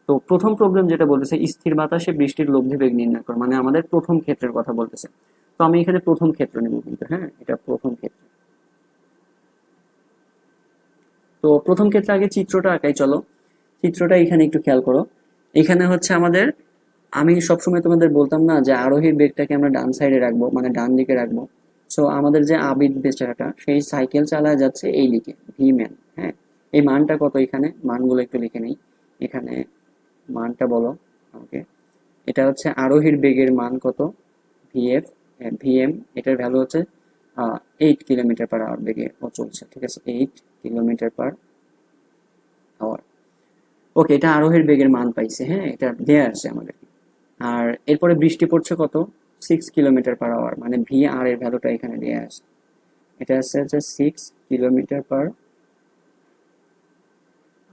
তো প্রথম প্রবলেম যেটা বলতেছে স্থির বাতাসে বৃষ্টির লব্ধি বেগ নির্ণয় করো, মানে আমাদের প্রথম ক্ষেত্রের কথা বলতেছে। তো আমি এখানে প্রথম ক্ষেত্র নেব কিন্তু, হ্যাঁ, এটা প্রথম ক্ষেত্র। তো প্রথম ক্ষেত্রে আগে চিত্রটা আঁকাই, চলো। চিত্রটা এখানে একটু খেয়াল করো। এখানে হচ্ছে আমাদের, আমি সবসময় তোমাদের বলতাম না যে আরোহীর বেগটাকে আমরা ডান সাইডে রাখবো, মানে ডান দিকে রাখবো। সো আমাদের যে আবিদ বেচারাটা সেই সাইকেল চালায় যাচ্ছে এই দিকে, ভি ম্যান। হ্যাঁ, এই মানটা কত? এখানে মানগুলো একটু লিখে নেই। এখানে মানটা বলো আমাকে। এটা হচ্ছে আরোহীর বেগের মান কত? ভিএফ, ভিএম, এটার ভ্যালু হচ্ছে 8 কিলোমিটার/আওয়ার বেগে ও চলছে। ঠিক আছে, 8 কিলোমিটার/আওয়ার। ওকে, এটা আরোহীর বেগের মান পাইছে। হ্যাঁ, এটা দেয়া আছে আমাদের। আর এরপরে বৃষ্টি পড়ছে কত, 6 কিলোমিটার পার আওয়ার, মানে ভি আর এর ভ্যালুটা এখানে দিয়ে আসছে, এটা আসছে হচ্ছে 6 কিলোমিটার পার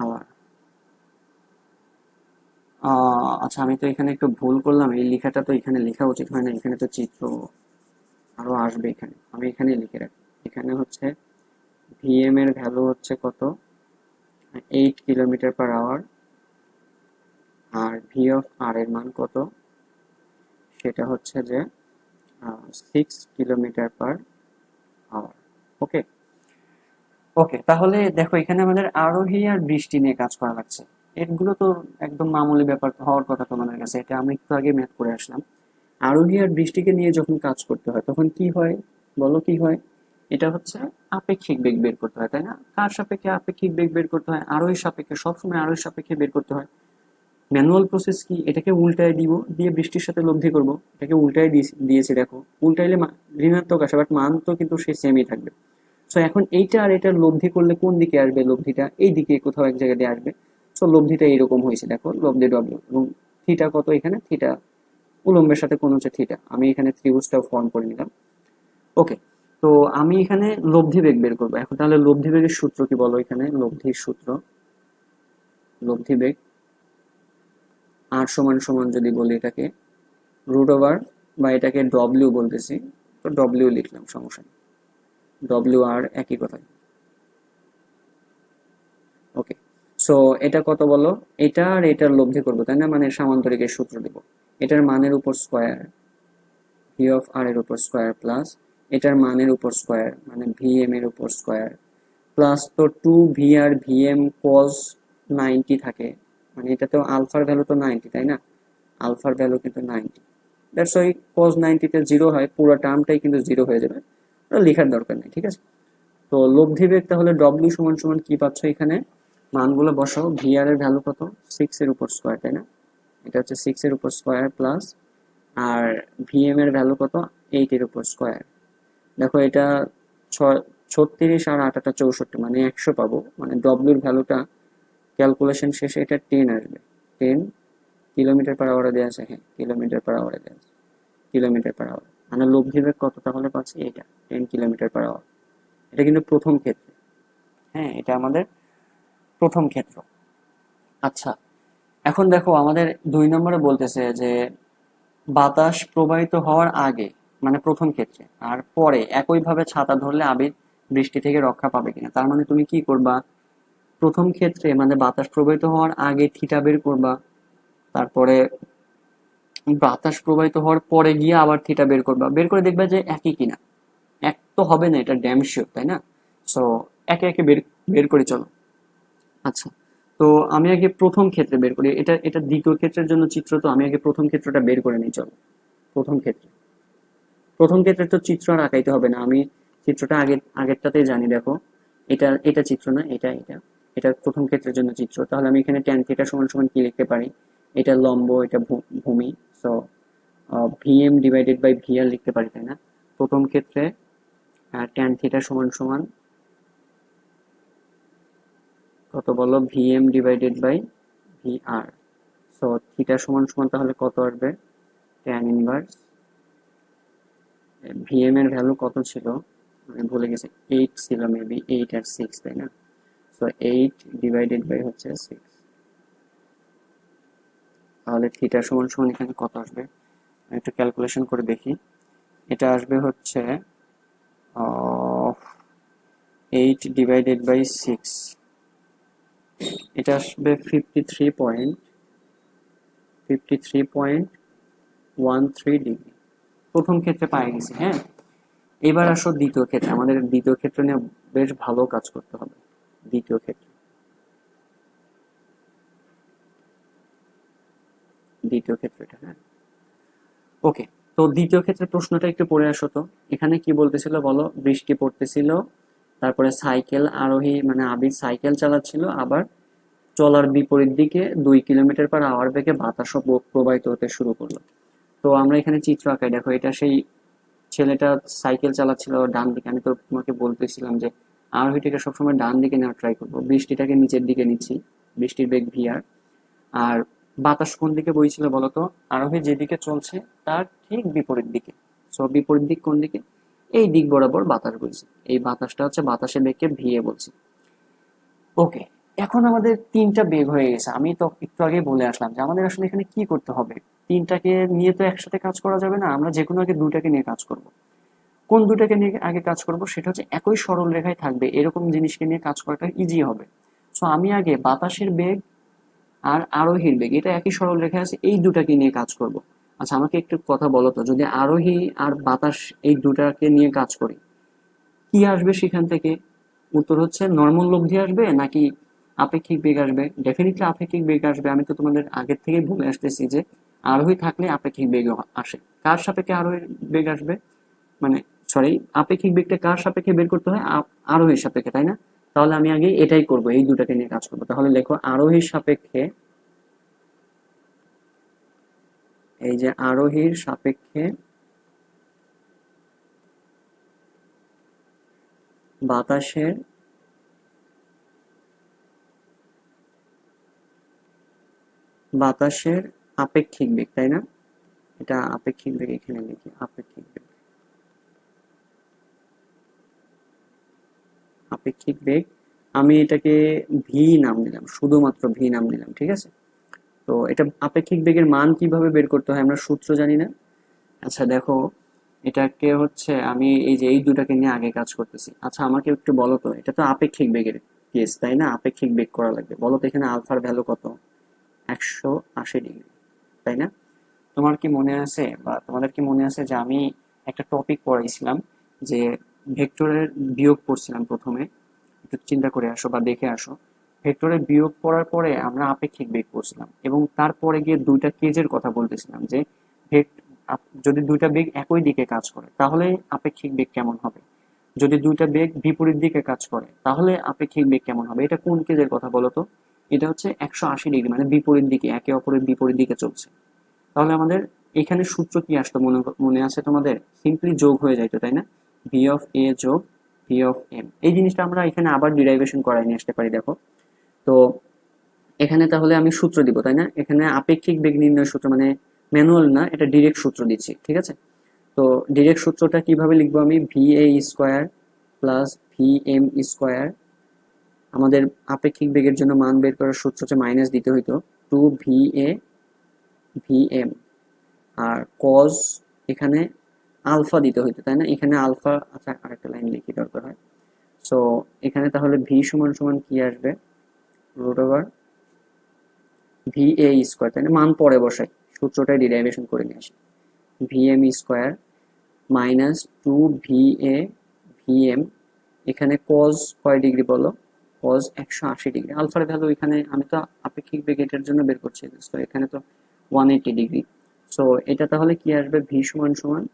আওয়ার। আচ্ছা, আমি তো এখানে একটু ভুল করলাম, এই লেখাটা তো এখানে লেখা উচিত হয় না, এখানে তো চিত্র আরো আসবে, এখানে আমি এখানে লিখে রাখি। এখানে হচ্ছে ভিএম এর ভ্যালু হচ্ছে কত, 8 কিলোমিটার পার আওয়ার, আর ভি অফ আর এর মান কত, সেটা হচ্ছে যে 6 কিলোমিটার পার আওয়ার। ওকে। ওকে, তাহলে দেখো এখানে আমাদের আরোহী আর বৃষ্টি নিয়ে কাজ করা লাগছে। এগুলো তো একদম মামুলি ব্যাপার হওয়ার কথা তোমাদের কাছে, এটা আমি একটু আগে ম্যাথ করে আসলাম। আরোহী আর বৃষ্টিকে নিয়ে যখন কাজ করতে হয় তখন কি হয়, বলো কি হয়? এটা হচ্ছে আপেক্ষিক বেগ বের করতে হয়, তাই না? কার সাপেক্ষে আপেক্ষিক বেগ বের করতে হয়? আরোহী সাপেক্ষে, সবসময় আরোহী সাপেক্ষে বের করতে হয়। ম্যানুয়াল প্রসেস কি, এটাকে উল্টায় দিব, দিয়ে বৃষ্টির সাথে লব্ধি করব, এটাকে উল্টায় দিয়েছি, দেখো উল্টাইলে ঋণাত্মক আসে, বাট মান তো কিন্তু সেই সেমই থাকবে। সো এখন এইটা আর এটার লব্ধি করলে কোন দিকে আসবে, লব্ধিটা এই দিকে কোথাও এক জায়গা দিয়ে আসবে। সো লব্ধিটা এইরকম হয়েছে, দেখো লব্ধি ডব্লিউ, এবং থিটা কত, এখানে থিটা উলম্বের সাথে কোন হচ্ছে থিটা, আমি এখানে ত্রিভুজটাও ফর্ম করে নিলাম। ওকে, তো আমি এখানে লব্ধি বেগ বের করবো এখন, তাহলে লব্ধি বেগের সূত্র কি বলো, এখানে লব্ধির সূত্র, লব্ধি বেগ আর সমান সমান যদি বলি এটাকে রুট ওভার, বা এটাকে ডব্লিউ বলতেছি, তো ডব্লিউ লিখলাম, সমস্যা নেই, ডব্লিউ আর একই কথা। ওকে, সো এটা কত বলো, এটা আর এটার লব্ধি করবো তাই না, মানে সামান্তরিকের সূত্র দিব, এটার মানের উপর স্কোয়ার, ভি অফ আর এর উপর স্কোয়ার, প্লাস এটার মানের উপর স্কোয়ার মানে ভি এম এর উপর স্কোয়ার, প্লাস তো 2 V R V M cause 90 থাকে, মানে এটা তো আলফার ভ্যালু তো 90 তাই না, আলফার ভ্যালু কিন্তু 90, দ্যাটস ওয়াই কজ 90 তে জিরো হয়, পুরো টার্মটাই কিন্তু জিরো হয়ে যাবে, ওটা লেখার দরকার নেই, ঠিক আছে। তো লব্ধি বেগ তাহলে ডব্লিউ সমান সমান কি পাচ্ছ, এখানে মানগুলো বসাও, ভি আর এর ভ্যালু কত, 6 এর উপর স্কোয়ার, তাই না, এটা হচ্ছে 6 এর উপর স্কোয়ার, প্লাস আর ভিএম এর ভ্যালু কত, 8 এর উপর স্কোয়ার। দেখো এটা 36 আর 8 টা 64, মানে 100 পাবো, মানে ডব্লিউর ভ্যালুটা ক্যালকুলেশন শেষে এটা 10 আসবে, 10 কিলোমিটার পার আওয়ারে দেওয়া আছে, হ্যাঁ কিলোমিটার পার আওয়ারে দেওয়া আছে, কিলোমিটার পার আওয়ার, মানে লব্ধি বেগ কত তাহলে পাচ্ছি, এটা 10 কিলোমিটার পার আওয়ার। এটা কিন্তু প্রথম ক্ষেত্রে, হ্যাঁ এটা আমাদের প্রথম ক্ষেত্র। আচ্ছা, এখন দেখো আমাদের 2 নম্বরে বলতেছে যে বাতাস প্রবাহিত হওয়ার আগে, মানে প্রথম ক্ষেত্রে, আর পরে একইভাবে ছাতা ধরলে আবির বৃষ্টি থেকে রক্ষা পাবে কিনা। তার মানে তুমি কি করবা, প্রথম ক্ষেত্রে মানে বাতাস প্রবাহিত হওয়ার আগে থিটা বের করবা, তারপরে বাতাস প্রবাহিত হওয়ার পরে গিয়ে আবার থিটা বের করবা, বের করে দেখবা যে একই কিনা। এক তো হবে না, এটা ড্যাম শিওর, তাই না? সো একে একে বের বের করে চলো। আচ্ছা, তো আমি আগে প্রথম ক্ষেত্রে বের করি, এটা এটা দ্বিতীয় ক্ষেত্রের জন্য চিত্র, তো আমি আগে প্রথম ক্ষেত্রটা বের করে নিই, চলো। প্রথম ক্ষেত্রে, প্রথম ক্ষেত্রে তো চিত্র আর আঁকাইতে হবে না, আমি চিত্রটা আগেরটাতেই জানি, দেখো এটা এটা চিত্র না, এটা এটা এটা প্রথম ক্ষেত্রের জন্য চিত্র, তাহলে আমি এখানে ট্যান থিটা সমান সমান কি লিখতে পারি, এটা লম্ব, এটা ভূমি, so VM divided by v r লিখতে পারি, তাই না? প্রথম ক্ষেত্রে ট্যান থিটা সমান সমান কত বলো, v m divided by v r, so theta সমান সমান তাহলে কত আসবে, ট্যান ইনভার্স, ভিএম এর ভ্যালু কত ছিল আমি ভুলে গেছি, 8 ছিল মেবি, 8 আর 6, তাই না? সো 8 ডিভাইডেড বাই হচ্ছে 6, তাহলে থিটা সমান সমান এখানে কত আসবে, আমি একটু ক্যালকুলেশন করে দেখি, এটা আসবে হচ্ছে 8 ডিভাইডেড বাই 6, এটা আসবে 53.13 ডিগ্রি, প্রথম ক্ষেত্রে পাই গেছি, হ্যাঁ। এবার আসো দ্বিতীয় ক্ষেত্রে, আমাদের দ্বিতীয় ক্ষেত্র নিয়ে বেশ ভালো কাজ করতে হবে। দ্বিতীয় ক্ষেত্রে, দ্বিতীয় ক্ষেত্রটা, হ্যাঁ। ওকে, তো দ্বিতীয় ক্ষেত্রে প্রশ্নটা একটু পড়ে আসো তো, এখানে কি বলতেছিল বলো, বৃষ্টি পড়তেছিল, তারপরে সাইকেল আরোহী মানে আবির সাইকেল চালাচ্ছিল, আবার চলার বিপরীত দিকে 2 কিলোমিটার পার আওয়ার বেগে বাতাসও প্রবাহিত হতে শুরু করলো। তো আমরা এখানে চিত্র আঁকাই, দেখো এটা সেই ছেলেটা সাইকেল চালাচ্ছিল ডান দিকে, আমি তো তোমাকে বলতেছিলাম যে আরোহীটাকে সবসময় ডান দিকে নেওয়ার ট্রাই করবো, বৃষ্টিটাকে নিচের দিকে নিচ্ছি, বৃষ্টির বেগ ভিআর, আর বাতাস কোন দিকে বইছিল বলতো? আরোহী যেদিকে চলছে তার ঠিক বিপরীত দিকে। সো বিপরীত দিক কোন দিকে? এই দিক বরাবর বাতাস বইছে। এই বাতাসটা হচ্ছে বাতাসের বেগকে ভিএ বলছি। ওকে, এখন আমাদের তিনটা বেগ হয়ে গেছে। আমি তো একটু আগে বলে আসলাম যে আমাদের আসলে এখানে কি করতে হবে। তিনটাকে নিয়ে তো একসাথে কাজ করা যাবে না, আমরা যে কোনো আগে দুটাকে নিয়ে কাজ করব। কোন দুটাকে নিয়ে আগে কাজ করব? সেটা হচ্ছে একই সরল রেখায় থাকবে এরকম জিনিসকে নিয়ে কাজ করাটা ইজি হবে। সো আমি আগে বাতাসের বেগ আর আরোহীর বেগ, এটা একই সরল রেখায় আছে, এই দুটাকে নিয়ে কাজ করব। আচ্ছা আমাকে একটু কথা বলো তো, যদি আরোহী আর বাতাস এই দুটাকে নিয়ে কাজ করি, কি আসবে সেখান থেকে? উত্তর হচ্ছে নর্মাল লব্ধি আসবে নাকি আপেক্ষিক বেগ আসবে? ডেফিনেটলি আপেক্ষিক বেগ আসবে। আমি তো তোমাদের আগের থেকেই বলে আসতেছি যে আরোহী থাকলে আপেক্ষিক বেগ আসে। কার সাপেক্ষে আরোহীর বেগ আসবে? মানে সরি, আপেক্ষিক বেগটা কার সাপেক্ষে বের করতে হয়? আরোহীর সাপেক্ষে, তাই না? তাহলে আমি আগে এটাই করব, এই দুটাকে নিয়ে কাজ করবো। তাহলে লেখো আরোহীর সাপেক্ষে, এই যে আরোহীর সাপেক্ষে বাতাসের বাতাসের আপেক্ষিক বেগ, তাই না? এটা আপেক্ষিক বেগ, এখানে লিখি আপেক্ষিক বেগ। আপেক্ষিক বেগ, আমি এটাকে ভি নাম দিলাম, শুধুমাত্র ভি নাম দিলাম, ঠিক আছে? তো এটা আপেক্ষিক বেগের মান কিভাবে বের করতে হয় আমরা সূত্র জানি না। আচ্ছা দেখো, এটাকে হচ্ছে আমি এই যে এই দুটাকে নিয়ে আগে কাজ করতেছি। আচ্ছা আমাকে একটু বলো তো, এটা তো আপেক্ষিক বেগের কেস, তাই না? আপেক্ষিক বেগ করা লাগবে। বলো তো এখানে আলফার ভ্যালু কত? 180 ডিগ্রি, তাই না? তোমার কি মনে আছে, বা তোমাদের কি মনে আছে যে আমি একটা টপিক পড়াইছিলাম, যে ভেক্টরের বিয়োগ করছিলাম প্রথমে? একটু চিন্তা করে আসো বা দেখে আসো। ভেক্টরের বিয়োগ পড়ার পরে আমরা আপেক্ষিক বেগ করছিলাম, এবং তারপরে গিয়ে দুইটা কেজের কথা বলতেছিলাম যে যদি দুইটা বেগ একই দিকে কাজ করে তাহলে আপেক্ষিক বেগ কেমন হবে, যদি দুইটা বেগ বিপরীত দিকে কাজ করে তাহলে আপেক্ষিক বেগ কেমন হবে। এটা কোন কেজের কথা বলো তো? এটা হচ্ছে 180 ডিগ্রি, মানে বিপরীত দিকে, একে অপরের বিপরীত দিকে চলছে। তাহলে আমাদের এখানে সূত্র কি আসতো মনে মনে আছে তোমাদের? সিম্পলি যোগ হয়ে যাইতো, তাই না? ভি অফ এ যোগ ভি অফ এম, এই জিনিসটা আমরা এখানে আবার ডিরাইভেশন করাই নিয়ে আসতে পারি, দেখো। তো এখানে তাহলে আমি সূত্র দিব, তাই না? এখানে আপেক্ষিক বেগ নির্ণয় সূত্র, মানে ম্যানুয়াল না, এটা ডিরেক্ট সূত্র দিচ্ছি, ঠিক আছে? তো ডিরেক্ট সূত্রটা কিভাবে লিখবো? আমি ভি এ square plus v m square, আমাদের আপেক্ষিক বেগের জন্য মান বের করার সূত্র হচ্ছে মাইনাস দিতে হইতো 2 VA VM, আর কজ এখানে আলফা দিতে হইতো, তাই না? এখানে আলফা, আচ্ছা আরেকটা লাইন লিখি দরকার হয়। সো এখানে তাহলে ভি সমান সমান কি আসবে? Root over V A square, তাই না? মান পরে বসাই, সূত্রটাই ডিরাইভেশন করে নিয়ে আসি। V m square minus 2 VA VM, এখানে কজ কয় ডিগ্রি বলো? Cos 180 degree. আলফার ভ্যালু এখানে আমি তো আপেক্ষিক বেগ এটার জন্য বের করছি, তো এখানে তো 180 ডিগ্রি। সো এটা তাহলে কি আসবে? ভি সমান সমান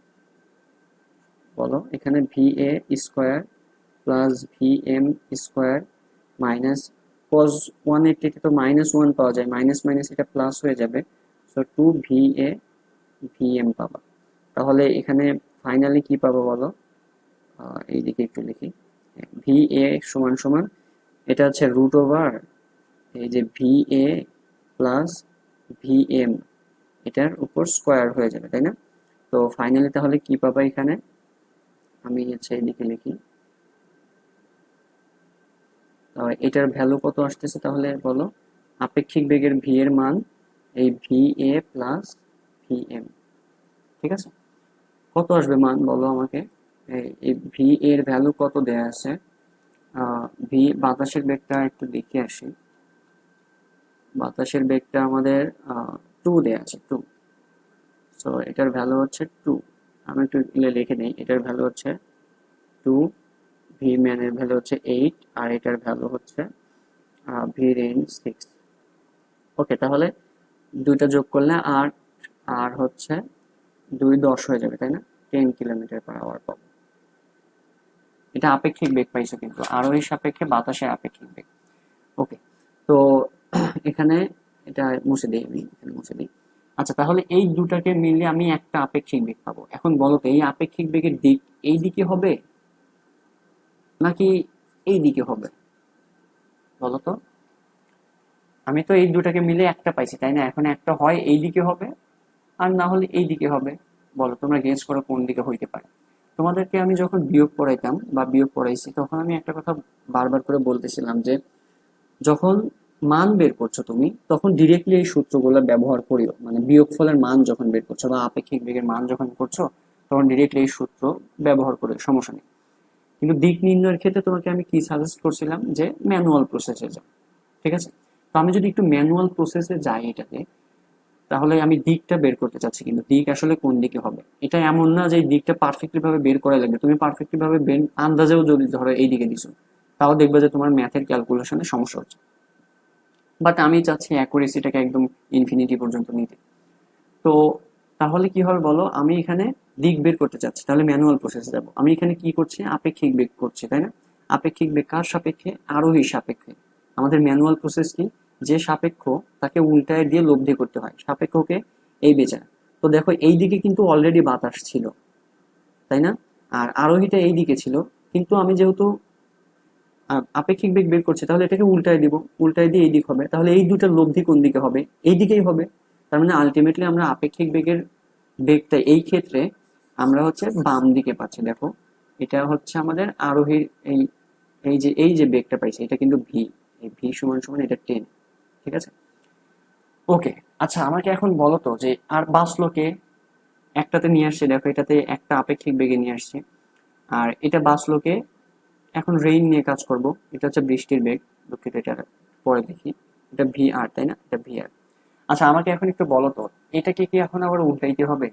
বলো, এখানে ভি এ square plus v m square minus cos 180 তো -1 পাওয়া যায়, মাইনাস মাইনাস এটা প্লাস হয়ে যাবে। সো 2 VA VM পাবা। তাহলে এখানে ফাইনালি কি পাবো বলো? এইদিকে একটু লিখি। ভি এ সমান সমান, এটা হচ্ছে রুট ওভার এই যে v a plus v m, এটার উপর স্কোয়ার হয়ে যাবে, তাই না? তো ফাইনালি তাহলে কি পাবা এখানে? আমি হচ্ছে এইদিকে লিখি, এটার ভ্যালু কত আসতেছে তাহলে বলো? আপেক্ষিক বেগের ভি এর মান এই v a plus v m, ঠিক আছে? কত আসবে মান বলো আমাকে? এই ভি এর ভ্যালু কত দেয়া আছে? ভি বাতাসের বেগটা একটু দেখে আসি। বাতাসের বেগটা আমাদের 2 দেয়া আছে, 2। সো এটার ভ্যালু হচ্ছে 2। আমি একটু লিখে নিই, এটার ভ্যালু হচ্ছে 2, ভি ম্যানের ভ্যালু হচ্ছে 8, আর এটার ভ্যালু হচ্ছে ভি রেঞ্জ 6। ওকে, তাহলে দুইটা যোগ করলে 8, আর হচ্ছে 2 10 হয়ে যাবে, তাই না? 10 কিলোমিটার/আওয়ার পাবো। এটা আপেক্ষিক বেগ পাইছো, কিন্তু আরোহীর সাপেক্ষে বাতাসের আপেক্ষিক বেগ। ওকে, তো এখানে এটা মুছে দিই, আমি এখানে মুছে দিই। আচ্ছা তাহলে এই দুটাকে মিলিয়ে আমি একটা আপেক্ষিক বেগ পাবো। এখন বলো তো এই আপেক্ষিক বেগের দিক এই দিকে হবে নাকি এই দিকে হবে বলো তো? আমি তো এই দুটাকে মিলে একটা পাইছি, তাই না? এখন একটা হয় এই দিকে হবে, আর না হলে এই দিকে হবে। বলো তোমরা গেস করো কোন দিকে হইতে পারে। তোমাদেরকে আমি যখন বিয়োগ পড়াইতাম বা বিয়োগ পড়াইছি, তখন আমি একটা কথা বারবার করে বলতেছিলাম যে যখন মান বের করছো তুমি, তখন ডিরেক্টলি এই সূত্রগুলো ব্যবহার করিও। মানে বিয়োগফলের মান যখন বের করছো বা আপেক্ষিক বেগের মান যখন করছো, তখন ডিরেক্টলি এই সূত্র ব্যবহার করে সমস্যা নেই। কিন্তু দিক নির্ণয়ের ক্ষেত্রে তোমাকে আমি কি সাজেস্ট করছিলাম, যে ম্যানুয়াল প্রসেসে যাও। ঠিক আছে? তো আমি যদি একটু ম্যানুয়াল প্রসেসে যাই এটাতে, তাহলে আমি দিকটা বের করতে চাচ্ছি, কিন্তু দিক আসলে কোন দিকে হবে এটা এমন না যে এই দিকটা পারফেক্টলি ভাবে বের করা লাগবে। তুমি পারফেক্টলি ভাবে বের আন্দাজেও যদি ধরো এই দিকে দিছো, তাও দেখবে যে তোমার ম্যাথের ক্যালকুলেশনে সমস্যা হচ্ছে। বাট আমি চাচ্ছি অ্যাকুরেসিটাকে একদম ইনফিনিটি পর্যন্ত নিতে। তো তাহলে কি হবে বলো, আমি এখানে দিক বের করতে চাচ্ছি, তাহলে ম্যানুয়াল প্রসেসে যাব। আমি এখানে কি করছি, আপেক্ষিক বেগ করছি, তাই না? আপেক্ষিক বেগ কার সাপেক্ষে? আরোহী সাপেক্ষে। আমাদের ম্যানুয়াল প্রসেস কি, যে সাপেক্ষ তাকে উল্টায় দিয়ে লব্ধি করতে হয়, সাপেক্ষকে এই বেচা। তো দেখো এই দিকে কিন্তু অলরেডি বাতাস ছিল, তাই না? আর আরোহীটা এই দিকে ছিল, কিন্তু আমি যেহেতু আপেক্ষিক বেগ বের করছি, তাহলে এটাকে উল্টায় দিব, উল্টায় দিয়ে এই দিক হবে, তাহলে এই দুটার লব্ধি কোন দিকে হবে? এই দিকেই হবে। তার মানে আলটিমেটলি আমরা আপেক্ষিক বেগের বেগটা এই ক্ষেত্রে আমরা হচ্ছে বাম দিকে পাচ্ছি। দেখো এটা হচ্ছে আমাদের আরোহীর এই এই যে বেগটা পাইছি, এটা কিন্তু ভি। এই ভি সমান সমান এটা 10। ঠিক আছে? ওকে। আচ্ছা আমাকে এখন বলো তো যে আর বাঁচলো কে? একটাতে নিয়ে আসছে, দেখো এটাতে একটা আপেক্ষিক বেগে নিয়ে আসছে। আর এটা বাঁচলো কে? এখন রেইন নিয়ে কাজ করব। এটা হচ্ছে বৃষ্টির বেগ। দুঃখিত, এটা পরে দেখি। এটা ভি আর, তাই না? এটা ভি আর। আচ্ছা আমাকে এখন একটু বলো তো, এটাকে কি এখন আবার উল্টাইতে হবে?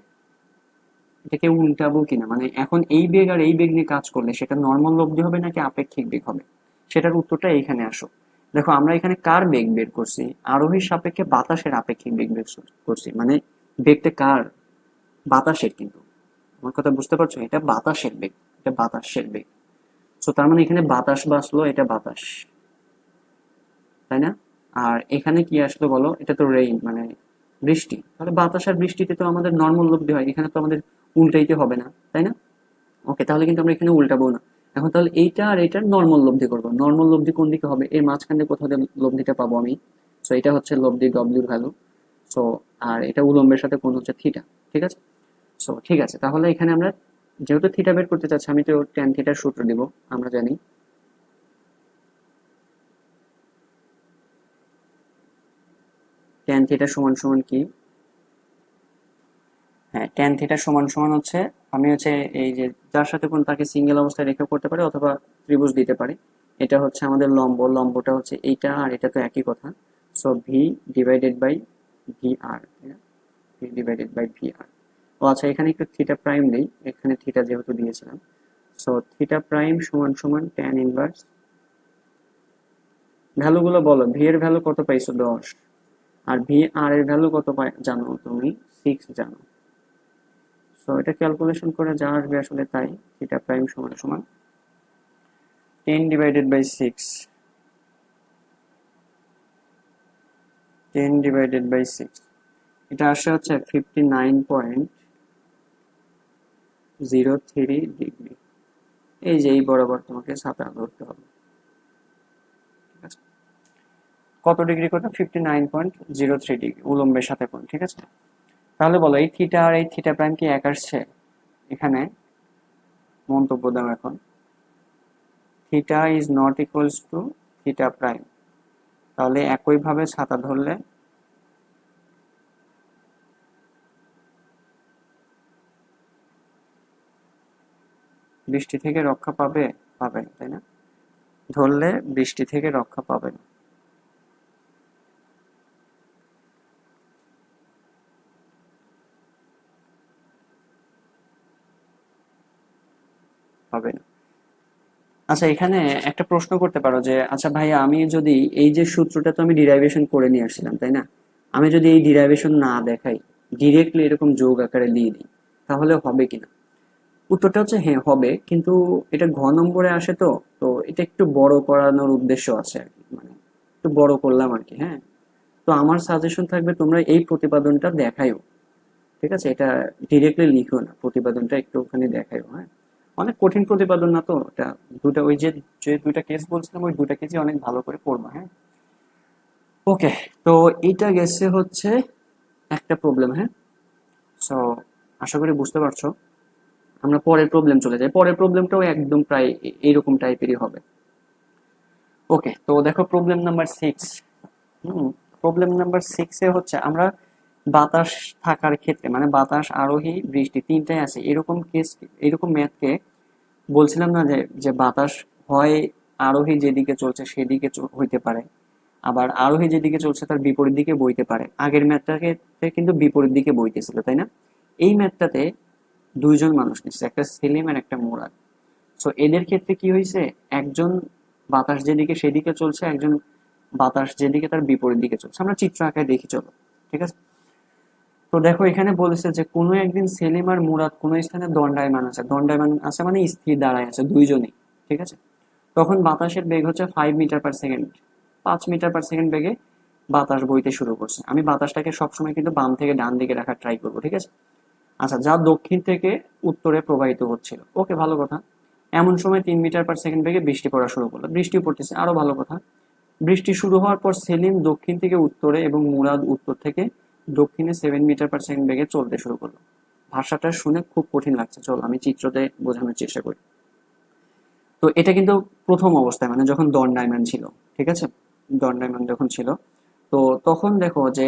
এটাকে উল্টাবো কিনা, মানে এখন এই বেগ আর এই বেগ নিয়ে কাজ করলে সেটা নর্মাল লব্ধি হবে নাকি আপেক্ষিক বেগ হবে? সেটার উত্তরটা এইখানে আসো। দেখো আমরা এখানে কার বেগ বের করছি? আরোহীর সাপেক্ষে বাতাসের আপেক্ষিক বেগ বের করছি। মানে বেগটা কার? বাতাসের। কিন্তু আমার কথা বুঝতে পারছো, এটা বাতাসের বেগ, এটা বাতাসের বেগ। তো তার মানে এখানে বাতাস বাসলো, এটা বাতাস, তাই না? আর এখানে কি আসলো বলো, এটা তো রেইন মানে বৃষ্টি। তাহলে বাতাস আর বৃষ্টিতে তো আমাদের নর্মাল লব্ধি হয়, এখানে তো আমাদের উল্টাইতে হবে না, তাই না? ওকে, তাহলে কিন্তু আমরা এখানে উল্টাবো না। এখন তাহলে এইটা আর এইটার নর্মাল লব্ধি করবো। নর্মাল লব্ধি কোন দিকে হবে? এর মাঝখানে কোথাও দিয়ে লব্ধিটা পাবো আমি। সো এটা হচ্ছে লব্ধি ডব্লিউর ভ্যালু। সো আর এটা উলম্বের সাথে কোণ হচ্ছে থিটা। ঠিক আছে? সো ঠিক আছে, তাহলে এখানে আমরা যেহেতু থিটা বের করতে চাচ্ছি, আমি তো ট্যান থিটার সূত্র দিব, আমরা জানি। ট্যান থিটা সমান সমান কি? হ্যাঁ, ট্যান থিটা সমান সমান হচ্ছে, আমি হচ্ছে এই যে যার সাথে কোন তাকে সিঙ্গেল অবস্থায় রেখা করতে পারে অথবা ত্রিভুজ দিতে পারে। এটা হচ্ছে আমাদের লম্ব, লম্বটা হচ্ছে এইটা, আর এটা তো একই কথা। So V divided by V R, V divided by V R. ও আচ্ছা, এখানে একটু থিটা প্রাইম নেই, এখানে থিটা যেহেতু দিয়েছিলাম। সো থিটা প্রাইম সমান সমান ট্যান ইনভার্স। ভ্যালুগুলো বলো, ভি এর ভ্যালু কত পাইছো? 10। আর ভি আর এর ভ্যালু কত জানো তুমি? 6 জানো। সো এটা ক্যালকুলেশন করে যা আসবে আসলে তাই। থিটা প্রাইম সমান সমান 10 ডিভাইডেড বাই 6। 10 ডিভাইডেড বাই 6, এটা আসে হচ্ছে 59.03 ডিগ্রি। এই যে এই বরাবর তোমাকে ছাতা ধরতে হবে। ঠিক আছে? কত ডিগ্রি করে? 59.03 ডিগ্রি উলম্বের সাথে কোণ। ঠিক আছে? তাহলে বলো এই থিটা আর এই থিটা প্রাইম কি এক আসছে? এখানে মন্তব্য দাও এখন। Theta is not equals to theta prime. তাহলে একইভাবে ছাতা ধরলে বৃষ্টি থেকে রক্ষা পাবে? পাবে না, তাই না? ধরলে বৃষ্টি থেকে রক্ষা পাবে না, পাবে না। আচ্ছা এখানে একটা প্রশ্ন করতে পারো যে আচ্ছা ভাইয়া, আমি যদি এই যে সূত্রটা তো আমি ডিরাইভেশন করে নিয়ে আসছিলাম, তাই না? আমি যদি এই ডিরাইভেশন না দেখাই, ডিরেক্টলি এরকম যোগ আকারে দিয়ে দিই, তাহলে হবে কিনা? উত্তরটা হচ্ছে হ্যাঁ হবে, কিন্তু এটা ঘ নম্বরে আসে। তো তো এটা একটু বড় করানোর উদ্দেশ্য আছে আর কি, মানে একটু বড় করলাম আর কি। হ্যাঁ, তো আমার সাজেশন থাকবে তোমরা এই প্রতিপাদনটা দেখাইও। ঠিক আছে? এটা ডিরেক্টলি লিখো না, প্রতিপাদনটা একটুখানি দেখাইও। হ্যাঁ, অনেক কঠিন প্রতিপাদন না তো এটা। দুটা ওই যে যে দুইটা কেস বলছিলাম, ওই দুটা কেসই অনেক ভালো করে পড়বা। হ্যাঁ, ওকে, তো এইটা গেছে হচ্ছে একটা প্রবলেম। হ্যাঁ, সো আশা করি বুঝতে পারছো। আমরা পরের প্রবলেম চলে যাই। পরের প্রবলেমটাও একদম প্রায় এইরকম টাইপেরই হবে। ওকে, তো দেখো প্রবলেম নাম্বার 6। প্রবলেম নাম্বার 6 এ হচ্ছে আমরা বাতাস থাকার ক্ষেত্রে, মানে বাতাস, আরোহী, বৃষ্টি তিনটাই আছে এরকম কেস, এরকম ম্যাথকে বলছিলাম না যে যে বাতাস হয় আরোহী যেদিকে চলছে সেদিকে হইতে পারে, আবার আরোহী যেদিকে চলছে তার বিপরীত দিকে বইতে পারে। আগের ম্যাথটাকে কিন্তু বিপরীত দিকে বইতেছিল, তাই না? এই ম্যাথটাতে দুইজন মানুষ নিচ্ছে, একটা সেলিম আর একটা মুরাদ। সো এদের ক্ষেত্রে কি হয়েছে, একজন বাতাস যেদিকে সেদিকে চলছে, একজন বাতাস যেদিকে তার বিপরীত দিকে চলছে। আমরা চিত্র আঁকায় দেখি, চলো। ঠিক আছে, তো দেখো এখানে বলেছে যে কোনো একদিন সেলিম আর মুরাদ কোনো স্থানে দণ্ডায়মান আছে। দণ্ডায়মান আছে মানে স্থির দাঁড়ায় আছে দুইজনেই। ঠিক আছে, তখন বাতাসের বেগ হচ্ছে 5 metre per second. 5 metre per second বেগে বাতাস বইতে শুরু করছে। আমি বাতাসটাকে সবসময় কিন্তু বাম থেকে ডান দিকে রাখার ট্রাই করবো, ঠিক আছে? আচ্ছা, যা দক্ষিণ থেকে উত্তরে প্রবাহিত হচ্ছিল। ওকে, ভালো কথা। এমন সময় 3 মিটার পার সেকেন্ড বেগে বৃষ্টি পড়া শুরু করলো, বৃষ্টিও পড়তেছে, আরো ভালো কথা। বৃষ্টি শুরু হওয়ার পর সেলিম দক্ষিণ থেকে উত্তরে এবং মুরাদ উত্তর থেকে দক্ষিণে 7 মিটার পার সেকেন্ড বেগে চলতে শুরু করলো। ভাষাটা শুনে খুব কঠিন লাগছে, চলো আমি চিত্রতে বোঝানোর চেষ্টা করি। তো এটা কিন্তু প্রথম অবস্থায়, মানে যখন দণ্ডায়মান ছিল। ঠিক আছে, দণ্ডায়মান যখন ছিল, তো তখন দেখো যে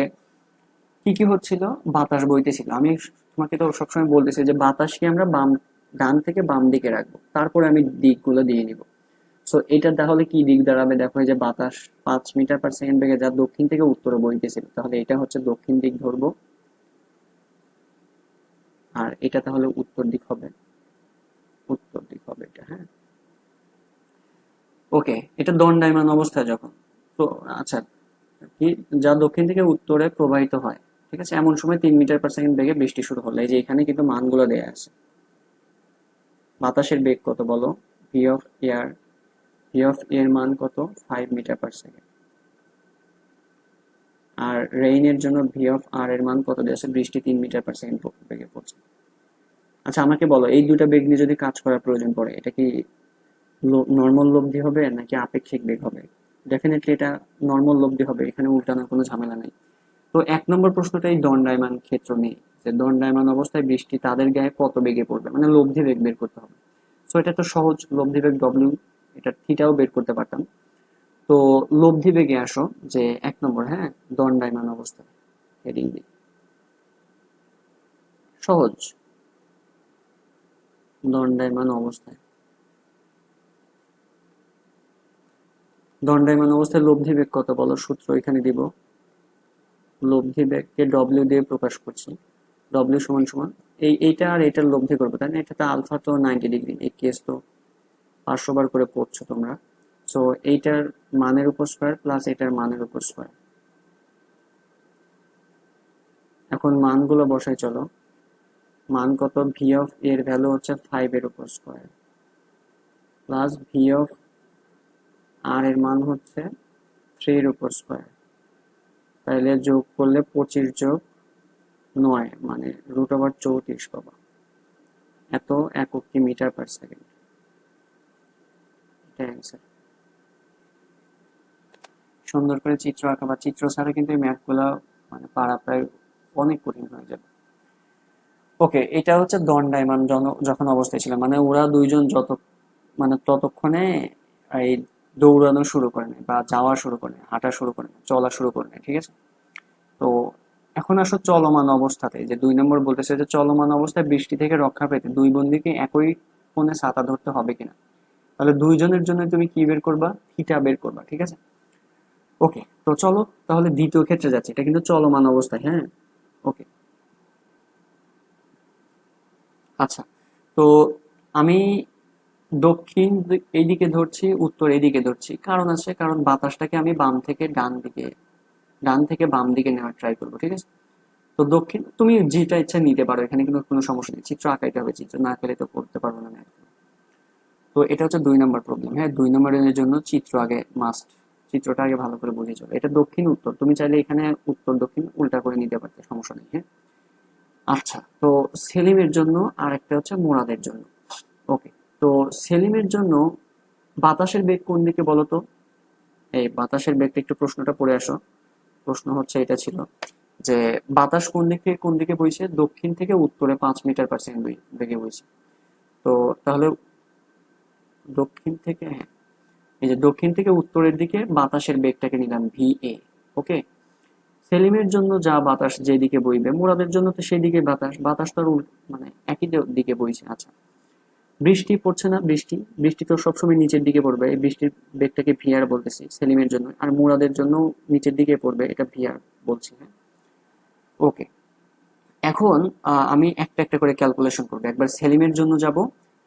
কি কি হচ্ছিল, বাতাস বইতেছিল। আমি তোমাকে তো সবসময় বলতেছি যে বাতাসকে আমরা ডান থেকে বাম দিকে রাখবো, তারপরে আমি দিকগুলো দিয়ে নিব। সো এটা তাহলে কি দিক দাঁড়াবে, দেখো এই যে বাতাস 5 মিটার পার সেকেন্ড বেগে যা দক্ষিণ থেকে উত্তরে বইতেছিল, তাহলে এটা হচ্ছে দক্ষিণ দিক ধরবো, আর এটা তাহলে উত্তর দিক হবে। উত্তর দিক হবে এটা, হ্যাঁ। ওকে, এটা দণ্ডায়মান অবস্থায় যখন, তো আচ্ছা, কি, যা দক্ষিণ থেকে উত্তরে প্রবাহিত হয়। ঠিক আছে, এমন সময় 3 মিটার পার সেকেন্ড বেগে বৃষ্টি শুরু হলো। এই যে এখানে কিন্তু মানগুলো দেয়া আছে। বাতাসের বেগ কত বলো, v of air, V of এর মান কত, 5 মিটার পার সেকেন্ড। আর রেইনের জন্য ভি অফ আর এর মান কত দেওয়া আছে, বৃষ্টি 3 মিটার পার সেকেন্ড বেগে পড়ছে। আচ্ছা, আমাকে বলো এই দুটা বেগ নিয়ে যদি কাজ করার প্রয়োজন পড়ে, এটা কি নর্মাল লব্ধি হবে নাকি আপেক্ষিক বেগ হবে? ডেফিনেটলি এটা নর্মাল লব্ধি হবে, এখানে উল্টানোর কোনো ঝামেলা নেই। তো 1 নম্বর প্রশ্নটাই দণ্ডায়মান ক্ষেত্র নেই, যে দণ্ডায়মান অবস্থায় বৃষ্টি তাদের গায়ে কত বেগে পড়বে, মানে লব্ধি বেগ বের করতে হবে। সো এটা তো সহজ, লব্ধি বেগ ডব্লিউ, এটা থিটাও বের করতে পারতাম। তো লব্ধি বেগে আসো, যে 1 নম্বর, হ্যাঁ, দণ্ডায়মান অবস্থায়, হেডিং দিই, সহজ, দণ্ডায়মান অবস্থায়। দণ্ডায়মান অবস্থায় লব্ধি বেগ কত বলো, সূত্র এখানে দিব। লব্ধি বেগকে ডব্লিউ দিয়ে প্রকাশ করছি। ডব্লিউ সমান সমান এইটা আর এটার লব্ধি করবো, তাই না? এটাতে আলফা তো 90 ডিগ্রি, এই কেস তো 500 বার করে পড়ছো তোমরা। সো এইটার মানের উপর স্কোয়ার প্লাস এটার মানের উপর স্কোয়ার। এখন মানগুলো বসাই, চলো। মান কত, ভি অফ এর ভ্যালু হচ্ছে 5 এর উপর square plus v of R এর মান হচ্ছে 3 এর উপর স্কোয়ার। তাইলে যোগ করলে 25 যোগ 9 মানে √34 পাবা। এত এককটি মিটার পার সেকেন্ড, এটা অ্যান্সার। সুন্দর করে চিত্র আঁকা বা চিত্র ছাড়া কিন্তু এই ম্যাথগুলো মানে পারা প্রায় অনেক কঠিন হয়ে যাবে। ওকে, এটা হচ্ছে দণ্ডায়মান যখন অবস্থায় ছিল, মানে ওরা দুইজন মানে ততক্ষণে এই দৌড়ানো শুরু করে নেয় বা যাওয়া শুরু করে নেয়, হাঁটা শুরু করে নেয়, চলা শুরু করে নেয়। ঠিক আছে, তো এখন আসো চলমান অবস্থাতে, যে 2 নম্বর বলতেছে যে চলমান অবস্থায় বৃষ্টি থেকে রক্ষা পেতে দুই বন্ধুকে একই কোণে ছাতা ধরতে হবে কিনা। তাহলে দুইজনের জন্য তুমি কি বের করবা, থিটা বের করবা। ঠিক আছে, ওকে, তো চলো তাহলে দ্বিতীয় ক্ষেত্রে যাচ্ছে। এটা কিন্তু চলমান অবস্থায়, হ্যাঁ। ওকে, আচ্ছা, তো আমি দক্ষিণ এইদিকে ধরছি, উত্তর এইদিকে ধরছি। কারণ আছে, কারণ বাতাসটাকে আমি বাম থেকে ডান দিকে, ডান থেকে বাম দিকে নেওয়ার ট্রাই করবো। ঠিক আছে, তো দক্ষিণ তুমি যেটা ইচ্ছা নিতে পারো, এখানে কিন্তু কোনো সমস্যা নেই। চিত্র আঁকাইতে হবে, চিত্র না আঁকালে তো করতে পারবো না math। তো এটা হচ্ছে 2 নম্বর প্রবলেম। হ্যাঁ, 2 নম্বরের জন্য চিত্র আগে মাস্ট, চিত্রটা আগে ভালো করে বুঝে চলো। এটা দক্ষিণ উত্তর, তুমি চাইলে এখানে উত্তর দক্ষিণ উল্টা করে নিতে পারতে, সমস্যা নেই, হ্যাঁ। আচ্ছা, তো সেলিমের জন্য আর একটা হচ্ছে মুরাদের জন্য। ওকে, তো সেলিমের জন্য বাতাসের বেগ কোন দিকে বলো তো। এই বাতাসের বেগটা একটু প্রশ্নটা পড়ে আসো। প্রশ্ন হচ্ছে এটা ছিল যে বাতাস কোন দিকে বইছে, দক্ষিণ থেকে উত্তরে 5 মিটার/সেকেন্ড বেগে বইছে। তো তাহলে দক্ষিণ থেকে, হ্যাঁ, এই যে দক্ষিণ থেকে উত্তরের দিকে বাতাসের বেগটাকে নিলাম VA। ওকে, সেলিমের জন্য যা বাতাস যেদিকে বইবে, মুরাদের জন্য তো সেই দিকে বাতাস তো আর মানে একই দিকে বইছে। আচ্ছা, বৃষ্টি পড়ছে না, বৃষ্টি তো সবসময় নিচের দিকে পড়বে, এই বৃষ্টির বেগটাকে ভিআর বলতেছি সেলিমের জন্য, আর মুরাদের জন্য নিচের দিকে পড়বে, এটা ভিআর বলছি। হ্যাঁ, ওকে। এখন আমি একটা একটা করে ক্যালকুলেশন করবো, একবার সেলিমের জন্য যাব,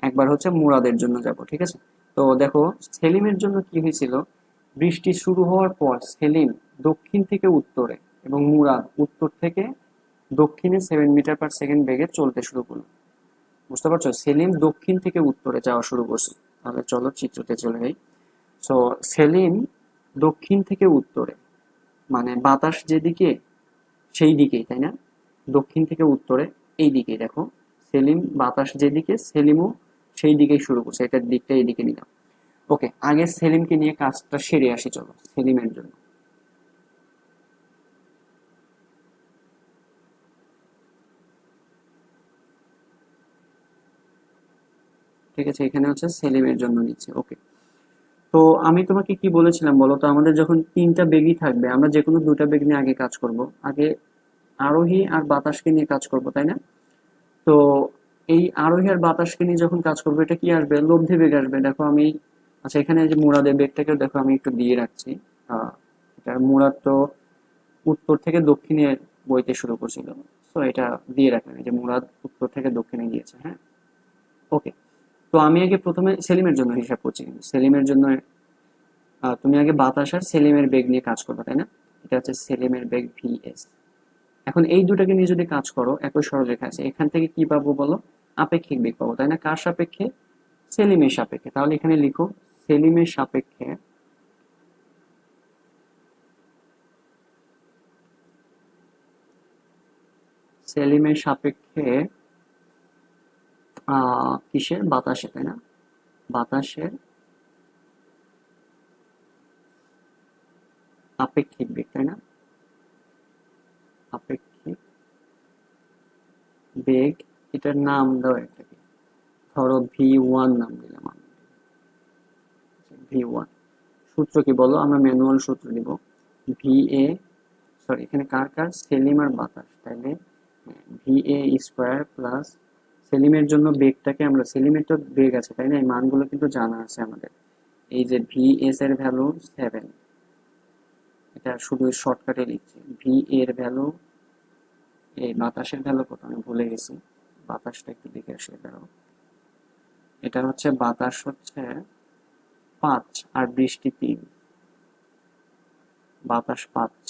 একবার হচ্ছে মুরাদের জন্য যাব, ঠিক আছে? তো দেখো, সেলিমের জন্য কি হয়েছিল, বৃষ্টি শুরু হওয়ার পর সেলিম দক্ষিণ থেকে উত্তরে এবং মুরাদ উত্তর থেকে দক্ষিণে 7 মিটার/সেকেন্ড বেগে চলতে শুরু করলো। বুঝতে পারছো, সেলিম দক্ষিণ থেকে উত্তরে যাওয়া শুরু করছে। তাহলে চলো চিত্রতে চলে যাই। সো সেলিম দক্ষিণ থেকে উত্তরে, মানে বাতাস যেদিকে সেই দিকেই, তাই না? দক্ষিণ থেকে উত্তরে এই দিকেই দেখো, সেলিম বাতাস যেদিকে সেলিমও সেই দিকেই শুরু করছে, এটার দিকটা এইদিকে নিলাম। ওকে, আগে সেলিমকে নিয়ে কাজটা সেরে আসি, চলো সেলিমের জন্য। ঠিক আছে, এখানে হচ্ছে সেলিমের জন্য নিচ্ছে। ওকে, তো আমি তোমাকে কি বলেছিলাম বলো তো, আমাদের যখন তিনটা বেগই থাকবে, আমরা যে কোনো দুটা বেগ নিয়ে আগে কাজ করব। আগে আরোহী আর বাতাসকে নিয়ে কাজ করব, তাই না? তো এই আরোহী আর বাতাসকে নিয়ে যখন কাজ করবো, এটা কি আসবে, লব্ধি বেগ আসবে। দেখো আমি, আচ্ছা এখানে যে মুরাদের বেগটাকেও দেখো আমি একটু দিয়ে রাখছি। আহ এটা মুরাদ তো উত্তর থেকে দক্ষিণে বইতে শুরু করছিল, তো এটা দিয়ে রাখলাম, এই যে মুরাদ উত্তর থেকে দক্ষিণে গিয়েছে। হ্যাঁ, ওকে। তো আমি আগে প্রথমে সেলিমের জন্য হিসাব করছি, সেলিমের জন্য তুমি আগে বাতাস আর সেলিমের বেগ নিয়ে কাজ করবে, তাই না? এটা হচ্ছে সেলিমের বেগ VS। এখন এই দুটাকে নিয়ে যদি কাজ করো, একই সরলরেখা আছে, এখান থেকে কি পাবো বলো, আপেক্ষিক বেগ পাবো, তাই না? কার সাপেক্ষে, সেলিমের সাপেক্ষে। তাহলে এখানে লিখো সেলিমের সাপেক্ষে সেলিমের সাপেক্ষে কিসের, বাতাসে, তাই না? বাতাসের আপেক্ষিক বেগ, তাই না? আপেক্ষিক বেগ, এটার নাম দাও একটা কি, ধরো V1 নাম দিলাম আমি, V1। সূত্র কি বলো, আমরা ম্যানুয়াল সূত্র দিব। VA, সরি এখানে কার কার, সেলিম আর বাতাস, তাইলে VA² প্লাস, সেলিমের জন্য বেগটাকে আমরা, সেলিমের তো বেগ আছে তাই না, এই মানগুলো কিন্তু জানা আছে আমাদের। এই যে VS এর ভ্যালু 7, এটা শুধু শর্টকাটে লিখছি। VA এর ভ্যালু, এই বাতাসের ভ্যালু কত আমি ভুলে গেছি, বাতাসটা একটু দেখে আসি। দাঁড়াও, এটা হচ্ছে বাতাস হচ্ছে 5 আর বৃষ্টি 3, বাতাস 5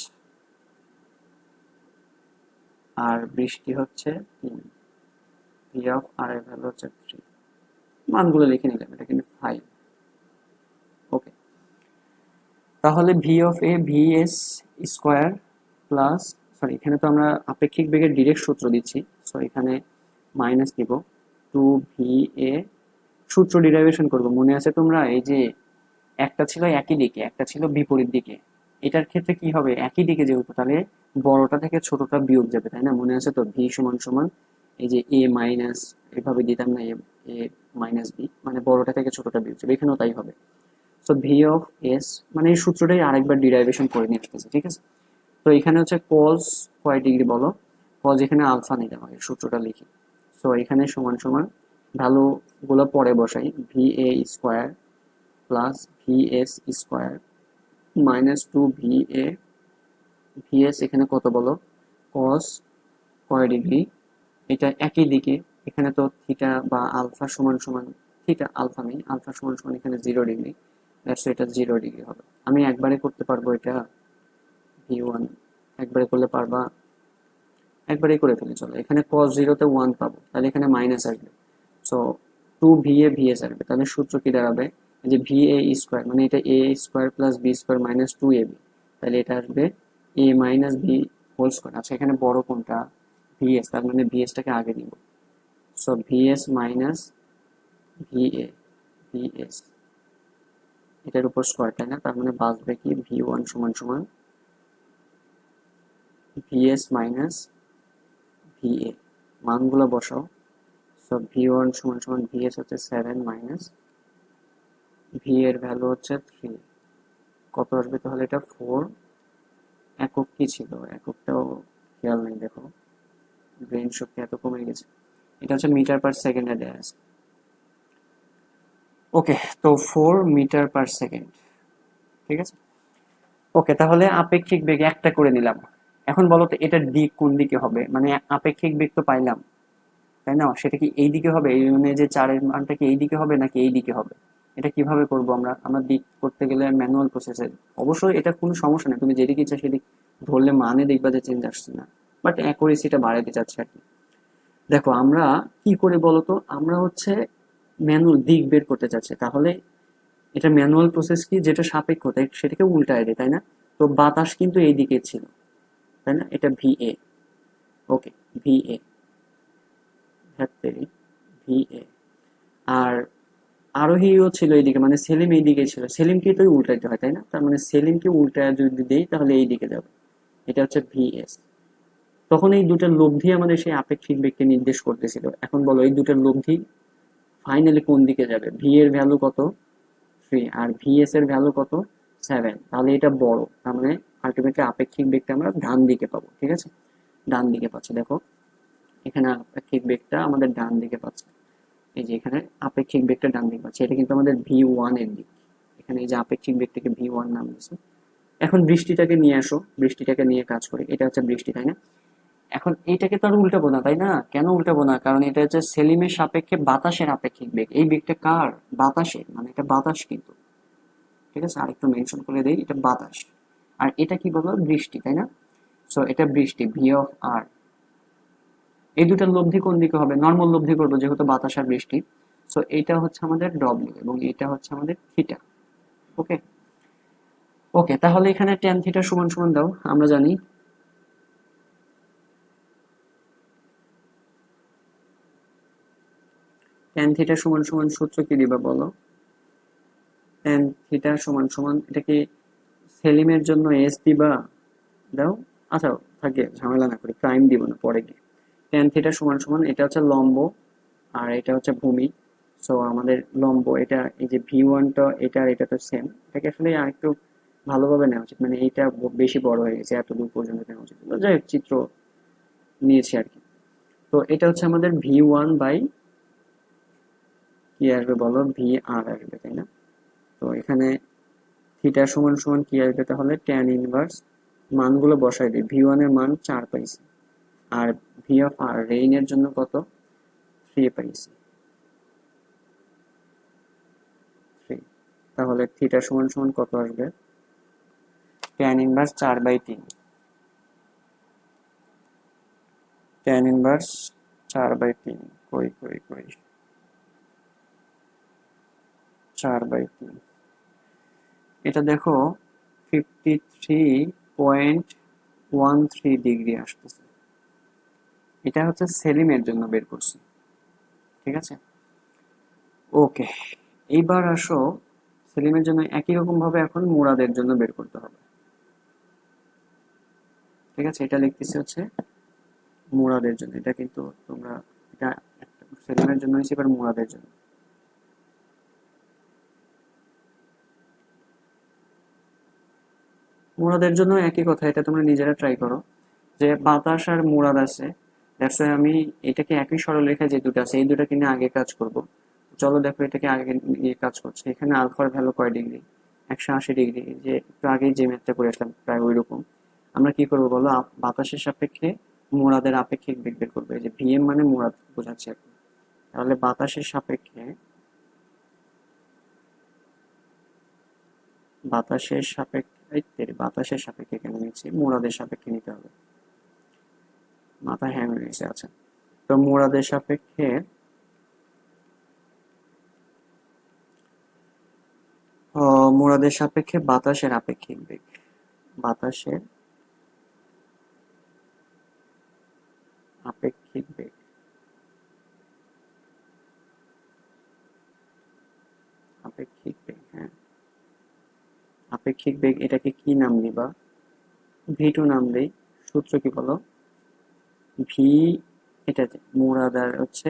আর বৃষ্টি হচ্ছে 3। ভি অফ আর এর ভ্যালু হচ্ছে 3, মানগুলো লিখে নিলাম, এটা কিন্তু 5। ওকে, তাহলে V(A)VS² প্লাস, সরি এখানে তো আমরা আপেক্ষিক বেগের ডিরেক্ট সূত্র দিচ্ছি, সো এখানে মাইনাস দিব 2VA, সূত্র ডিরাইভেশন করব, মনে আছে তোমরা, এই যে একটা ছিল একই দিকে, একটা ছিল বিপরীত দিকে, এটার ক্ষেত্রে কি হবে, একই দিকে যেহেতু, তাহলে বড়টা থেকে ছোটটা বিয়োগ যাবে, তাই না? মনে আছে তো, ভি সমান সমান এই যে A মাইনাস, এভাবে দিতাম না, A মাইনাস B, মানে বড়টা থেকে ছোটটা বিয়োগ যাবে, এখানেও তাই হবে। সো V(S), মানে এই সূত্রটাই আরেকবার ডিরাইভেশন করে নিয়ে আসতেছে, ঠিক আছে? তো এখানে হচ্ছে cos কয় ডিগ্রি বলো, cos এখানে আলফা নিতে হয়, সূত্রটা লিখি। সো এখানে সমান সমান ভ্যালু গুলো পরে বসাই, VA² plus VS² minus 2VA, VS এখানে কত বলো, cos কয় ডিগ্রি, এটা একই দিকে, এখানে তো থিটা বা আলফা সমান সমান, থিটা আলফা নেই, আলফা সমান সমান এখানে 0 ডিগ্রি, দ্যাটস এটা 0 ডিগ্রি হবে। আমি একবারে করতে পারবো এটা, V1 একবারে করলে পারবা, একবারেই করে ফেলি চলো। এখানে cos 0-তে 1 পাবো, তাহলে এখানে মাইনাস আসবে, সো 2VA VS আসবে, তাহলে সূত্র কি দাঁড়াবে, যে VA² মানে এটা A² plus B² minus 2AB, তাহলে এটা আসবে A মাইনাস B² আচ্ছা এখানে বড় কোনটা, VS, তার মানে VS-টাকে আগে নিব, সো VS মাইনাস VS এটার উপর স্কোয়ার, তাই না? তার মানে বাঁচবে কি, V1 সমান সমান ভিএস মাইনাস ভিএ, মানগুলো বসাও। সো ভি1 সমান সমান ভিএস হচ্ছে 7 মাইনাস ভি এর ভ্যালু হচ্ছে 3, কত আসবে তাহলে? এটা 4। একক কি ছিল? এককটাও খেয়াল নেই, দেখো ব্রেন শক্তি এত কমে গেছে। এটা হচ্ছে মিটার পার সেকেন্ডে দেয়া আছে। ওকে, তো 4 মিটার পার সেকেন্ড, ঠিক আছে। ওকে, তাহলে আপেক্ষিক বেগ একটা করে নিলাম। এখন বলো তো এটার দিক কোন দিকে হবে? মানে আপেক্ষিক বেগ তো পাইলাম, তাই না? সেটা কি এই দিকে হবে? এই মানে যে 4-এর মানটা কি এই দিকে হবে নাকি এই দিকে হবে? এটা কিভাবে করব আমরা? আমরা দিক করতে গেলে ম্যানুয়াল প্রসেসে অবশ্যই এটা কোনো সমস্যা নেই, তুমি যেদিকে ইচ্ছা সেদিক ধরলে মানে দেখবা যে চেঞ্জ আসছে না, বাট অ্যাকুরেসিটা বাড়াতে চাচ্ছে আর কি। দেখো আমরা কি করে বলতো, আমরা হচ্ছে ম্যানুয়াল দিক বের করতে চাচ্ছি, তাহলে এটা ম্যানুয়াল প্রসেস কি, যেটা সাপেক্ষ তাই সেটাকে উল্টায় দেয়, তাই না? তো বাতাস কিন্তু এই দিকে ছিল, তাই না? এটা ভিএ। ওকে, ভিএ, ভিএ। আর আরোহীও ছিল এইদিকে, মানে সেলিম এইদিকে ছিল, সেলিমকে তো উল্টাইতে হয়, তাই না? তার মানে সেলিমকে উল্টায় যদি দেই তাহলে এই দিকে যাবে। এটা হচ্ছে ভিএস। তখন এই দুটার লব্ধি আমাদের সেই আপেক্ষিক বেগকে নির্দেশ করতেছিল। এখন বলো এই দুটার লব্ধি ফাইনালি কোন দিকে যাবে? ভি এর ভ্যালু কত? 3, আর ভিএস এর ভ্যালু কত? 7। তাহলে এটা বড়, তার মানে আলটিমেটলি আপেক্ষিক বেগটা আমরা ডান দিকে পাবো, ঠিক আছে? ডান দিকে পাচ্ছি, দেখো এখানে আপেক্ষিক বেগটা আমাদের ডান দিকে পাচ্ছে। এই যে এখানে আপেক্ষিক বেগটা ডান দিকে পাচ্ছে, এটা কিন্তু আমাদের ভি1 এর দিক। এখানে এই যে আপেক্ষিক বেগটাকে ভি1 নাম দিয়েছে। এখন বৃষ্টিটাকে নিয়ে আসো, বৃষ্টিটাকে নিয়ে কাজ করি। এটা হচ্ছে বৃষ্টি, তাই না? এখন এইটাকে তো আর উল্টাবো না, তাই না? কেন উল্টাবো না? কারণ এটা হচ্ছে সেলিমের সাপেক্ষে বাতাসের আপেক্ষিক বেগ। এই বেগটা কার? বাতাসের, মানে এটা বাতাস কিন্তু, ঠিক আছে? আরেকটু মেনশন করে দেই, এটা বাতাস। আর এটা কি বলবো? বৃষ্টি, তাই না? সো এটা বৃষ্টি, ভি অফ আর। এই দুটার লব্ধি কোন দিকে হবে? নর্মাল লব্ধি করবো যেহেতু বাতাস আর বৃষ্টি। সো এইটা হচ্ছে আমাদের ডব্লিউ এবং এটা হচ্ছে আমাদের থিটা। ওকে, ওকে, তাহলে এখানে ট্যান থিটা সমান সমান দাও, আমরা জানি ট্যান থিটা সমান সমান সূত্র কি দিবা বলো? ট্যান থিটা সমান সমান, এটা কি সেলিমের জন্য এস দিবা? দাও। আচ্ছা, থাকে ঝামেলা না করি, প্রাইম দিব না, পরে গিয়ে। ট্যান থিটা সমান সমান, এটা হচ্ছে লম্ব আর এটা হচ্ছে ভূমি। সো আমাদের লম্ব এটা, এই যে ভি1টা এটা আর এটা তো সেম। এটাকে আসলে আরেকটু ভালোভাবে নেওয়া উচিত, মানে এইটা বেশি বড় হয়ে গেছে, এত দূর পর্যন্ত নেওয়া উচিত। তো যাই হোক, চিত্র নিয়েছি আর কি। তো এটা হচ্ছে আমাদের ভি1 বাই কি আসবে বলো? ভি আর আসবে, তাই না? তো এখানে থিটা সমান সমান কি আসবে তাহলে? ট্যান ইনভার্স, মানগুলো বসাই দিই। ভি1 এর মান 4 পাইছি, আর ভি অফ আর রেইনের জন্য কত? 3 পাইছি, 3। তাহলে থিটা সমান সমান কত আসবে? ট্যান ইনভার্স 4/3, ট্যান ইনভার্স 4/3, কই কই কই, 4/3। এটা দেখো 53.13 আসতেছে। এটা হচ্ছে সেলিমের জন্য বের করছি, ঠিক আছে? ওকে, এইবার আসো সেলিমের জন্য একই রকম ভাবে এখন মুরাদের জন্য বের করতে হবে, ঠিক আছে? এটা লিখতেছি হচ্ছে মুরাদের জন্য। এটা কিন্তু তোমরা, এটা একটা সেলিমের জন্য হয়েছে, এবার মুরাদের জন্য। মুরাদের জন্য একই কথা, এটা তোমরা নিজেরা ট্রাই করো। যে বাতাস আর মুরাদ আছে, দ্যাটস ওয়াই আমি এটাকে একই সরলরেখায় যে দুটো আছে এই দুটাকে নিয়ে আগে কাজ করব। চলো দেখো এটাকে আগে নিয়ে কাজ করছে। এখানে আলফার ভ্যালু কয় ডিগ্রি? 180 ডিগ্রি। যে একটু আগেই যে ম্যাথটা করে আসলাম প্রায় ওই রকম। আমরা কি করবো বলো? বাতাসের সাপেক্ষে মুরাদের আপেক্ষিক বেগ বের করবো। এই যে ভিএম মানে মুরাদ বোঝাচ্ছে এখন। তাহলে বাতাসের সাপেক্ষে, বাতাসের সাপেক্ষে কেন নিচ্ছি? মুরাদের সাপেক্ষে নিতে হবে। মাথা হ্যাং হয়ে গেছে, আচ্ছা। তো মুরাদের সাপেক্ষে বাতাসের আপেক্ষিক বেগ, বাতাসের আপেক্ষিক বেগ, আপেক্ষিক বেগ, হ্যাঁ, আপেক্ষিক বেগ। এটাকে কি নাম দিবা? ভি2 নাম দেই, সূত্র কি বলো? ভি, এটা মুরাদার হচ্ছে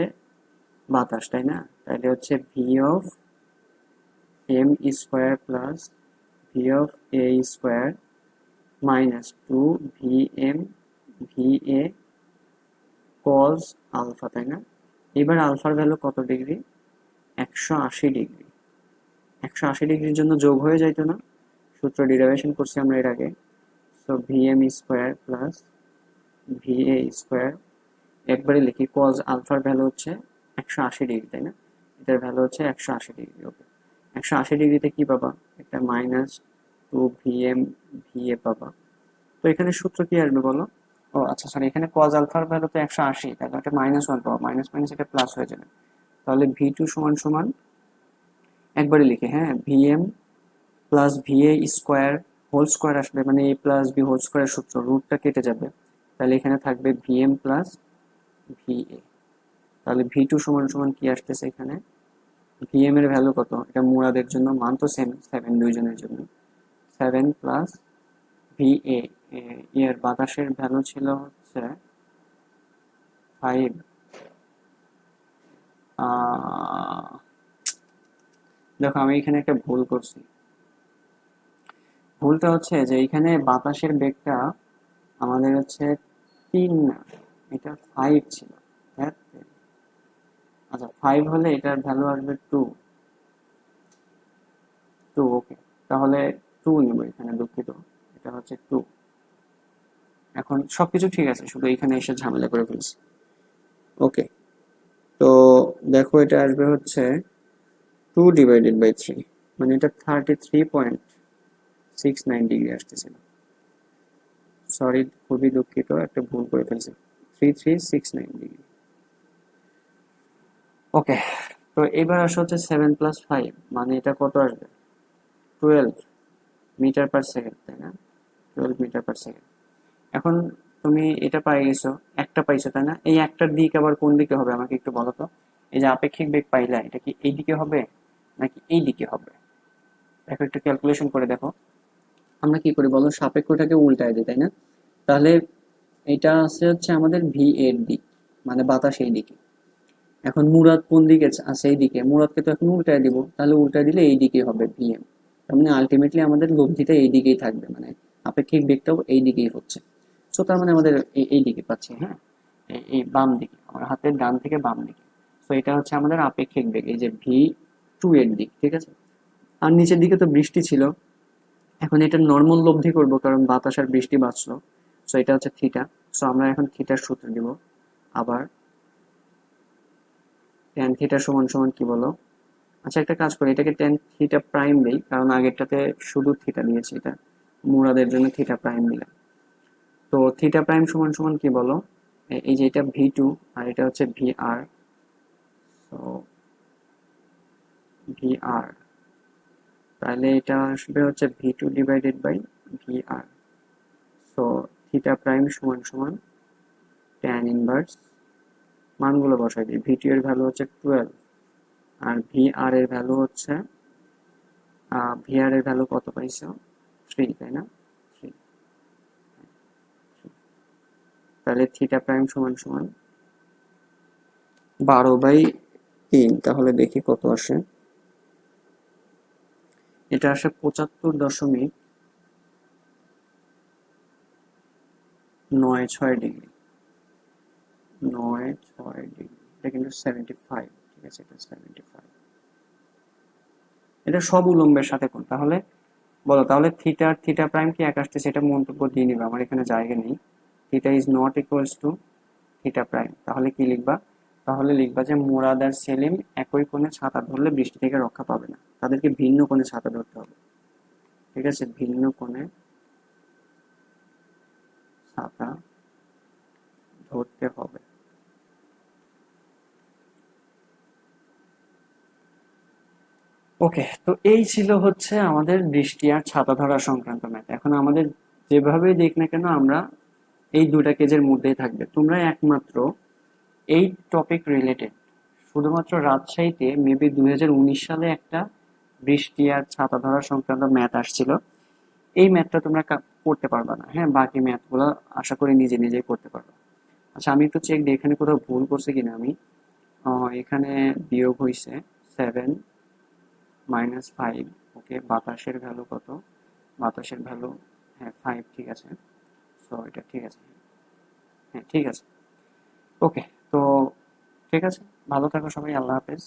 বাতাস, তাই না? তাহলে হচ্ছে V of m square plus v of a square minus 2 VM VA cos alpha, তাই না? এবার আলফার ভ্যালু কত ডিগ্রি? 180 ডিগ্রি। 180 ডিগ্রির জন্য যোগ হয়ে যাইতো না? সূত্র ডিরাইভেশন করছি আমরা এর আগে। So v m square plus v a square, একবারে লিখি কজ আলফার ভ্যালু হচ্ছে 180 ডিগ্রি, তাই না? এটার ভ্যালু হচ্ছে 180 ডিগ্রি। ওকে, 180 ডিগ্রিতে কি পাবা? একটা মাইনাস 2 VM VA পাবা। তো এখানে সূত্র কি আসবে বলো? ও আচ্ছা, সরি, এখানে কজ আলফার ভ্যালু তো 180, তাহলে একটা -1 পাবো, মাইনাস মাইনাস এটা প্লাস হয়ে যাবে। তাহলে V2 সমান সমান, একবারে লিখে, হ্যাঁ, v m plus v a square whole square আসবে, মানে a plus b whole square সূত্র, রুটটা কেটে যাবে। তাহলে এখানে থাকবে ভিএম প্লাস ভিএ। তাহলে V2 সমান সমান কি আসতেছে এখানে? ভিএম এর ভ্যালু কত? এটা মুরাদের জন্য, মান তো সেম 7 দুইজনের জন্য। 7 প্লাস ভিএ, এর বাতাসের ভ্যালু ছিল হচ্ছে 5। দেখো আমি এখানে একটা ভুল করছি। ভুলটা হচ্ছে যে এখানে বাতাসের বেগটা আমাদের হচ্ছে 3 না, এটা 5 ছিল। ধ্যাৎ। আচ্ছা, 5 হলে এটার ভ্যালু আসবে 2। ওকে, তাহলে 2 নিব এখানে, দুঃখিত, এটা হচ্ছে 2। এখন সবকিছু ঠিক আছে, শুধু এখানে এসে ঝামেলা করে ফেলছি। ওকে, তো দেখো এটা আসবে হচ্ছে 2/3, মানে এটা 33.69 ডিগ্রি আসতেছিল। সরি, খুবই দুঃখিত, একটা ভুল করে ফেলছি। 3369 ডিগ্রি। ওকে, তো এবার আসা হচ্ছে 7 + 5, মানে এটা কত আসবে? 12 মিটার পার সেকেন্ড, তাই না? 12 মিটার পার সেকেন্ড। এখন তুমি এটা পাই গেছো, একটা পাইছো, তাই না? এই একটার দিক আবার কোন দিকে হবে আমাকে একটু বলো তো। এই যে আপেক্ষিক বেগ পাইলা, এটা কি এই দিকে হবে নাকি এই দিকে হবে? দেখো, একটু ক্যালকুলেশন করে দেখো। আমরা কি করি বলো, সাপেক্ষটাকে উল্টায় দিই, তাই না? তাহলে এটা আছে হচ্ছে আমাদের ভি এর দিক, মানে বাতাস এই দিকে। এখন মুরাদ কোন দিকে আছে? এই দিকে। মুরাদকে তো এখন উল্টায় দিব, তাহলে উল্টায় দিলে এই দিকে হবে ভিএম। তার মানে আলটিমেটলি আমাদের লব্ধিটা এই দিকেই থাকবে, মানে আপেক্ষিক বেগটাও এই দিকেই হচ্ছে। সো তার মানে আমাদের এই দিকে পাচ্ছি, হ্যাঁ, এই বাম দিকে, আমার হাতের ডান থেকে বাম দিকে। সো এটা হচ্ছে আমাদের আপেক্ষিক বেগ, এই যে V2 এর দিক, ঠিক আছে? আর নিচের দিকে তো বৃষ্টি ছিল, এখন এটা নর্মাল লব্ধি করব, কারণ বাতাস আর বৃষ্টি বাঁচলো। সো এটা হচ্ছে থিটা। সো আমরা এখন থিটার সূত্র দিব আবার। ট্যান থিটা সমান সমান কি বলো? আচ্ছা, একটা কাজ করি, এটাকে ট্যান থিটা প্রাইম দেই, কারণ আগেরটাতে শুধু থিটা দিয়েছি, এটা মুরাদের জন্য থিটা প্রাইম দিলাম। তো থিটা প্রাইম সমান সমান কি বলো? এই যে এটা V2 আর এটা হচ্ছে VR। সো VR, তাহলে এটা আসবে হচ্ছে V2/VR। সো থিটা প্রাইম সমান সমান ট্যান ইনভার্স, মানগুলো বসাই দিই। V2 এর ভ্যালু হচ্ছে 12, আর VR এর ভ্যালু হচ্ছে, VR এর ভ্যালু কত পাইছো? 3, তাই না? 3। তাহলে থিটা প্রাইম সমান সমান 12/3। তাহলে দেখি কত আসে। এটা আসে 75.96 ডিগ্রি। 96 ডিগ্রি, এটা কিন্তু 75, ঠিক আছে, এটা 75। এটা সব উলম্বের সাথে কোণ। তাহলে বলো, তাহলে থিটা আর থিটা প্রাইম কি এক আসছে? সেটা মন্তব্য দিয়ে নিবে, আমার এখানে জায়গা নেই। Theta is not equals to theta prime, তাহলে কি লিখবা? তাহলে লিখবা যে মুরাদ আর সেলিম একই কোণে ছাতা ধরলে বৃষ্টি থেকে রক্ষা পাবে না, তাদেরকে ভিন্ন কোণে ছাতা ধরতে হবে, ঠিক আছে? ভিন্ন কোণে ছাতা ধরতে হবে। ওকে, তো এই ছিল হচ্ছে আমাদের বৃষ্টি আর ছাতা ধরা সংক্রান্ত ম্যাথ। এখন আমাদের যেভাবেই দেখ না কেন, আমরা এই দুটা কেজের মধ্যেই থাকবে। তোমরা একমাত্র এই টপিক রিলেটেড শুধুমাত্র রাজশাহীতে মেবি 2019 সালে একটা বৃষ্টি আর ছাতা ধরা সংক্রান্ত ম্যাথ আসছিল। এই ম্যাথটা তোমরা করতে পারবা না, হ্যাঁ, বাকি ম্যাথগুলো আশা করি নিজে নিজেই করতে পারবা। আচ্ছা, আমি একটু চেক দিই এখানে কোথাও ভুল করছে কিনা আমি। এখানে বিয়োগ হয়েছে 7 - 5। ওকে, বাতাসের ভ্যালু কত? বাতাসের ভ্যালু, হ্যাঁ 5, ঠিক আছে। সো এটা ঠিক আছে, হ্যাঁ ঠিক আছে। ওকে, তো ঠিক আছে, ভালো থাকো সবাই, আল্লাহ হাফেজ।